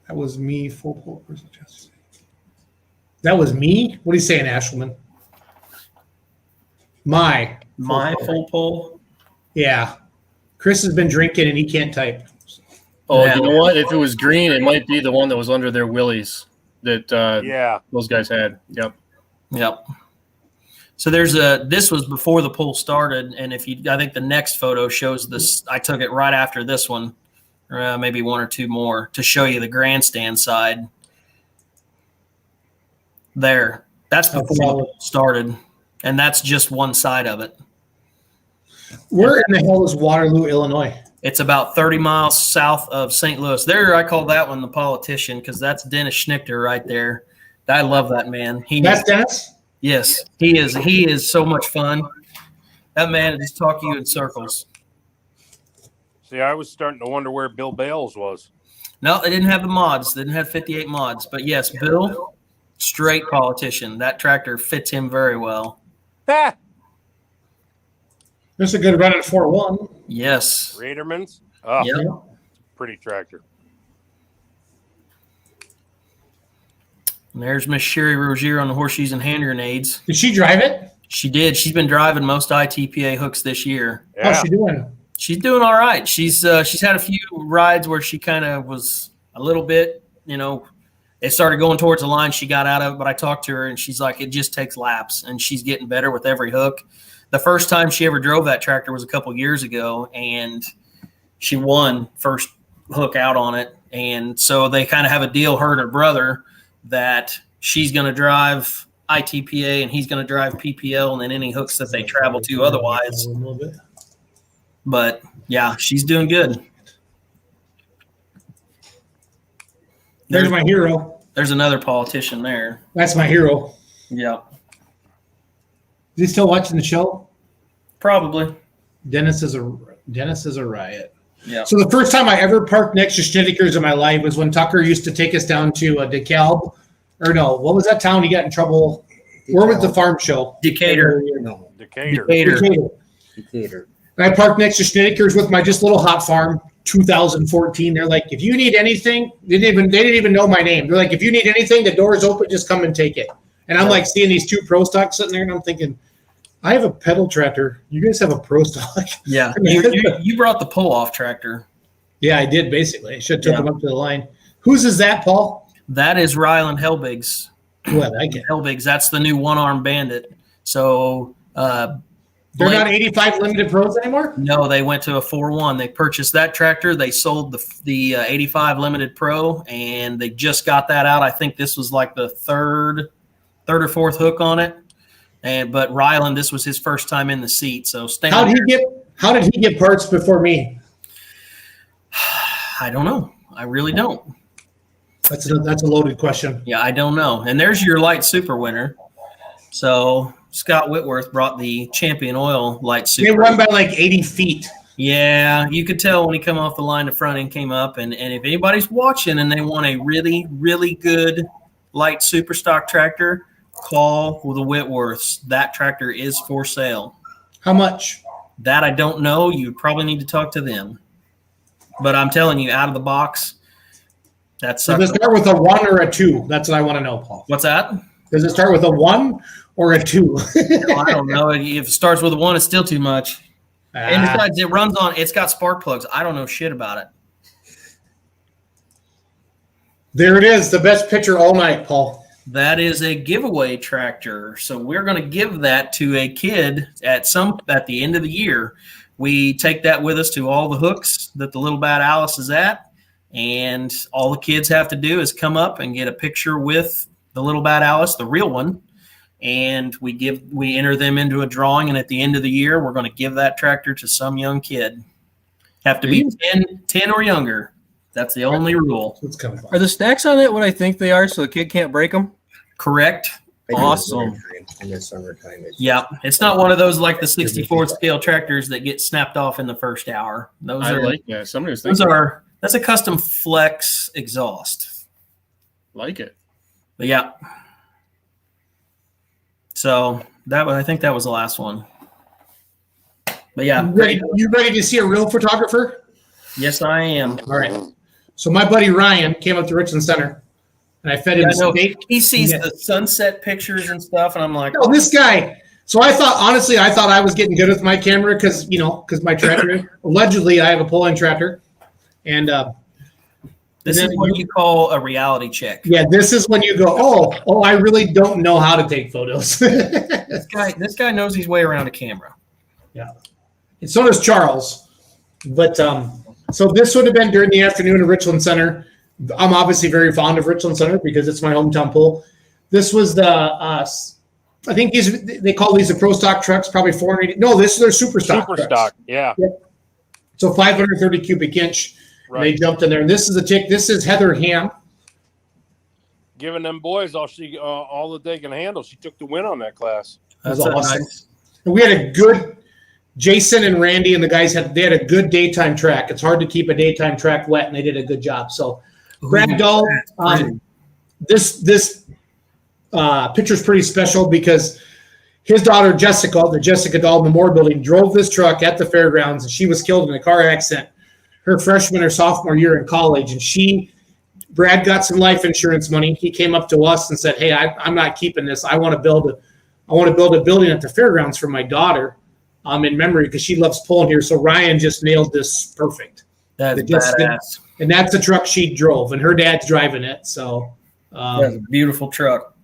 That was me, full pull. That was me? What are you saying, Ashelman? My full pull. Yeah. Chris has been drinking and he can't type. Oh, Yeah. you know what? If it was green, it might be the one that was under their willies that those guys had. Yep. Yep. So this was before the poll started, and I think the next photo shows this. I took it right after this one, or maybe one or two more to show you the grandstand side. There, that's before the poll started, and that's just one side of it. Where in the hell is Waterloo, Illinois? It's about 30 miles south of St. Louis. There, I call that one the politician because that's Dennis Schnichter right there. I love that man. That's Dennis? Yes, he is. He is so much fun. That man will just talk you in circles. See, I was starting to wonder where Bill Bales was. No, they didn't have the mods. They didn't have 58 mods. But yes, Bill, straight politician. That tractor fits him very well. Ah, That's a good run at 4-1. Yes. Raiderman's. Oh, Yep. pretty tractor. And there's Miss Sherry Rozier on the horseshoes and hand grenades. Did she drive it? She did. She's been driving most ITPA hooks this year. Yeah. How's she doing? She's doing all right. She's had a few rides where she kind of was a little bit, it started going towards the line. She got out of it, but I talked to her and she's like, it just takes laps, and she's getting better with every hook. The first time she ever drove that tractor was a couple years ago, and she won first hook out on it. And so they kind of have a deal, her and her brother, that she's going to drive ITPA and he's going to drive PPL, and then any hooks that they travel to otherwise. But yeah, she's doing good. There's my hero. There's another politician there. That's my hero. Yeah, Is he still watching the show? probably. Dennis is a riot. Yeah. So the first time I ever parked next to Schnittikers in my life was when Tucker used to take us down to DeKalb. Or no, what was that town he got in trouble? Where was the farm show? Decatur. No, Decatur. Decatur. And I parked next to Schnittikers with my just little hot farm, 2014. They're like, if you need anything, they didn't even know my name. They're like, if you need anything, the door's open, just come and take it. And I'm like seeing these two pro stocks sitting there, and I'm thinking, I have a pedal tractor. You guys have a pro stock. Yeah, you brought the pull-off tractor. Yeah, I did, basically. I should have took them up to the line. Whose is that, Paul? That is Ryland Helbig's. What I get. Helbig's. That's the new one-arm bandit. So they're not 85 limited pros anymore? No, they went to a 4-1. They purchased that tractor. They sold the 85 limited pro, and they just got that out. I think this was like the third or fourth hook on it. But Ryland, this was his first time in the seat. So how did he get parts before me? I don't know. I really don't. That's a loaded question. Yeah, I don't know. And there's your light super winner. So Scott Whitworth brought the Champion Oil light super. They run by like 80 feet. Yeah, you could tell when he come off the line, the front end came up. And if anybody's watching and they want a really, really good light super stock tractor, call the Whitworths. That tractor is for sale. How much? That I don't know. You probably need to talk to them. But I'm telling you, out of the box, that's. Does it start with a 1 or a 2? That's what I want to know, Paul. What's that? Does it start with a 1 or a 2? No, I don't know. If it starts with a 1, it's still too much. And besides, it's got spark plugs. I don't know shit about it. There it is. The best picture all night, Paul. That is a giveaway tractor. So we're going to give that to a kid at the end of the year. We take that with us to all the hooks that the Little Bad Alice is at. And all the kids have to do is come up and get a picture with the Little Bad Alice, the real one. And we enter them into a drawing. And at the end of the year, we're going to give that tractor to some young kid. Have to be 10 or younger. That's the only rule. Are the stacks on it what I think they are so the kid can't break them? Correct. Awesome. In the summertime. Yeah, it's not one of those like the 64th scale tractors that get snapped off in the first hour. Those I are like that. Somebody was thinking. That's a custom flex exhaust. Like it. But yeah. So I think that was the last one. But yeah. You ready to see a real photographer? Yes, I am. All right. So my buddy Ryan came up to Richland Center, and I fed him steak. He sees the sunset pictures and stuff, and I'm like, oh, this guy. So I thought I was getting good with my camera because my tractor. Allegedly, I have a pull-in tractor, and this is what you call a reality check. Yeah, this is when you go, oh, I really don't know how to take photos. This guy knows his way around a camera. Yeah, and so does Charles. But so this would have been during the afternoon at Richland Center. I'm obviously very fond of Richland Center because it's my hometown pool. This was the I think they call these the pro stock trucks, probably 480. No, this is their super stock. Super stock, yeah. Yep. So 530 cubic inch. Right. They jumped in there, and this is a chick. This is Heather Ham. Giving them boys all that they can handle. She took the win on that class. That's awesome. Nice. And we had a good Jason and Randy and the guys had a good daytime track. It's hard to keep a daytime track wet, and they did a good job. So, Brad Dahl, this picture's pretty special because his daughter Jessica, the Jessica Dahl Memorial Building, drove this truck at the fairgrounds, and she was killed in a car accident her freshman or sophomore year in college. And Brad got some life insurance money. He came up to us and said, "Hey, I'm not keeping this. I want to build a building at the fairgrounds for my daughter, in memory, because she loves pulling here." So Ryan just nailed this perfect. That's badass. And that's the truck she drove, and her dad's driving it. So that's a beautiful truck.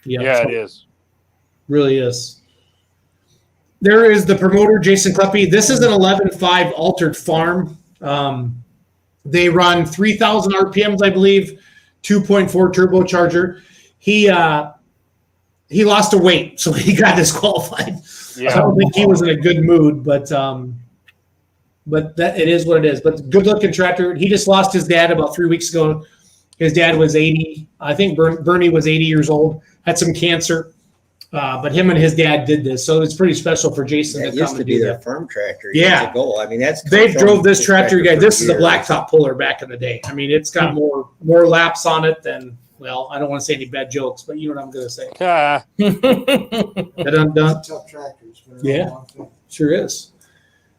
Yeah, it is. Really is. There is the promoter, Jason Kleppe. This is an 11.5 altered farm. They run 3,000 RPMs, I believe, 2.4 turbocharger. He lost a weight, so he got disqualified. Yeah. I don't think he was in a good mood, but that it is what it is. But good looking tractor. He just lost his dad about 3 weeks ago. His dad was 80. I think Bernie was 80 years old, had some cancer. But him and his dad did this, so it's pretty special for Jason to come used to and be do their that. Farm tractor. Yeah, goal. I mean, they drove this tractor, guys. This is a blacktop puller back in the day. I mean, it's got more laps on it than, well, I don't want to say any bad jokes, but you know what I'm going to say. Tough tractors. Yeah, sure is.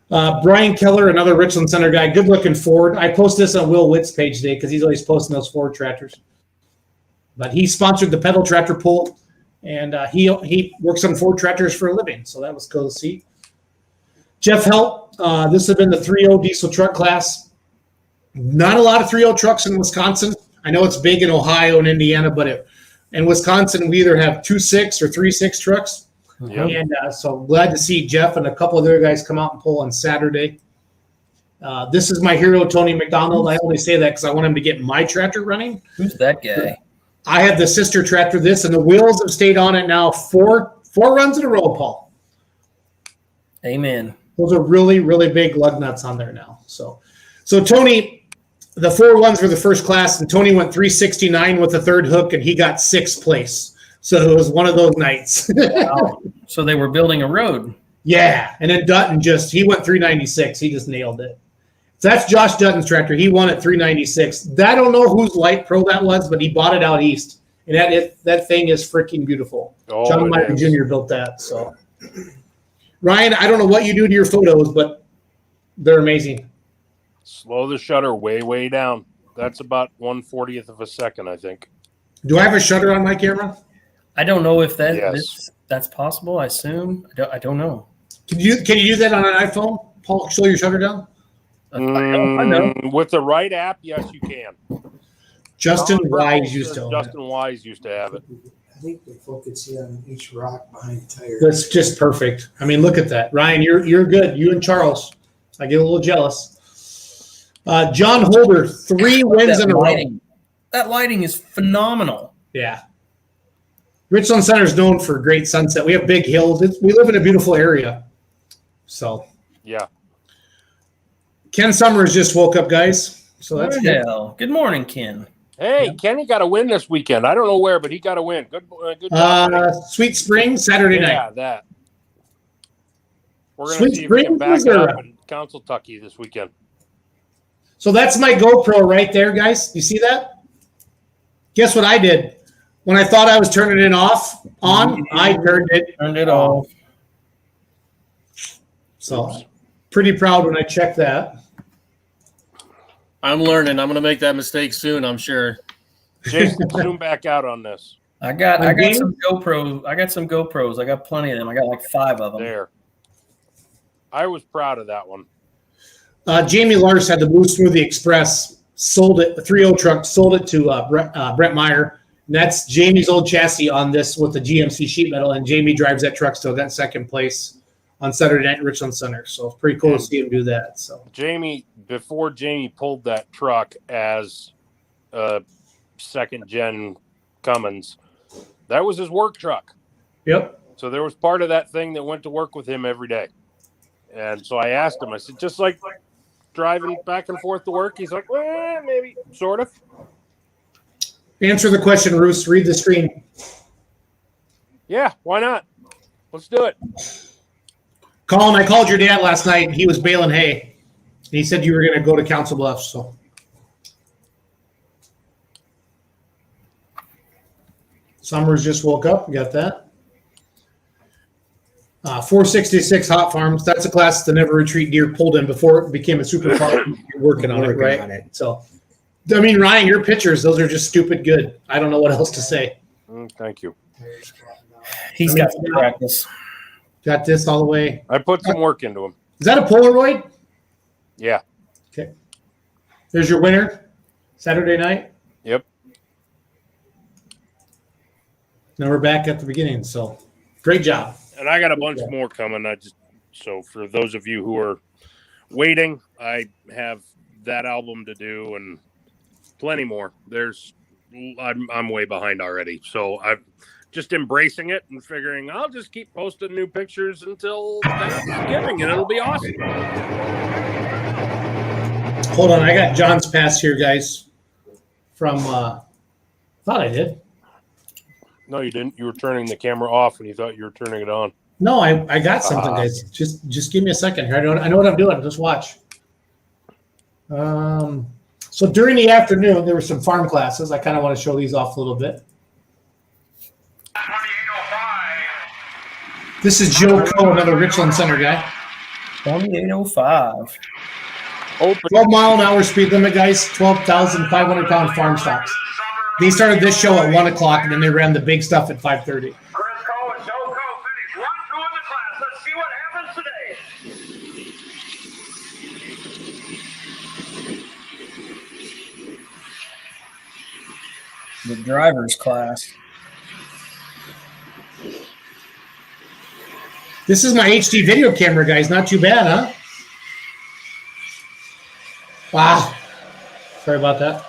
Brian Keller, another Richland Center guy, good looking Ford. I post this on Will Witt's page today because he's always posting those Ford tractors. But he sponsored the pedal tractor pull. And he works on Ford tractors for a living, so that was cool to see. Jeff Helt, this has been the 3.0 diesel truck class. Not a lot of 3.0 trucks in Wisconsin. I know it's big in Ohio and Indiana, but in Wisconsin we either have 2.6 or 3.6 trucks. Yep. And so glad to see Jeff and a couple of other guys come out and pull on Saturday. This is my hero, Tony McDonald. I only say that because I want him to get my tractor running. Who's that guy? I have the sister tractor, and the wheels have stayed on it now four runs in a row, Paul. Amen. Those are really, really big lug nuts on there now. So Tony, the 4.1s were the first class, and Tony went 369 with the third hook, and he got 6th place. So it was one of those nights. Wow. So they were building a road. Yeah, and then Dutton he went 396. He just nailed it. So that's Josh Dutton's tractor. He won at 396. I don't know whose light pro that was, but he bought it out east. And that thing is freaking beautiful. Oh, John Meyer Jr. built that. So, Ryan, I don't know what you do to your photos, but they're amazing. Slow the shutter way, way down. That's about 1/40th of a second, I think. Do I have a shutter on my camera? I don't know if that's possible. I assume. I don't know. Can you do that on an iPhone? Paul, slow your shutter down? I know. With the right app, yes, you can. Justin Wise used to have it. I think the folk could see on each rock behind the tire. That's just perfect. I mean, look at that. Ryan, you're good. You and Charles. I get a little jealous. John Holder, 3 wins in a row. That lighting is phenomenal. Yeah. Richland Center is known for great sunset. We have big hills. We live in a beautiful area. So. Yeah. Ken Summers just woke up, guys. So that's good. Good morning, Ken. Hey, Kenny got a win this weekend. I don't know where, but he got a win. Good job. Sweet Spring, Saturday night. Yeah, that. We're going to see if we can back it up in Council Tucky this weekend. So that's my GoPro right there, guys. You see that? Guess what I did? When I thought I was turning it on, I turned it off. So pretty proud when I checked that. I'm learning. I'm going to make that mistake soon, I'm sure. Jason, zoom back out on this. I got some GoPros. I got some GoPros. I got plenty of them. I got like 5 of them. There. I was proud of that one. Jamie Lars had the Blue Smoothie Express, sold it, the 3.0 truck, sold it to Brett Meyer. And that's Jamie's old chassis on this with the GMC sheet metal, and Jamie drives that truck still. Got second place on Saturday night at Richland Center. So it's pretty cool to see him do that. So Before Jamie pulled that truck as a second-gen Cummins, that was his work truck. Yep. So there was part of that thing that went to work with him every day. And so I asked him, I said, just like driving back and forth to work? He's like, well, maybe, sort of. Answer the question, Roos. Read the screen. Yeah, why not? Let's do it. Colin, I called your dad last night. He was baling hay. He said you were going to go to Council Bluffs. So Summers just woke up. You got that? 466 Hot Farms. That's a class the Never Retreat deer pulled in before it became a super farm. You're working on it, right? So, I mean, Ryan, your pictures, those are just stupid good. I don't know what else to say. Thank you. He's got some practice. Got this all the way. I put some work into him. Is that a Polaroid? Yeah. Okay. There's your winner, Saturday night. Yep. Now we're back at the beginning, so great job. And I got a bunch more coming. So for those of you who are waiting, I have that album to do and plenty more. I'm way behind already. So I'm just embracing it and figuring I'll just keep posting new pictures until Thanksgiving and it'll be awesome. Hold on, I got John's pass here, guys. From thought I did. No, you didn't. You were turning the camera off and you thought you were turning it on. No, I got something, guys. Just give me a second here. I know what I'm doing. Just watch. So during the afternoon, there were some farm classes. I kind of want to show these off a little bit. This is Joe Coe, another Richland Center guy. 2805. 12-mile-an-hour speed limit, guys. 12,500-pound farm stocks. They started this show at 1 o'clock, and then they ran the big stuff at 5:30. The driver's class. This is my HD video camera, guys. Not too bad, huh? Wow. Sorry about that.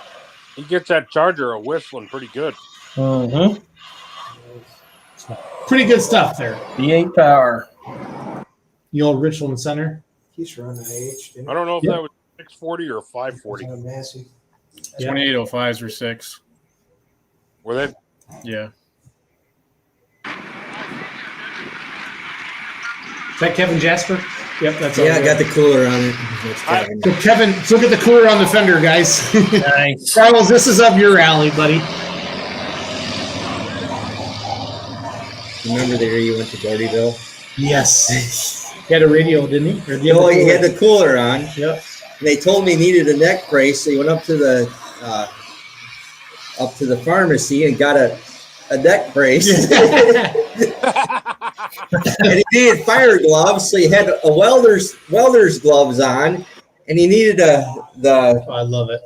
He gets that charger a whistling pretty good. Mm-hmm. Pretty good stuff there. V8 power. The old Richland Center. He's running H. I don't know if that was 640 or 540. 2805s or 6. Were they? Yeah. Is that Kevin Jasper? Yep, that's I got the cooler on it. So Kevin, look at the cooler on the fender, guys. Nice. Carlos, this is up your alley, buddy. Remember the year you went to Gordyville? Yes. He had a radio, didn't he? Or He had the cooler on. Yep. They told me he needed a neck brace, so he went up to the pharmacy and got a neck brace. And he needed fire gloves, so he had a welder's gloves on, and he needed I love it.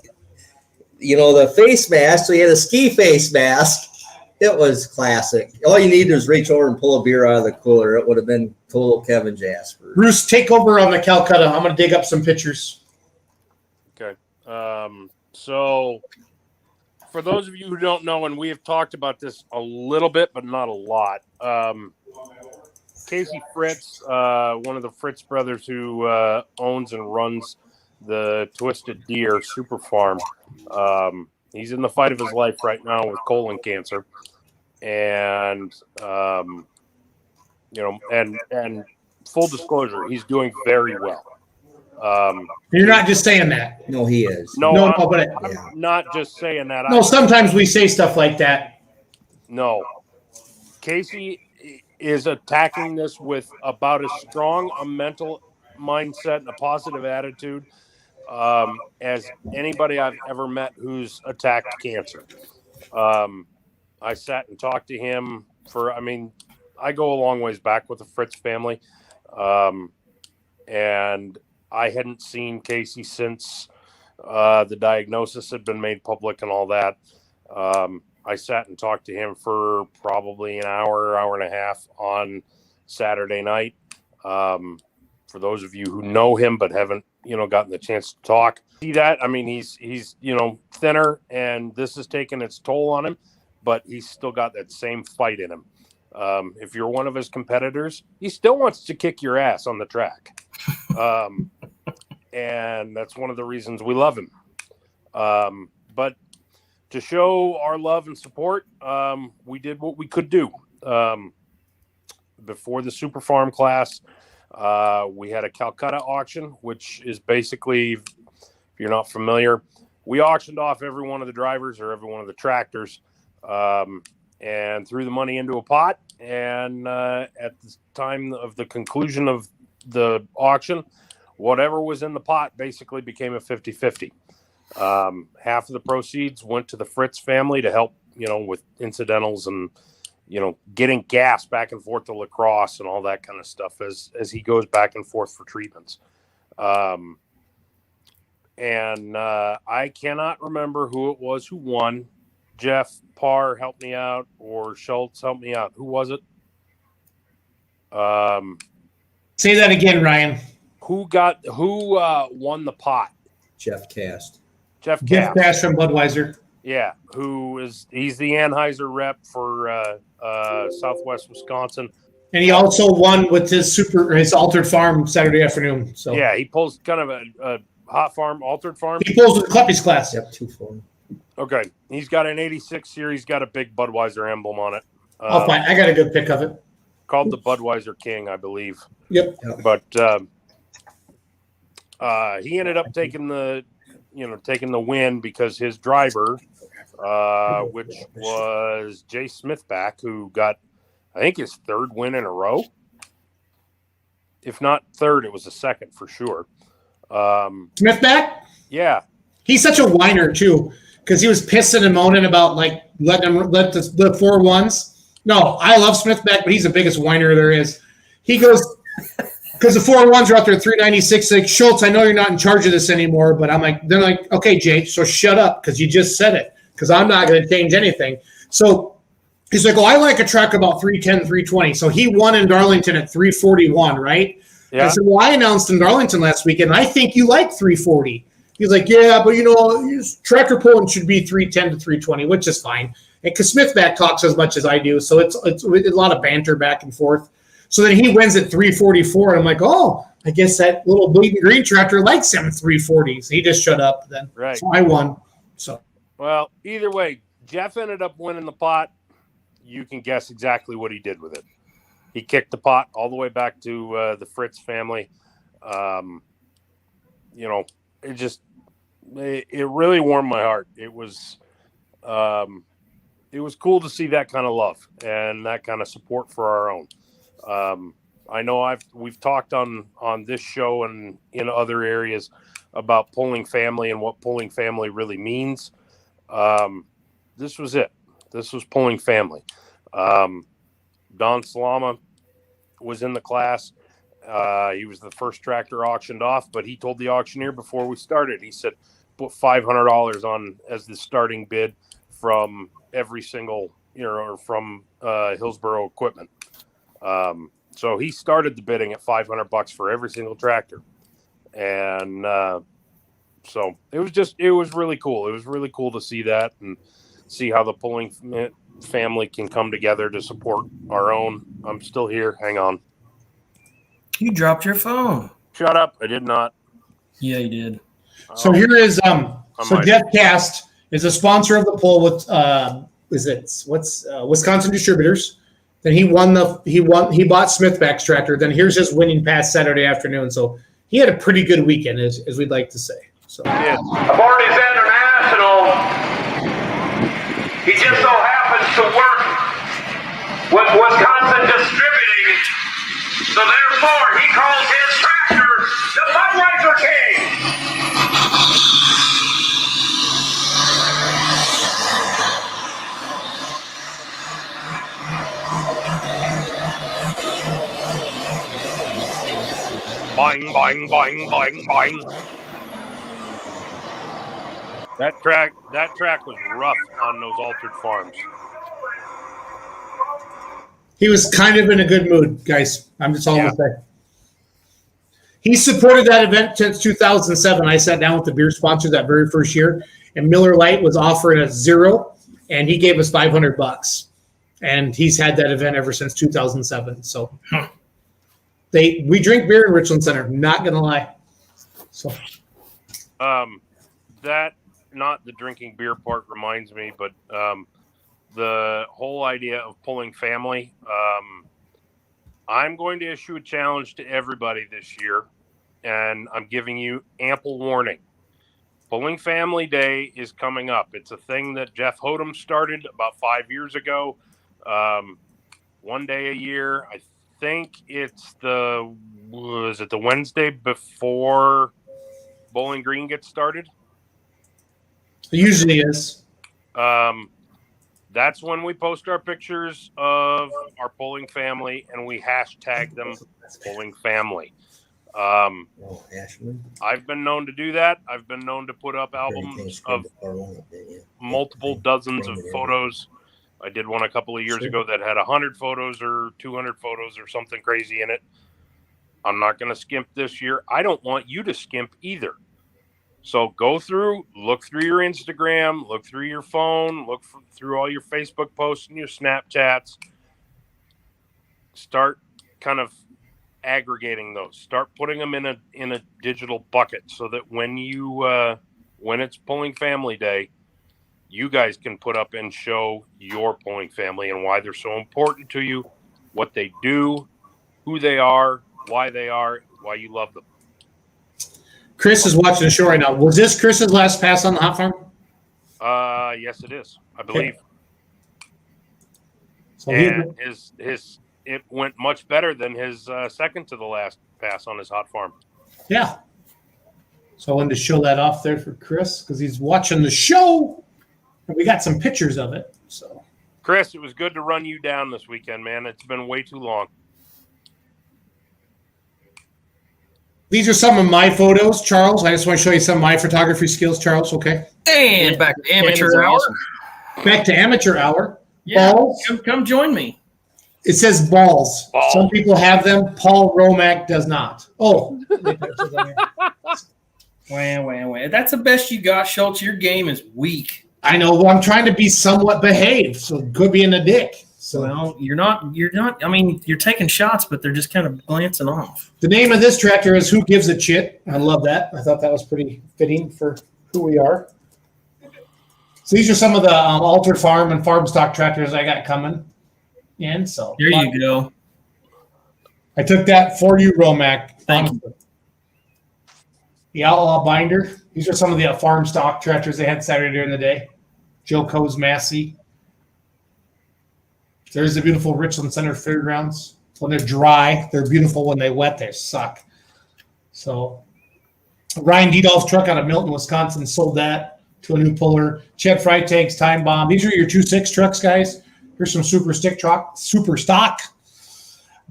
The face mask, so he had a ski face mask. It was classic. All you needed was reach over and pull a beer out of the cooler. It would have been total Kevin Jasper. Bruce, take over on the Calcutta. I'm going to dig up some pictures. Okay. So for those of you who don't know, and we have talked about this a little bit, but not a lot, Casey Fritz, one of the Fritz brothers who owns and runs the Twisted Deer Super Farm. He's in the fight of his life right now with colon cancer. And, and full disclosure, he's doing very well. You're not just saying that. No, he is. No, I'm not just saying that. No, sometimes we say stuff like that. No. Casey is attacking this with about as strong a mental mindset and a positive attitude as anybody I've ever met who's attacked cancer. I sat and talked to him I go a long ways back with the Fritz family. And I hadn't seen Casey since the diagnosis had been made public and all that. I sat and talked to him for probably an hour and a half on Saturday night. For those of you who know him but haven't, gotten the chance to talk, see that. I mean, he's thinner, and this has taken its toll on him, but he's still got that same fight in him. If you're one of his competitors, he still wants to kick your ass on the track. And that's one of the reasons we love him. But to show our love and support, we did what we could do. Before the Super Farm class, we had a Calcutta auction, which is basically, if you're not familiar, we auctioned off every one of the drivers or every one of the tractors, and threw the money into a pot. And at the time of the conclusion of the auction, whatever was in the pot basically became a 50-50. Half of the proceeds went to the Fritz family to help, with incidentals and, getting gas back and forth to La Crosse and all that kind of stuff as he goes back and forth for treatments. And I cannot remember who it was who won. Jeff Parr helped me out, or Schultz helped me out. Who was it? Say that again, Ryan. Who won the pot? Jeff Cast. Jeff Cast from Budweiser. Yeah, he's the Anheuser rep for Southwest Wisconsin. And he also won with his altered farm Saturday afternoon. So yeah, he pulls kind of a hot farm, altered farm. He pulls with the Cluppies class. Yep, 2-4. Okay, he's got an 86 here. He's got a big Budweiser emblem on it. I'll find. I got a good pic of it. Called the Budweiser King, I believe. Yep. But he ended up taking the win because his driver, which was Jay Smithback, who got, I think, his third win in a row. If not third, it was a second for sure. Smithback? Yeah. He's such a whiner too, because he was pissing and moaning about like letting him let the 4-1s. No, I love Smithback, but he's the biggest whiner there is. He goes, because the 4-1s are out there at 396. Like, Schultz, I know you're not in charge of this anymore, but they're like, okay, Jay, so shut up because you just said it, because I'm not going to change anything. So he's like, I like a track about 310, 320. So he won in Darlington at 341, right? Yeah. I said, I announced in Darlington last weekend, and I think you like 340. He's like, yeah, but tractor pulling should be 310 to 320, which is fine. And because Smithback talks as much as I do, so it's a lot of banter back and forth. So then he wins at 344, and I'm like, oh, I guess that little bleeding green tractor likes him at 340. So he just shut up then. Right. So I won. So well, either way, Jeff ended up winning the pot. You can guess exactly what he did with it. He kicked the pot all the way back to the Fritz family. It really warmed my heart. It was cool to see that kind of love and that kind of support for our own. I know we've talked on this show and in other areas about pulling family and what pulling family really means. This was it. This was pulling family. Don Salama was in the class. He was the first tractor auctioned off, but he told the auctioneer before we started, he said, put $500 on as the starting bid from every single, from Hillsboro Equipment. So he started the bidding at $500 for every single tractor. And so it was really cool. It was really cool to see that and see how the pulling family can come together to support our own. I'm still here. Hang on. You dropped your phone. Shut up. I did not. Yeah, you did. So here is Jeff Cast is a sponsor of the poll with Wisconsin Distributors. Then he bought Smithback's tractor. Then here's his winning pass Saturday afternoon. So he had a pretty good weekend, as we'd like to say. So aboard his international, he just so happens to work with Wisconsin Distributing. So therefore, he calls his tractor the Budweiser King. Boing, boing, boing, boing, boing. That track was rough on those altered farms. He was kind of in a good mood, guys. I'm just all going to say. He supported that event since 2007. I sat down with the beer sponsor that very first year, and Miller Lite was offering us $0, and he gave us $500. And he's had that event ever since 2007. So we drink beer in Richland Center. Not going to lie. So that not the drinking beer part reminds me, but the whole idea of pulling family. I'm going to issue a challenge to everybody this year, and I'm giving you ample warning. Pulling Family Day is coming up. It's a thing that Jeff Hodem started about 5 years ago. One day a year. I think it's the Wednesday before Bowling Green gets started? It usually is. That's when we post our pictures of our pulling family, and we hashtag them pulling family. I've been known to do that. I've been known to put up albums of multiple dozens of photos. I did one a couple of years ago that had 100 photos or 200 photos or something crazy in it. I'm not going to skimp this year. I don't want you to skimp either. So go through, look through your Instagram, look through your phone, through all your Facebook posts and your Snapchats. Start kind of aggregating those. Start putting them in a digital bucket so that when it's Pulling Family Day, you guys can put up and show your pulling family and why they're so important to you, what they do, who they are, why you love them. Chris is watching the show right now. Was this Chris's last pass on the hot farm? Yes, it is. I believe. So and it went much better than his second to the last pass on his hot farm. Yeah. So I wanted to show that off there for Chris because he's watching the show, and we got some pictures of it. So, Chris, it was good to run you down this weekend, man. It's been way too long. These are some of my photos, Charles. I just want to show you some of my photography skills, Charles, okay? And back to amateur hour. Back to amateur hour. Yeah, balls. Come join me. It says balls. Some people have them. Paul Romack does not. Oh. Wah. That's the best you got, Schultz. Your game is weak. I know. Well, I'm trying to be somewhat behaved, so it could be in a dick. So well, you're not. I mean, you're taking shots, but they're just kind of glancing off. The name of this tractor is Who Gives a Chit. I love that. I thought that was pretty fitting for who we are. So these are some of the altered farm and farm stock tractors I got coming in. So there you go. I took that for you, Romac. Thank you. The Outlaw Binder. These are some of the farm stock tractors they had Saturday during the day. Joe Coe's Massey. There's the beautiful Richland Center Fairgrounds. When they're dry, they're beautiful. When they wet, they suck. So Ryan Diedolf's truck out of Milton, Wisconsin, sold that to a new puller. Chet Freitag's Time Bomb. These are your 2.6 trucks, guys. Here's some super stock.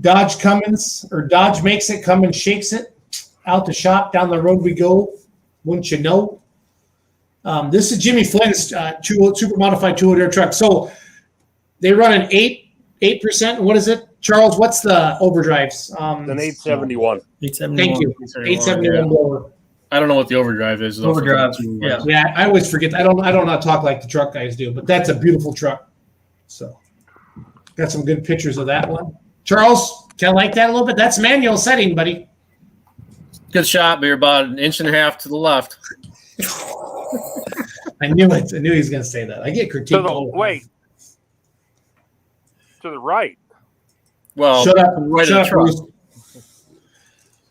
Dodge Cummins, or Dodge makes it, Cummins shakes it. Out the shop, down the road we go. Wouldn't you know? This is Jimmy Flynn's super modified 200 truck. So they run an 8%. What is it, Charles? What's the overdrives? An 871. 871. Thank you. 871 blower. I don't know what the overdrive is. Overdrive. Yeah, I always forget. I don't know how to talk like the truck guys do, but that's a beautiful truck. So got some good pictures of that one. Charles, kind of like that a little bit. That's manual setting, buddy. Good shot, but you're about an inch and a half to the left. I knew it. I knew he was going to say that. I get critiqued. Wait. To the right. Well, shut up. Right shut up, Bruce.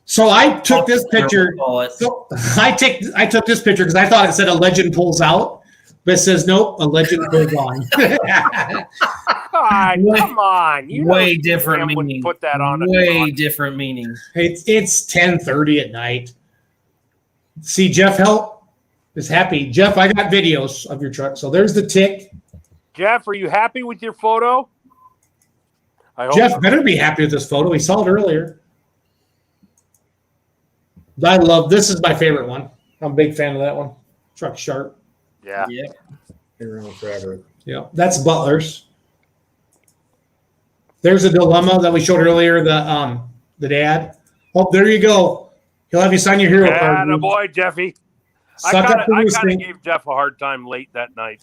So I took this picture. So I took this picture because I thought it said a legend pulls out, but it says nope, a legend pulls on. Come on. You way different meaning. Put that on. Way different meaning. It's 10:30 at night. See, Jeff Help is happy. Jeff, I got videos of your truck. So there's the tick. Jeff, are you happy with your photo? Jeff better be happy with this photo. He saw it earlier. I love this. Is my favorite one. I'm a big fan of that one. Truck sharp. Yeah. Been around forever. Yeah, that's Butler's. There's a dilemma that we showed earlier. The dad. Oh, there you go. He'll have you sign your hero card. Attaboy, Jeffy. I Suck kind up the of Roosink. gave Jeff a hard time late that night.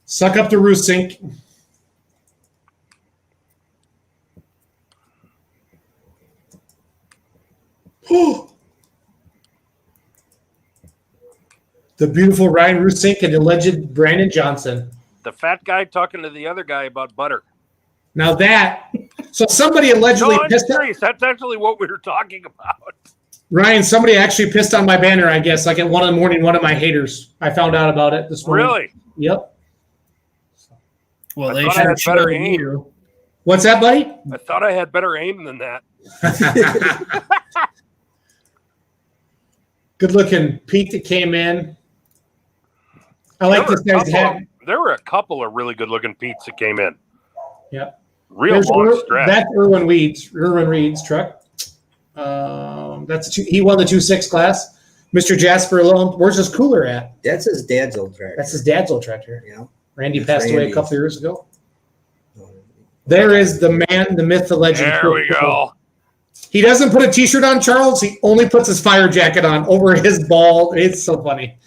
Suck up the Roosink. The beautiful Ryan Roosink and the legend Brandon Johnson. The fat guy talking to the other guy about butter. Now that, so somebody allegedly No, I'm pissed serious. That's actually what we were talking about. Ryan, somebody actually pissed on my banner, I guess, like at 1 in the morning, one of my haters. I found out about it this morning. Really? Yep. Well, I they thought I had should better show aim. you. What's that, buddy? I thought I had better aim than that. Good looking Pete that came in. I like this guy's head. There were a couple of really good looking Pete's that came in. Yep. Real long stretch. That's Irwin Reed's truck. He won the 2.6 class. Mr. Jasper alone. Where's his cooler at? That's his dad's old tractor. That's his dad's old tractor. Yeah. Randy passed away a Randy's. couple years ago. There is the man, the myth, the legend. There we go. He doesn't put a T-shirt on, Charles. He only puts his fire jacket on over his ball. It's so funny.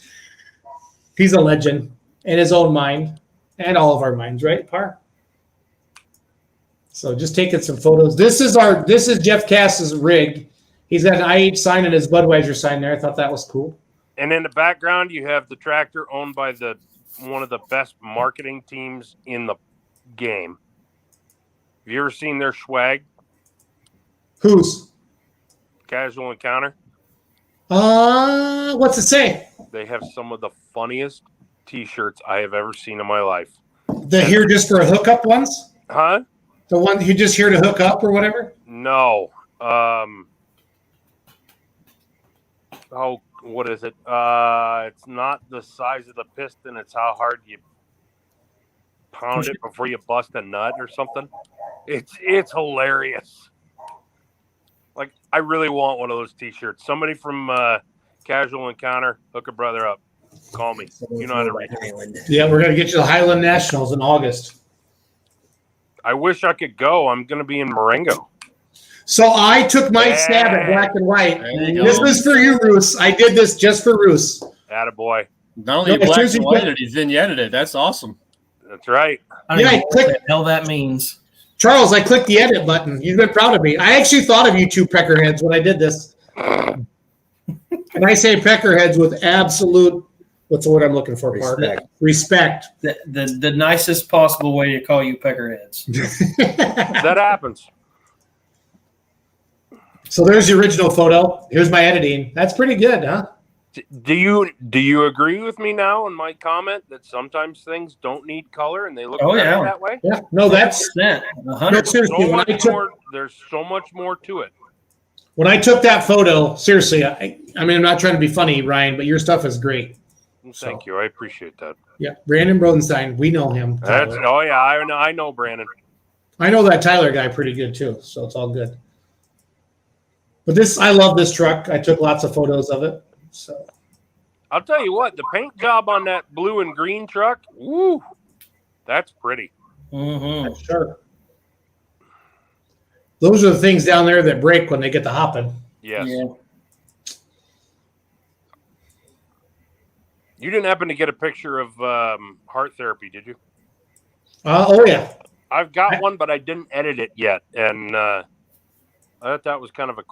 He's a legend in his own mind and all of our minds, right, Par? So just taking some photos. This is Jeff Cass's rig. He's got an IH sign and his Budweiser sign there. I thought that was cool. And in the background, you have the tractor owned by one of the best marketing teams in the game. Have you ever seen their swag? Whose? Casual Encounter. What's it say? They have some of the funniest T-shirts I have ever seen in my life. The here just for a hookup ones? Huh? The one you just here to hook up or whatever? No. What is it? It's not the size of the piston. It's how hard you pound it before you bust a nut or something. It's hilarious. Like, I really want one of those T-shirts. Somebody from Casual Encounter, hook a brother up. Call me. You know how to reach me. Yeah, we're going to get you the Highland Nationals in August. I wish I could go. I'm going to be in Marengo. So I took my stab at black and white. This is for you, Roos. I did this just for Roos. Attaboy. Not only black and white, he's vignetted it. That's awesome. That's right. I don't know what the hell that means. Charles, I clicked the edit button. You've been proud of me. I actually thought of you two peckerheads when I did this. And I say peckerheads with absolute, what's the word I'm looking for? Respect. The nicest possible way to call you peckerheads. That happens. So there's the original photo. Here's my editing. That's pretty good, huh? Do you agree with me now in my comment that sometimes things don't need color and they look better that way? Yeah. No, that's 100%. Seriously, there's so much more to it. When I took that photo, seriously, I mean, I'm not trying to be funny, Ryan, but your stuff is great. Thank you. I appreciate that. Yeah, Brandon Brodenstein, we know him. I know Brandon. I know that Tyler guy pretty good too, so it's all good. But I love this truck. I took lots of photos of it. So I'll tell you what, the paint job on that blue and green truck, woo, that's pretty. Mm-hmm. Sure. Those are the things down there that break when they get to hopping. Yes. Yeah. You didn't happen to get a picture of heart therapy, did you? Oh yeah. I've got one, but I didn't edit it yet, and I thought that was kind of a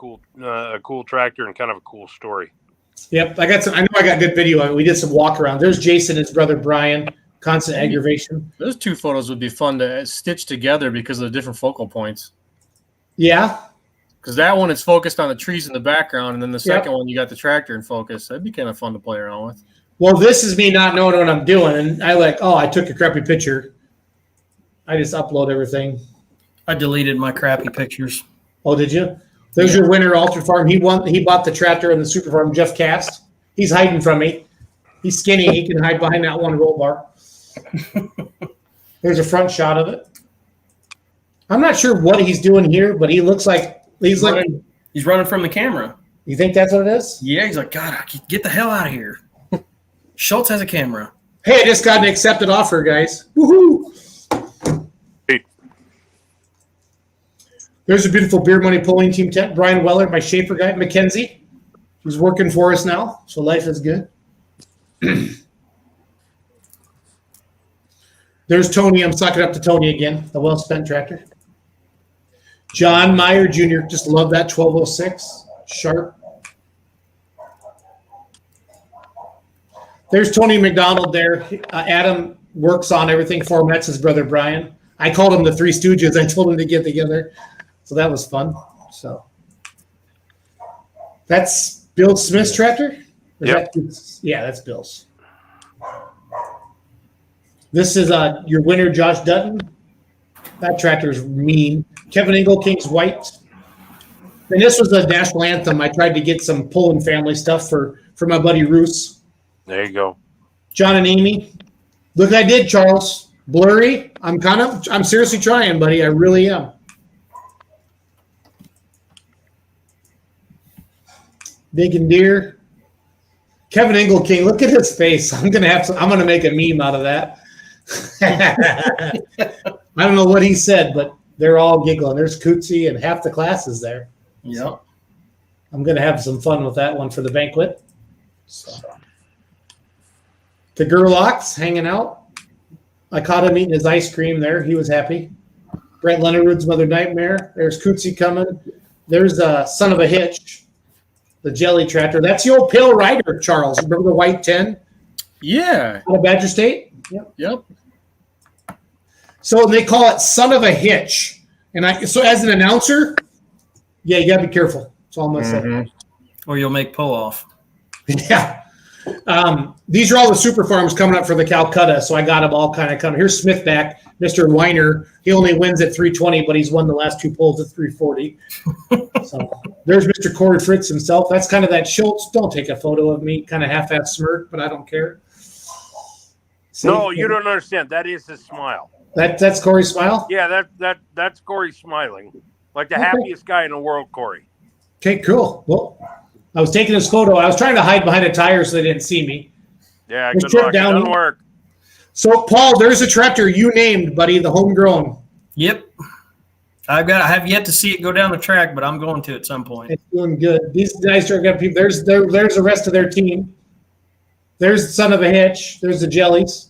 cool tractor and kind of a cool story. Yep, I know I got good video on it. We did some walk around. There's Jason, his brother Brian. Constant aggravation. Those two photos would be fun to stitch together because of the different focal points. Yeah. Because that one is focused on the trees in the background, and then the second one you got the tractor in focus. That'd be kind of fun to play around with. Well, this is me not knowing what I'm doing, and I took a crappy picture. I just upload everything. I deleted my crappy pictures. Oh, did you? There's your winner, Ultra Farm. He bought the tractor and the Super Farm, Jeff Cast. He's hiding from me. He's skinny. He can hide behind that one roll bar. There's a front shot of it. I'm not sure what he's doing here, but he looks like he's running from the camera. You think that's what it is? Yeah, he's like, God, get the hell out of here. Schultz has a camera. Hey, I just got an accepted offer, guys. Woohoo! Hey. There's a beautiful beer money pulling team tent. Brian Weller, my Schaefer guy. Mackenzie, who's working for us now, so life is good. There's Tony. I'm sucking up to Tony again, the well-spent tractor. John Meyer Jr., just love that 1206. Sharp. There's Tony McDonald there. Adam works on everything for him. That's his brother, Brian. I called him the Three Stooges. I told him to get together. So that was fun. So that's Bill Smith's tractor? Yep. That's Bill's. This is your winner, Josh Dutton. That tractor is mean. Kevin Engelking's white. And this was the national anthem. I tried to get some Poland family stuff for my buddy Roos. There you go. John and Amy. Look, I did, Charles. Blurry. I'm seriously trying, buddy. I really am. Big and Deer. Kevin Engelking. Look at his face. I'm gonna make a meme out of that. I don't know what he said, but they're all giggling. There's Cootsie and half the class is there. Yep. I'm gonna have some fun with that one for the banquet. So. The Gerlachs hanging out. I caught him eating his ice cream there. He was happy. Brent Leonardwood's Mother Nightmare. There's Cootsie coming. There's Son of a Hitch, the jelly tractor. That's the old Pale Rider, Charles. Remember the white 10? Yeah. Out of Badger State? Yep. So they call it Son of a Hitch. And so as an announcer, yeah, you got to be careful. That's all I'm going to say. Or you'll make pull off. Yeah. These are all the super farms coming up for the Calcutta, so I got them all kind of coming. Here's Smith back, Mr. Weiner. He only wins at 320, but he's won the last two polls at 340. So there's Mr. Corey Fritz himself. That's kind of that Schultz. Don't take a photo of me, kind of half-ass smirk, but I don't care. See? No, you don't understand. That is his smile. That's Corey's smile? Yeah, that's Corey smiling. Like the happiest guy in the world, Corey. Okay, cool. Well, I was taking this photo. I was trying to hide behind a tire so they didn't see me. Yeah, This good trip luck. down- It doesn't work. So, Paul, there's a tractor you named, buddy, the homegrown. Yep. I have yet to see it go down the track, but I'm going to at some point. It's doing good. These guys are good people. There's the rest of their team. There's the Son of a Hitch. There's the Jellies.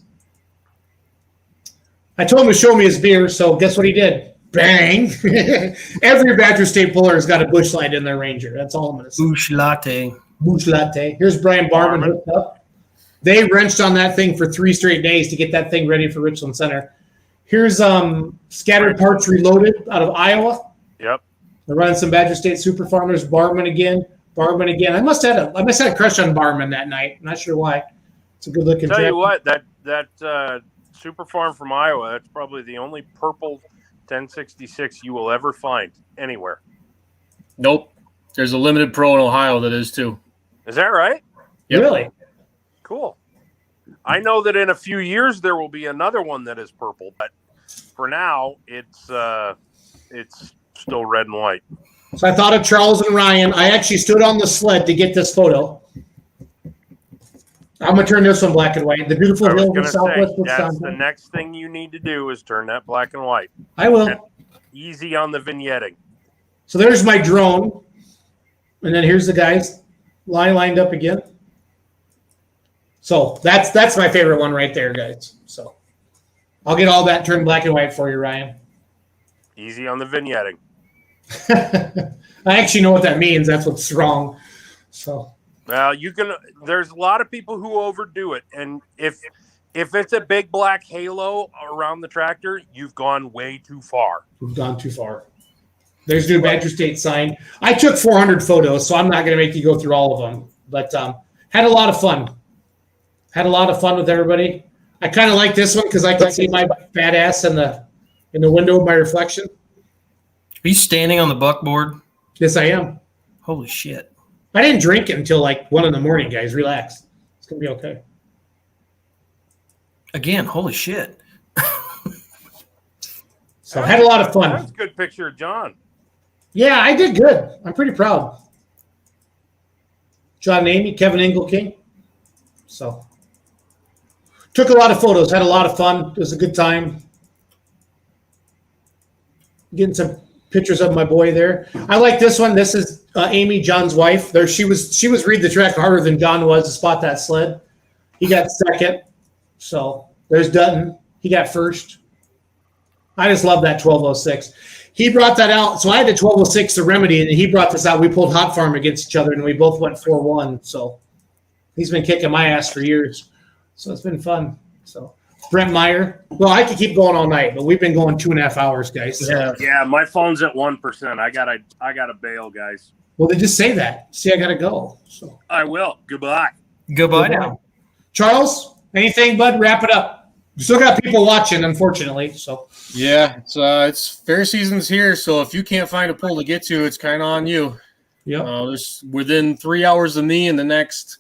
I told him to show me his beer, so guess what he did? Bang! Every Badger State puller has got a Busch Light in their Ranger. That's all I'm going to say. Busch Latte. Busch Latte. Here's Brian Barman hooked up. They wrenched on that thing for 3 straight days to get that thing ready for Richland Center. Here's Scattered Parts Reloaded out of Iowa. Yep. They're running some Badger State Super Farmers. Barman again. I must have had a crush on Barman that night. I'm not sure why. It's a good looking. Tell you what, that Super Farm from Iowa. That's probably the only purple 1066 you will ever find anywhere. Nope. There's a limited pro in Ohio that is too. Is that right? Yep. Really? Cool. I know that in a few years there will be another one that is purple, but for now it's still red and white. So I thought of Charles and Ryan. I actually stood on the sled to get this photo. I'm gonna turn this one black and white. The beautiful I was hills going of to Southwest say, that's the Wisconsin. next thing you need to do is turn that black and white. I will. And easy on the vignetting. So there's my drone, and then here's the guys lined up again. So that's my favorite one right there, guys. So I'll get all that turned black and white for you, Ryan. Easy on the vignetting. I actually know what that means. That's what's wrong. So Well, there's a lot of people who overdo it, and if it's a big black halo around the tractor, you've gone way too far. we've gone too far. There's New Badger State sign. I took 400 photos, so I'm not going to make you go through all of them. But had a lot of fun. Had a lot of fun with everybody. I kind of like this one because I can see my fat ass in the window of my reflection. Are you standing on the buckboard? Yes, I am. Holy shit. I didn't drink it until like 1 a.m, guys. Relax. It's going to be okay. Again, holy shit. So I had a lot of fun. That's a good picture of John. Yeah, I did good. I'm pretty proud. John and Amy, Kevin Engelking. So took a lot of photos, had a lot of fun. It was a good time. Getting some pictures of my boy there. I like this one. This is Amy, John's wife. There, she was reading the track harder than John was to spot that sled. He got second. So there's Dutton. He got first. I just love that 1206. He brought that out. So I had the 1206 to remedy, and he brought this out. We pulled Hot Farm against each other, and we both went 4-1. So he's been kicking my ass for years. So it's been fun. So Brent Meyer. Well, I could keep going all night, but we've been going 2.5 hours, guys. So. Yeah, my phone's at 1%. I gotta bail, guys. Well, then just say that. See, I gotta go. So I will. Goodbye. Goodbye now. Charles, anything, bud? Wrap it up. We still got people watching, unfortunately. So Yeah, it's fair season's here, so if you can't find a pool to get to, it's kind of on you. Yeah. There's within 3 hours of me in the next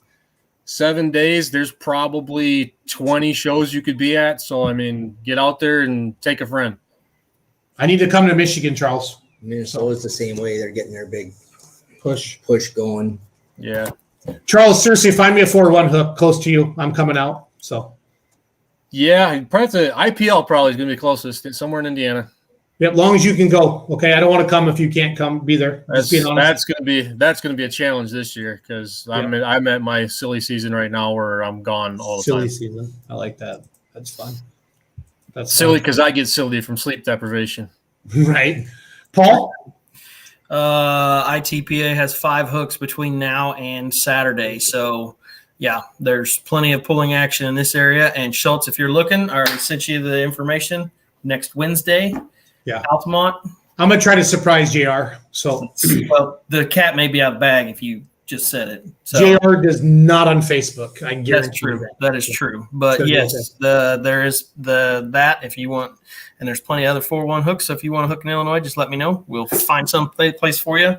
7 days, there's probably 20 shows you could be at. So I mean, get out there and take a friend. I need to come to Michigan, Charles. Minnesota's the same way. They're getting their big push going. Yeah. Charles, seriously, find me a 4-1 hook close to you. I'm coming out. So Yeah, probably the IPL probably is going to be closest, somewhere in Indiana. yeah, as long as you can go. Okay, I don't want to come if you can't come. Be there. Just being honest. That's going to be a challenge this year because I'm at my silly season right now where I'm gone all the silly time. season. I like that. That's fun. That's silly because I get silly from sleep deprivation. Right, Paul. ITPA has 5 hooks between now and Saturday, so yeah, there's plenty of pulling action in this area. And Schultz, if you're looking, I already sent you the information. Next Wednesday, yeah, Altamont. I'm gonna try to surprise JR. So well, the cat may be out of the bag if you just said it. So JR does not on Facebook. I guarantee that's true. That is true. But yes, there is that if you want, and there's plenty of other 4-1 hooks. So if you want to hook in Illinois, just let me know. We'll find some place for you.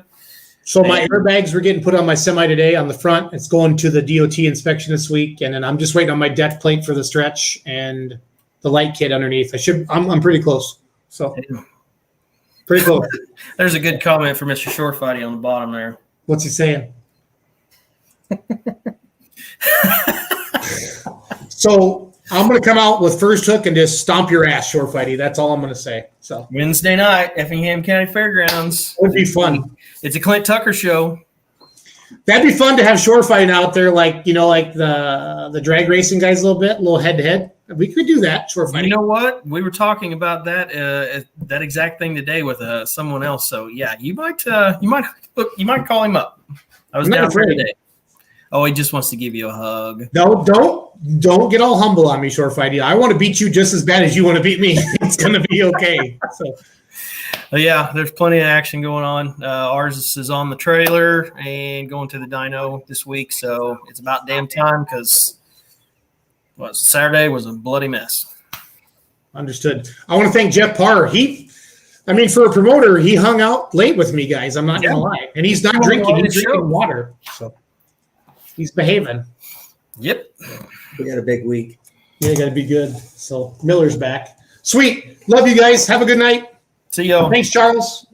So my airbags were getting put on my semi today on the front. It's going to the DOT inspection this week, and then I'm just waiting on my deck plate for the stretch and the light kit underneath. I'm pretty close. So pretty close. There's a good comment for Mr. Shorefighty on the bottom there. What's he saying? So I'm going to come out with first hook and just stomp your ass, Shorefighty. That's all I'm going to say. So Wednesday night, Effingham County Fairgrounds. Would be fun. It's a Clint Tucker show. That'd be fun to have shorefighting out there, like the drag racing guys a little head to head. We could do that, shorefighting. You know what? We were talking about that that exact thing today with someone else. So yeah, you might call him up. I was down for today. Oh, he just wants to give you a hug. No, don't get all humble on me, shorefighting. I want to beat you just as bad as you want to beat me. It's gonna be okay. So. Yeah, there's plenty of action going on. Ours is on the trailer and going to the dyno this week, so it's about damn time because Saturday was a bloody mess. Understood. I want to thank Jeff Parr. For a promoter, he hung out late with me, guys. I'm not gonna lie, and he's not drinking. He's drinking water, so he's behaving. Yep. We had a big week. Yeah, got to be good. So Miller's back. Sweet. Love you guys. Have a good night. See y'all. Thanks, Charles.